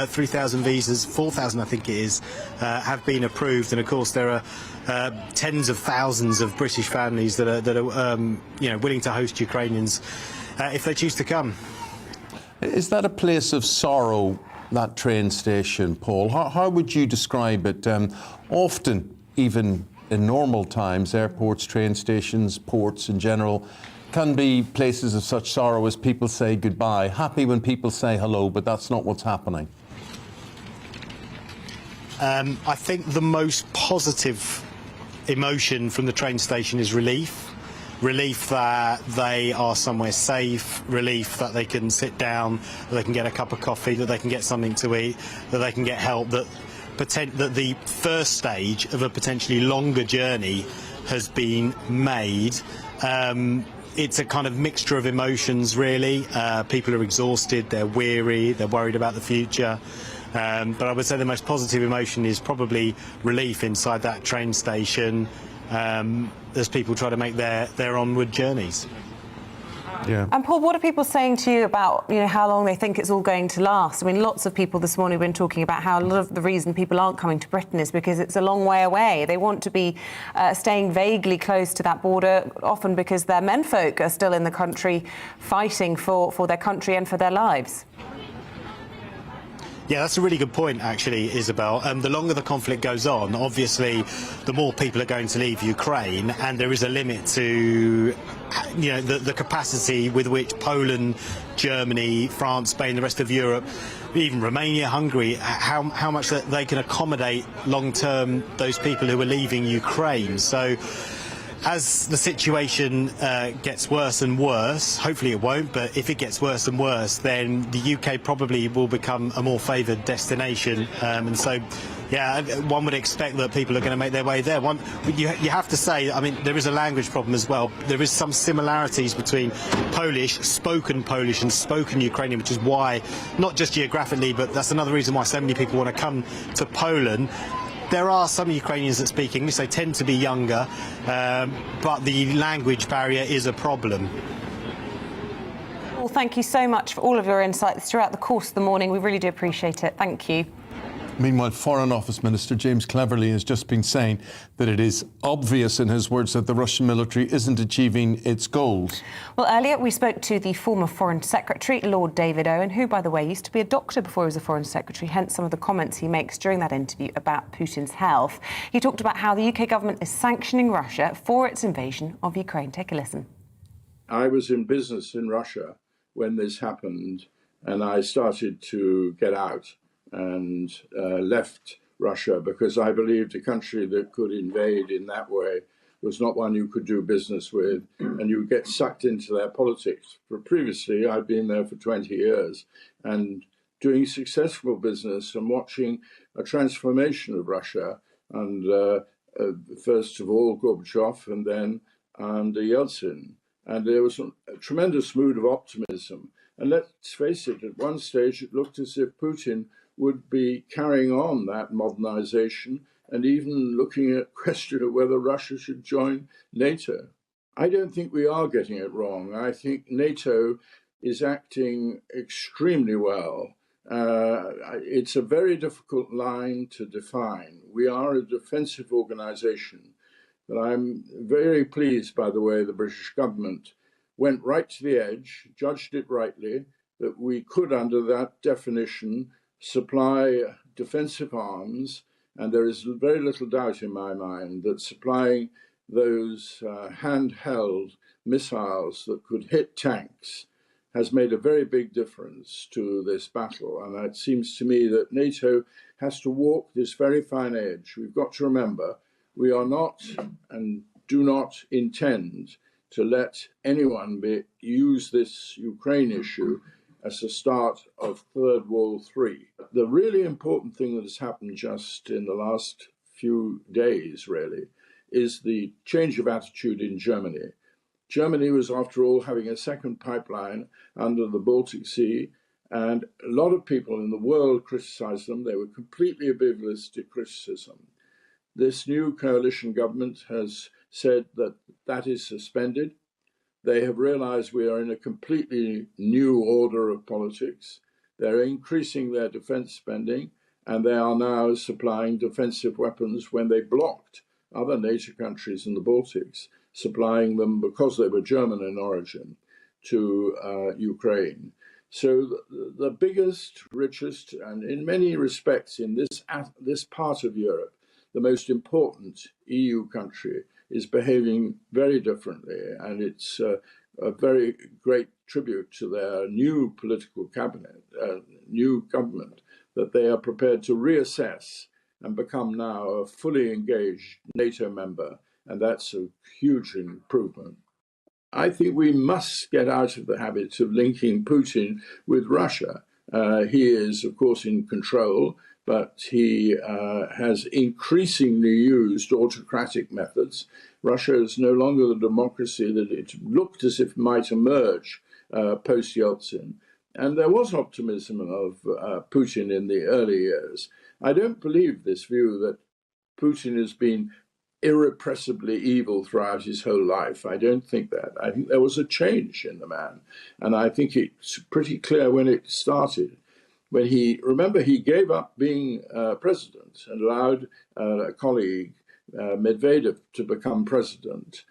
3,000 visas, 4,000 I think it is, have been approved. And of course, there are tens of thousands of British families that are willing to host Ukrainians if they choose to come. Is that a place of sorrow, that train station, Paul? How would you describe it? Often, even in normal times, airports, train stations, ports in general, can be places of such sorrow as people say goodbye. Happy when people say hello, but that's not what's happening. I think the most positive emotion from the train station is relief. Relief that they are somewhere safe, relief that they can sit down, that they can get a cup of coffee, that they can get something to eat, that they can get help, that the first stage of a potentially longer journey has been made. It's a kind of mixture of emotions, really. People are exhausted, they're weary, they're worried about the future. But I would say the most positive emotion is probably relief inside that train station as people try to make their onward journeys. Yeah. And Paul, what are people saying to you about how long they think it's all going to last? I mean, lots of people this morning have been talking about how a lot of the reason people aren't coming to Britain is because it's a long way away. They want to be staying vaguely close to that border, often because their menfolk are still in the country fighting for their country and for their lives. Yeah, that's a really good point, actually, Isabel. The longer the conflict goes on, obviously, the more people are going to leave Ukraine, and there is a limit to, the capacity with which Poland, Germany, France, Spain, the rest of Europe, even Romania, Hungary, how much that they can accommodate long-term those people who are leaving Ukraine. So, as the situation gets worse and worse, hopefully it won't, but if it gets worse and worse, then the UK probably will become a more favoured destination. And so, yeah, one would expect that people are going to make their way there. You have to say, I mean, there is a language problem as well. There is some similarities between spoken Polish and spoken Ukrainian, which is why, not just geographically, but that's another reason why so many people want to come to Poland. There are some Ukrainians that speak English. They tend to be younger, but the language barrier is a problem. Well, thank you so much for all of your insights throughout the course of the morning. We really do appreciate it. Thank you. Meanwhile, Foreign Office Minister James Cleverly has just been saying that it is obvious, in his words, that the Russian military isn't achieving its goals. Well, earlier we spoke to the former Foreign Secretary, Lord David Owen, who, by the way, used to be a doctor before he was a Foreign Secretary, hence some of the comments he makes during that interview about Putin's health. He talked about how the UK government is sanctioning Russia for its invasion of Ukraine. Take a listen. I was in business in Russia when this happened, and I started to get out and left Russia because I believed a country that could invade in that way was not one you could do business with, and you get sucked into their politics. But previously, I'd been there for 20 years and doing successful business and watching a transformation of Russia, and first of all Gorbachev and then under Yeltsin. And there was a tremendous mood of optimism. And let's face it, at one stage it looked as if Putin would be carrying on that modernization and even looking at the question of whether Russia should join NATO. I don't think we are getting it wrong. I think NATO is acting extremely well. It's a very difficult line to define. We are a defensive organization, but I'm very pleased by the way the British government went right to the edge, judged it rightly, that we could, under that definition, supply defensive arms, and there is very little doubt in my mind that supplying those handheld missiles that could hit tanks has made a very big difference to this battle. And it seems to me that NATO has to walk this very fine edge. We've got to remember, we are not and do not intend to let anyone use this Ukraine issue as a start of Third World III. The really important thing that has happened just in the last few days, really, is the change of attitude in Germany. Germany was, after all, having a second pipeline under the Baltic Sea, and a lot of people in the world criticized them. They were completely oblivious to criticism. This new coalition government has said that that is suspended. They have realized we are in a completely new order of politics. They're increasing their defense spending, and they are now supplying defensive weapons when they blocked other NATO countries in the Baltics, supplying them because they were German in origin to Ukraine. So the biggest, richest, and in many respects in this part of Europe, the most important EU country is behaving very differently, and it's a very great tribute to their new political cabinet, new government, that they are prepared to reassess and become now a fully engaged NATO member, and that's a huge improvement. I think we must get out of the habit of linking Putin with Russia. He is, of course, in control, but he has increasingly used autocratic methods. Russia is no longer the democracy that it looked as if might emerge post-Yeltsin. And there was optimism of Putin in the early years. I don't believe this view that Putin has been irrepressibly evil throughout his whole life. I don't think that. I think there was a change in the man. And I think it's pretty clear when it started. When remember, he gave up being president and allowed a colleague, Medvedev, to become president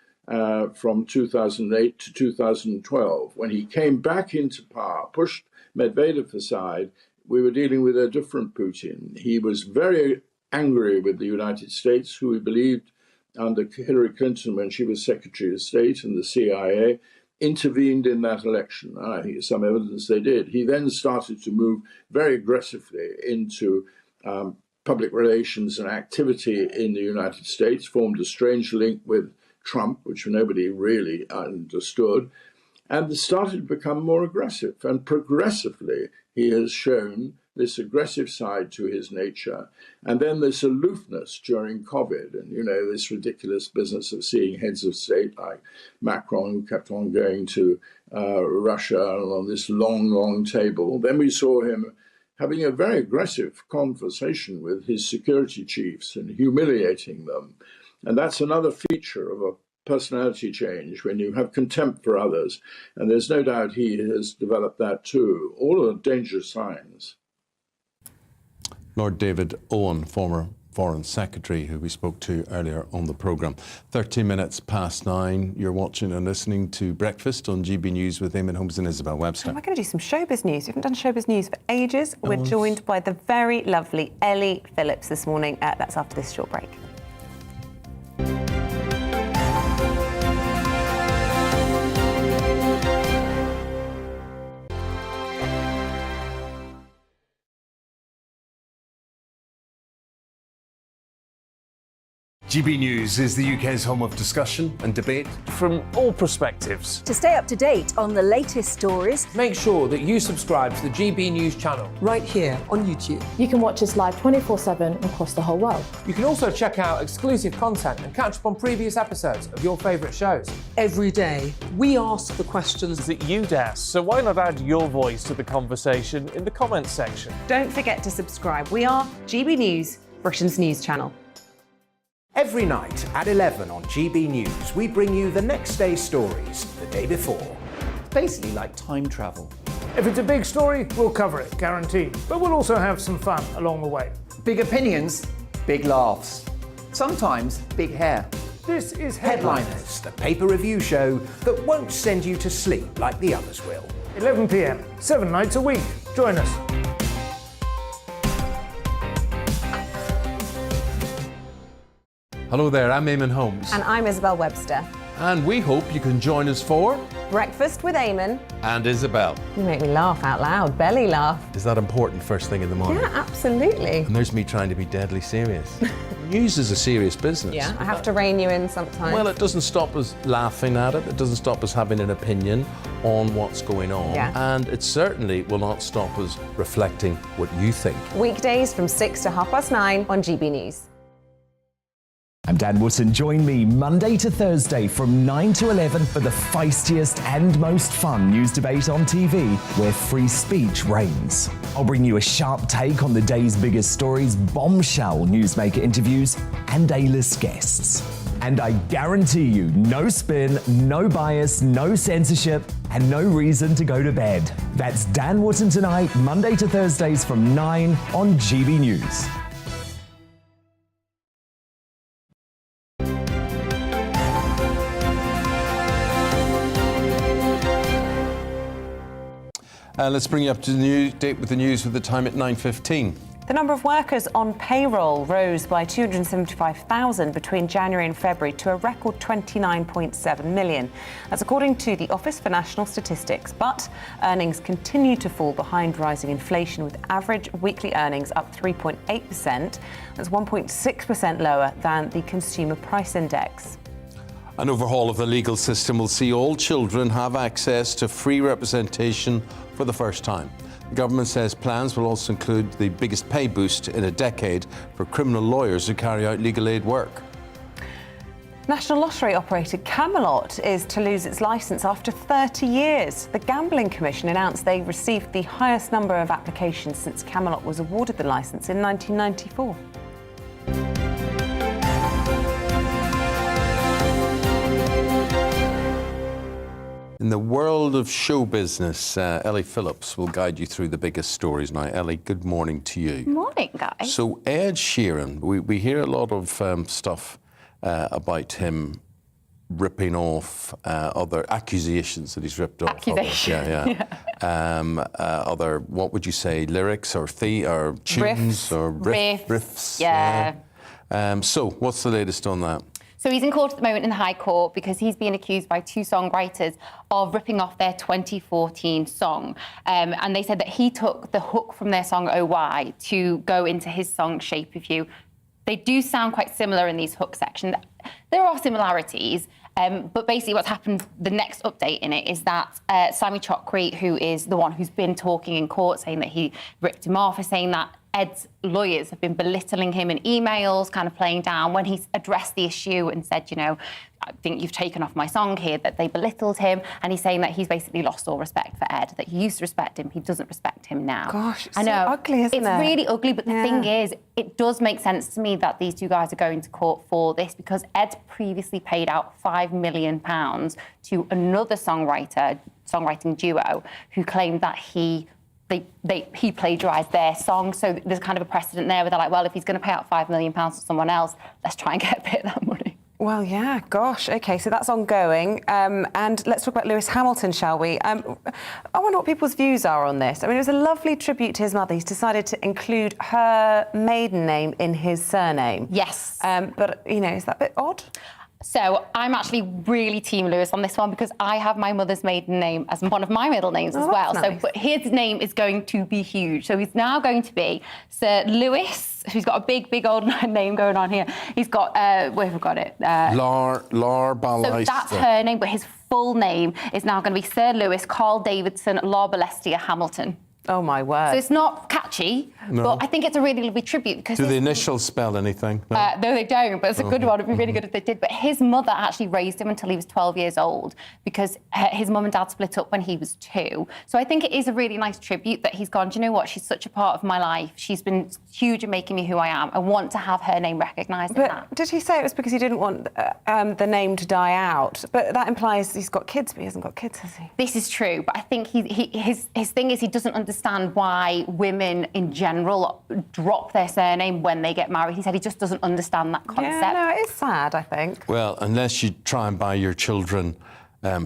from 2008 to 2012. When he came back into power, pushed Medvedev aside, we were dealing with a different Putin. He was very angry with the United States, who he believed under Hillary Clinton, when she was Secretary of State, and the CIA, intervened in that election. I think there's some evidence they did. He then started to move very aggressively into public relations and activity in the United States, formed a strange link with Trump, which nobody really understood, and started to become more aggressive. And progressively, he has shown this aggressive side to his nature, and then this aloofness during COVID, and this ridiculous business of seeing heads of state like Macron, who kept on going to Russia on this long, long table. Then we saw him having a very aggressive conversation with his security chiefs and humiliating them. And that's another feature of a personality change, when you have contempt for others. And there's no doubt he has developed that too. All are dangerous signs. Lord David Owen, former Foreign Secretary, who we spoke to earlier on the programme. 13 minutes past 9. You're watching and listening to Breakfast on GB News with Eamonn, Holmes and Isabel Webster. And we're going to do some Showbiz News. We haven't done Showbiz News for ages. We're joined by the very lovely Ellie Phillips this morning. That's after this short break. GB News is the UK's home of discussion and debate from all perspectives. To stay up to date on the latest stories, make sure that you subscribe to the GB News channel right here on YouTube. You can watch us live 24/7 across the whole world. You can also check out exclusive content and catch up on previous episodes of your favourite shows. Every day, we ask the questions that you'd ask, so why not add your voice to the conversation in the comments section? Don't forget to subscribe. We are GB News, Britain's news channel. Every night at 11 on GB News, we bring you the next day's stories the day before. Basically like time travel. If it's a big story, we'll cover it, guaranteed. But we'll also have some fun along the way. Big opinions, big laughs. Sometimes big hair. This is Headliners, the paper review show that won't send you to sleep like the others will. 11 p.m, 7 nights a week. Join us. Hello there, I'm Eamonn Holmes. And I'm Isabel Webster. And we hope you can join us for Breakfast with Eamonn and Isabel. You make me laugh out loud, belly laugh. Is that important first thing in the morning? Yeah, absolutely. And there's me trying to be deadly serious. News is a serious business. Yeah, I have to rein you in sometimes. Well, it doesn't stop us laughing at it. It doesn't stop us having an opinion on what's going on. Yeah. And it certainly will not stop us reflecting what you think. Weekdays from 6 to 9:30 on GB News. I'm Dan Wootton. Join me Monday to Thursday from 9 to 11 for the feistiest and most fun news debate on TV, where free speech reigns. I'll bring you a sharp take on the day's biggest stories, bombshell newsmaker interviews, and A-list guests. And I guarantee you, no spin, no bias, no censorship, and no reason to go to bed. That's Dan Wootton tonight, Monday to Thursdays from 9 on GB News. Let's bring you up to date with the news with the time at 9:15. The number of workers on payroll rose by 275,000 between January and February to a record 29.7 million. That's according to the Office for National Statistics. But earnings continue to fall behind rising inflation, with average weekly earnings up 3.8%. That's 1.6% lower than the Consumer Price Index. An overhaul of the legal system will see all children have access to free representation for the first time. The government says plans will also include the biggest pay boost in a decade for criminal lawyers who carry out legal aid work. National lottery operator Camelot is to lose its licence after 30 years. The Gambling Commission announced they received the highest number of applications since Camelot was awarded the licence in 1994. In the world of show business, Ellie Phillips will guide you through the biggest stories now. Ellie, good morning to you. Morning, guys. So Ed Sheeran, we hear a lot of stuff about him ripping off other accusations that he's ripped off. Accusations. Yeah. Other, what would you say, lyrics or tunes or riffs? Yeah. So what's the latest on that? So he's in court at the moment in the High Court because he's being accused by two songwriters of ripping off their 2014 song. And they said that he took the hook from their song Oh Why to go into his song Shape of You. They do sound quite similar in these hook sections. There are similarities, but basically what's happened, the next update in it is that Sammy Chokri, who is the one who's been talking in court saying that he ripped him off, is saying that Ed's lawyers have been belittling him in emails, kind of playing down when he's addressed the issue and said, you know, I think you've taken off my song here, that they belittled him. And he's saying that he's basically lost all respect for Ed, that he used to respect him, he doesn't respect him now. Gosh, it's I know. so ugly, isn't it? It's really ugly, but the thing is, it does make sense to me that these two guys are going to court for this because Ed previously paid out £5 million to another songwriting duo who claimed that he he plagiarised their song. So there's kind of a precedent there where they're like, well, if he's going to pay out £5 million to someone else, let's try and get a bit of that money. Well, yeah, gosh. OK, so that's ongoing. And let's talk about Lewis Hamilton, shall we? I wonder what people's views are on this. I mean, it was a lovely tribute to his mother. He's decided to include her maiden name in his surname. Yes. But, you know, is that a bit odd? So I'm actually really Team Lewis on this one because I have my mother's maiden name as one of my middle names as well. Nice. So, but his name is going to be huge. So he's now going to be Sir Lewis, who's got a big old name going on here. He's got, where have we got it? Lar Balester. So that's her name, but his full name is now going to be Sir Lewis Carl Davidson Lar Balester Hamilton. Oh, my word. So it's not catchy, but I think it's a really lovely tribute. Because do the initials spell anything? No, they don't, but it's a good one. It'd be really good if they did. But his mother actually raised him until he was 12 years old because his mum and dad split up when he was 2. So I think it is a really nice tribute that he's gone, do you know what? She's such a part of my life. She's been huge in making me who I am. I want to have her name recognised in that. Did he say it was because he didn't want the name to die out? But that implies he's got kids, but he hasn't got kids, has he? This is true, but I think his thing is he doesn't understand why women in general drop their surname when they get married. He said he just doesn't understand that concept. Yeah, no, it is sad, I think. Well, unless you try and buy your children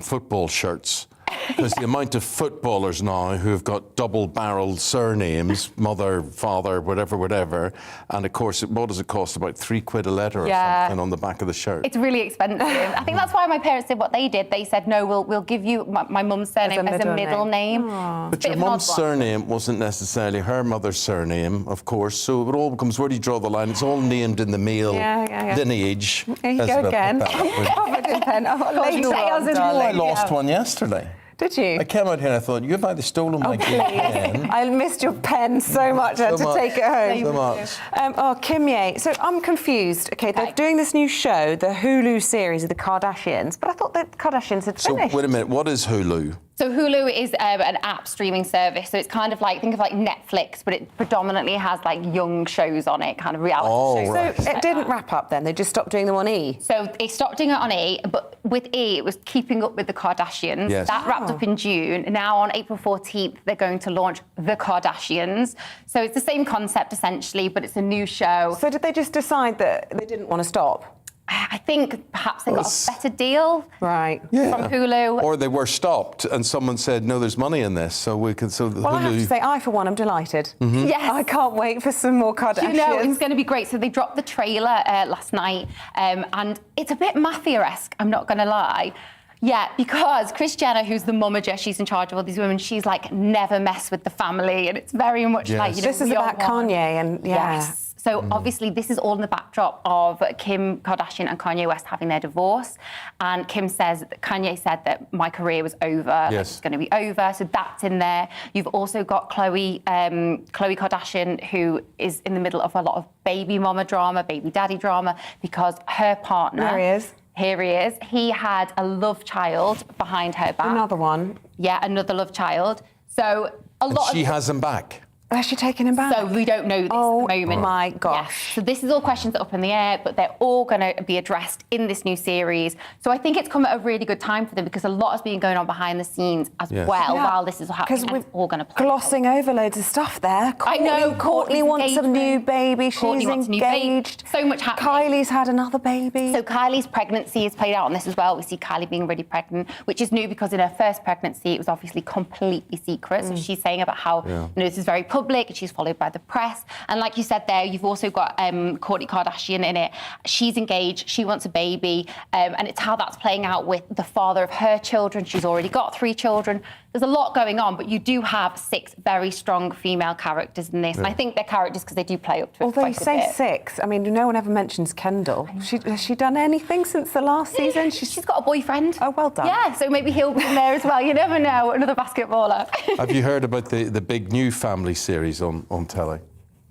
football shirts. Because the amount of footballers now who have got double-barreled surnames, mother, father, whatever, and of course, what does it cost? About £3 a letter or something on the back of the shirt. It's really expensive. I think that's why my parents did what they did. They said, no, we'll give you my mum's surname as a middle name. But your mum's surname wasn't necessarily her mother's surname, of course, so it all becomes, where do you draw the line? It's all named in the male lineage. There you go again. Covered in pen. I lost one yesterday. Did you? I came out here and I thought, you've either stolen my pen. I missed your pen so much. I had to take it home. So much. Kim Ye. So I'm confused. OK, they're doing this new show, the Hulu series of the Kardashians, but I thought the Kardashians had finished. So, wait a minute, what is Hulu? So Hulu is an app streaming service. So it's kind of like, think of like Netflix, but it predominantly has like young shows on it, kind of reality shows. Right. So it didn't wrap up then? They just stopped doing them on E? So they stopped doing it on E, but with E, it was Keeping Up with the Kardashians. Yes. That wrapped up in June. Now on April 14th, they're going to launch The Kardashians. So it's the same concept essentially, but it's a new show. So did they just decide that they didn't want to stop? I think perhaps they got a better deal from Hulu. Or they were stopped and someone said, no, there's money in this, so we can... Well, I have to say, I, for one, am delighted. Mm-hmm. Yes. I can't wait for some more Kardashians. You know, it's going to be great. So they dropped the trailer last night, and it's a bit Mafia-esque, I'm not going to lie. Yeah, because Kris Jenner, who's the momager, she's in charge of all these women, she's like, never mess with the family, and it's very much like... You know, this is about Kanye and... Yes. So obviously this is all in the backdrop of Kim Kardashian and Kanye West having their divorce. And Kanye said that my career was over, it's going to be over. So that's in there. You've also got Khloe Kardashian, who is in the middle of a lot of baby mama drama, baby daddy drama, because her partner... There he is. Here he is. He had a love child behind her back. Another one. Yeah, another love child. So a lot of... She has him back. Has she taken him back? So we don't know this at the moment. Oh my gosh. Yes. So this is all questions that are up in the air, but they're all going to be addressed in this new series. So I think it's come at a really good time for them because a lot has been going on behind the scenes as well while this is happening. Because we're all going to play glossing over loads of stuff there. I know. Courtney wants a new baby. She's engaged. So much happening. Kylie's had another baby. So Kylie's pregnancy is played out on this as well. We see Kylie being really pregnant, which is new because in her first pregnancy, it was obviously completely secret. So she's saying about how you know, this is very public and she's followed by the press. And like you said there, you've also got Kourtney Kardashian in it. She's engaged, she wants a baby, and it's how that's playing out with the father of her children. She's already got 3 children. There's a lot going on, but you do have 6 very strong female characters in this. And I think they're characters because they do play up to it. Although you say 6, I mean, no one ever mentions Kendall. Has she done anything since the last season? She's got a boyfriend. Oh, well done. Yeah, so maybe he'll be in there as well. You never know, another basketballer. Have you heard about the big new family series on telly?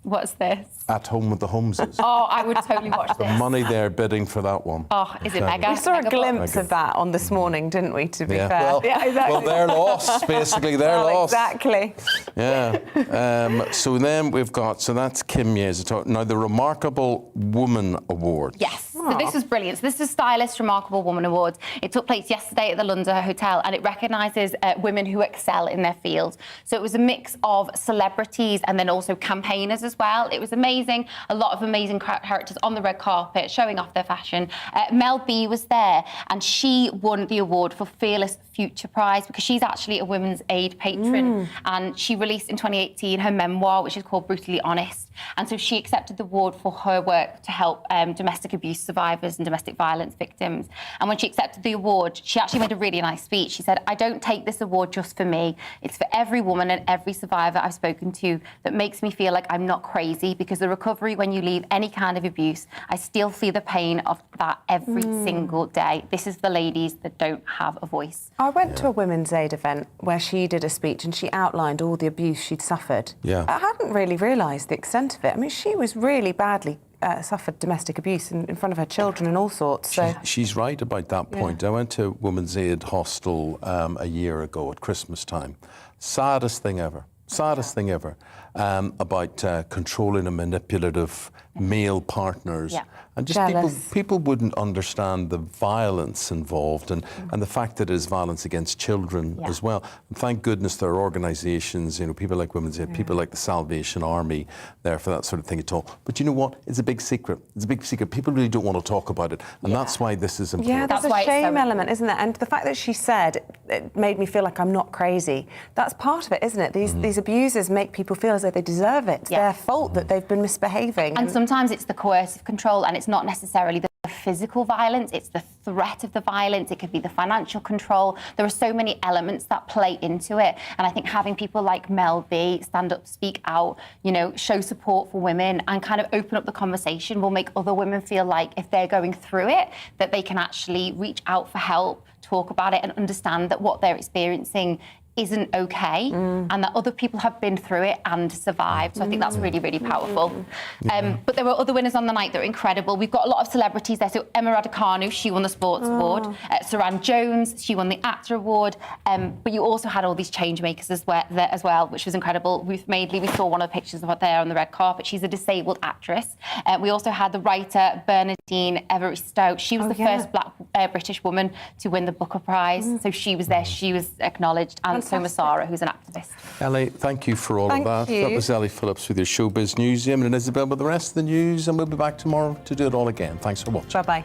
What's this? At Home with the Holmeses. Oh, I would totally watch The this. money they're bidding for that one. Oh, is it mega? We saw a glimpse of that on This Morning, didn't we, to be fair? Well, yeah, exactly. Well, they're lost, basically. They're lost. Exactly. Yeah. So then we've got, so that's Kim Ye's. Now, the Remarkable Woman Award. Yes. So this was brilliant. So this is Stylist Remarkable Woman Awards. It took place yesterday at the London Hotel, and it recognises women who excel in their field. So it was a mix of celebrities and then also campaigners as well. It was amazing. A lot of amazing characters on the red carpet showing off their fashion. Mel B was there, and she won the award for Fearless Future Prize because she's actually a women's aid patron, and she released in 2018 her memoir, which is called Brutally Honest. And so she accepted the award for her work to help domestic abuse survivors and domestic violence victims. And when she accepted the award, she actually made a really nice speech. She said, "I don't take this award just for me. It's for every woman and every survivor I've spoken to that makes me feel like I'm not crazy, because the recovery when you leave any kind of abuse, I still feel the pain of that every single day. This is the ladies that don't have a voice." I went to a women's aid event where she did a speech and she outlined all the abuse she'd suffered. Yeah. I hadn't really realised the extent of it. I mean, she was really badly suffered domestic abuse in front of her children and all sorts. So She's right about that point. I went to Women's Aid Hostel a year ago at Christmas time. Saddest thing ever. Saddest thing ever. About controlling and manipulative male partners. Yeah. And just people wouldn't understand the violence involved and the fact that it is violence against children as well. And thank goodness there are organisations, you know, people like Women's Aid, people like the Salvation Army there for that sort of thing at all. But you know what? It's a big secret. It's a big secret. People really don't want to talk about it. And that's why this is important. Yeah, there's a shame element, isn't there? And the fact that she said it made me feel like I'm not crazy. That's part of it, isn't it? These abusers make people feel as though they deserve it. It's their fault that they've been misbehaving. And sometimes it's the coercive control, and it's not necessarily the physical violence, it's the threat of the violence, it could be the financial control. There are so many elements that play into it. And I think having people like Mel B stand up, speak out, you know, show support for women and kind of open up the conversation will make other women feel like if they're going through it, that they can actually reach out for help, talk about it and understand that what they're experiencing isn't okay and that other people have been through it and survived. So I think that's really, really powerful. But there were other winners on the night that were incredible. We've got a lot of celebrities there. So Emma Raducanu, she won the Sports Award. Saran Jones, she won the Actor Award. But you also had all these change makers as well, which was incredible. Ruth Madeley, we saw one of the pictures of her there on the red carpet. She's a disabled actress. We also had the writer Bernadine Everistow. She was the first Black British woman to win the Booker Prize. So she was there, she was acknowledged. And so Masara, who's an activist. Ellie, thank you for all of that. That was Ellie Phillips with your Showbiz News. Eamonn and Isabel with the rest of the news, and we'll be back tomorrow to do it all again. Thanks for watching. Bye-bye.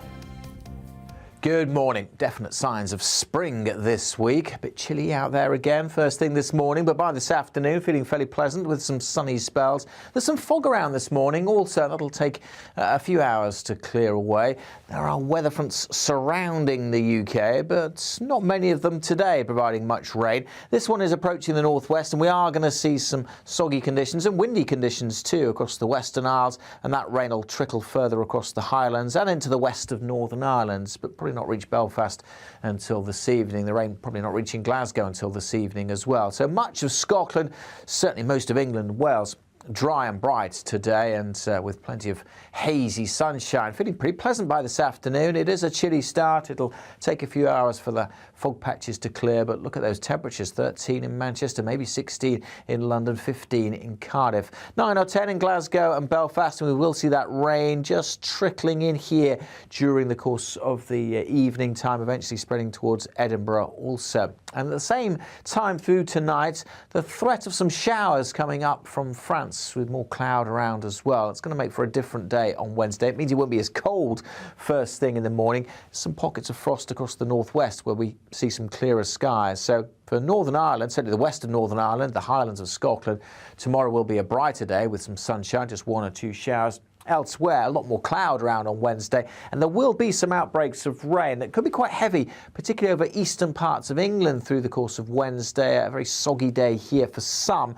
Good morning. Definite signs of spring this week. A bit chilly out there again first thing this morning, but by this afternoon feeling fairly pleasant with some sunny spells. There's some fog around this morning also. That'll take a few hours to clear away. There are weather fronts surrounding the UK, but not many of them today providing much rain. This one is approaching the northwest, and we are going to see some soggy conditions and windy conditions too across the Western Isles, and that rain will trickle further across the Highlands and into the west of Northern Ireland, but probably not reach Belfast until this evening. The rain probably not reaching Glasgow until this evening as well. So much of Scotland, certainly most of England, Wales, dry and bright today, and with plenty of hazy sunshine. Feeling pretty pleasant by this afternoon. It is a chilly start. It'll take a few hours for the fog patches to clear, but look at those temperatures. 13 in Manchester, maybe 16 in London, 15 in Cardiff, 9 or 10 in Glasgow and Belfast, and we will see that rain just trickling in here during the course of the evening time, eventually spreading towards Edinburgh also. And at the same time through tonight, the threat of some showers coming up from France with more cloud around as well. It's going to make for a different day on Wednesday. It means it won't be as cold first thing in the morning. Some pockets of frost across the northwest where we see some clearer skies. So for Northern Ireland, certainly the western Northern Ireland, the Highlands of Scotland, tomorrow will be a brighter day with some sunshine, just 1 or 2 showers. Elsewhere, a lot more cloud around on Wednesday, and there will be some outbreaks of rain that could be quite heavy, particularly over eastern parts of England through the course of Wednesday. A very soggy day here for some,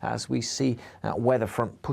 as we see that weather front pushing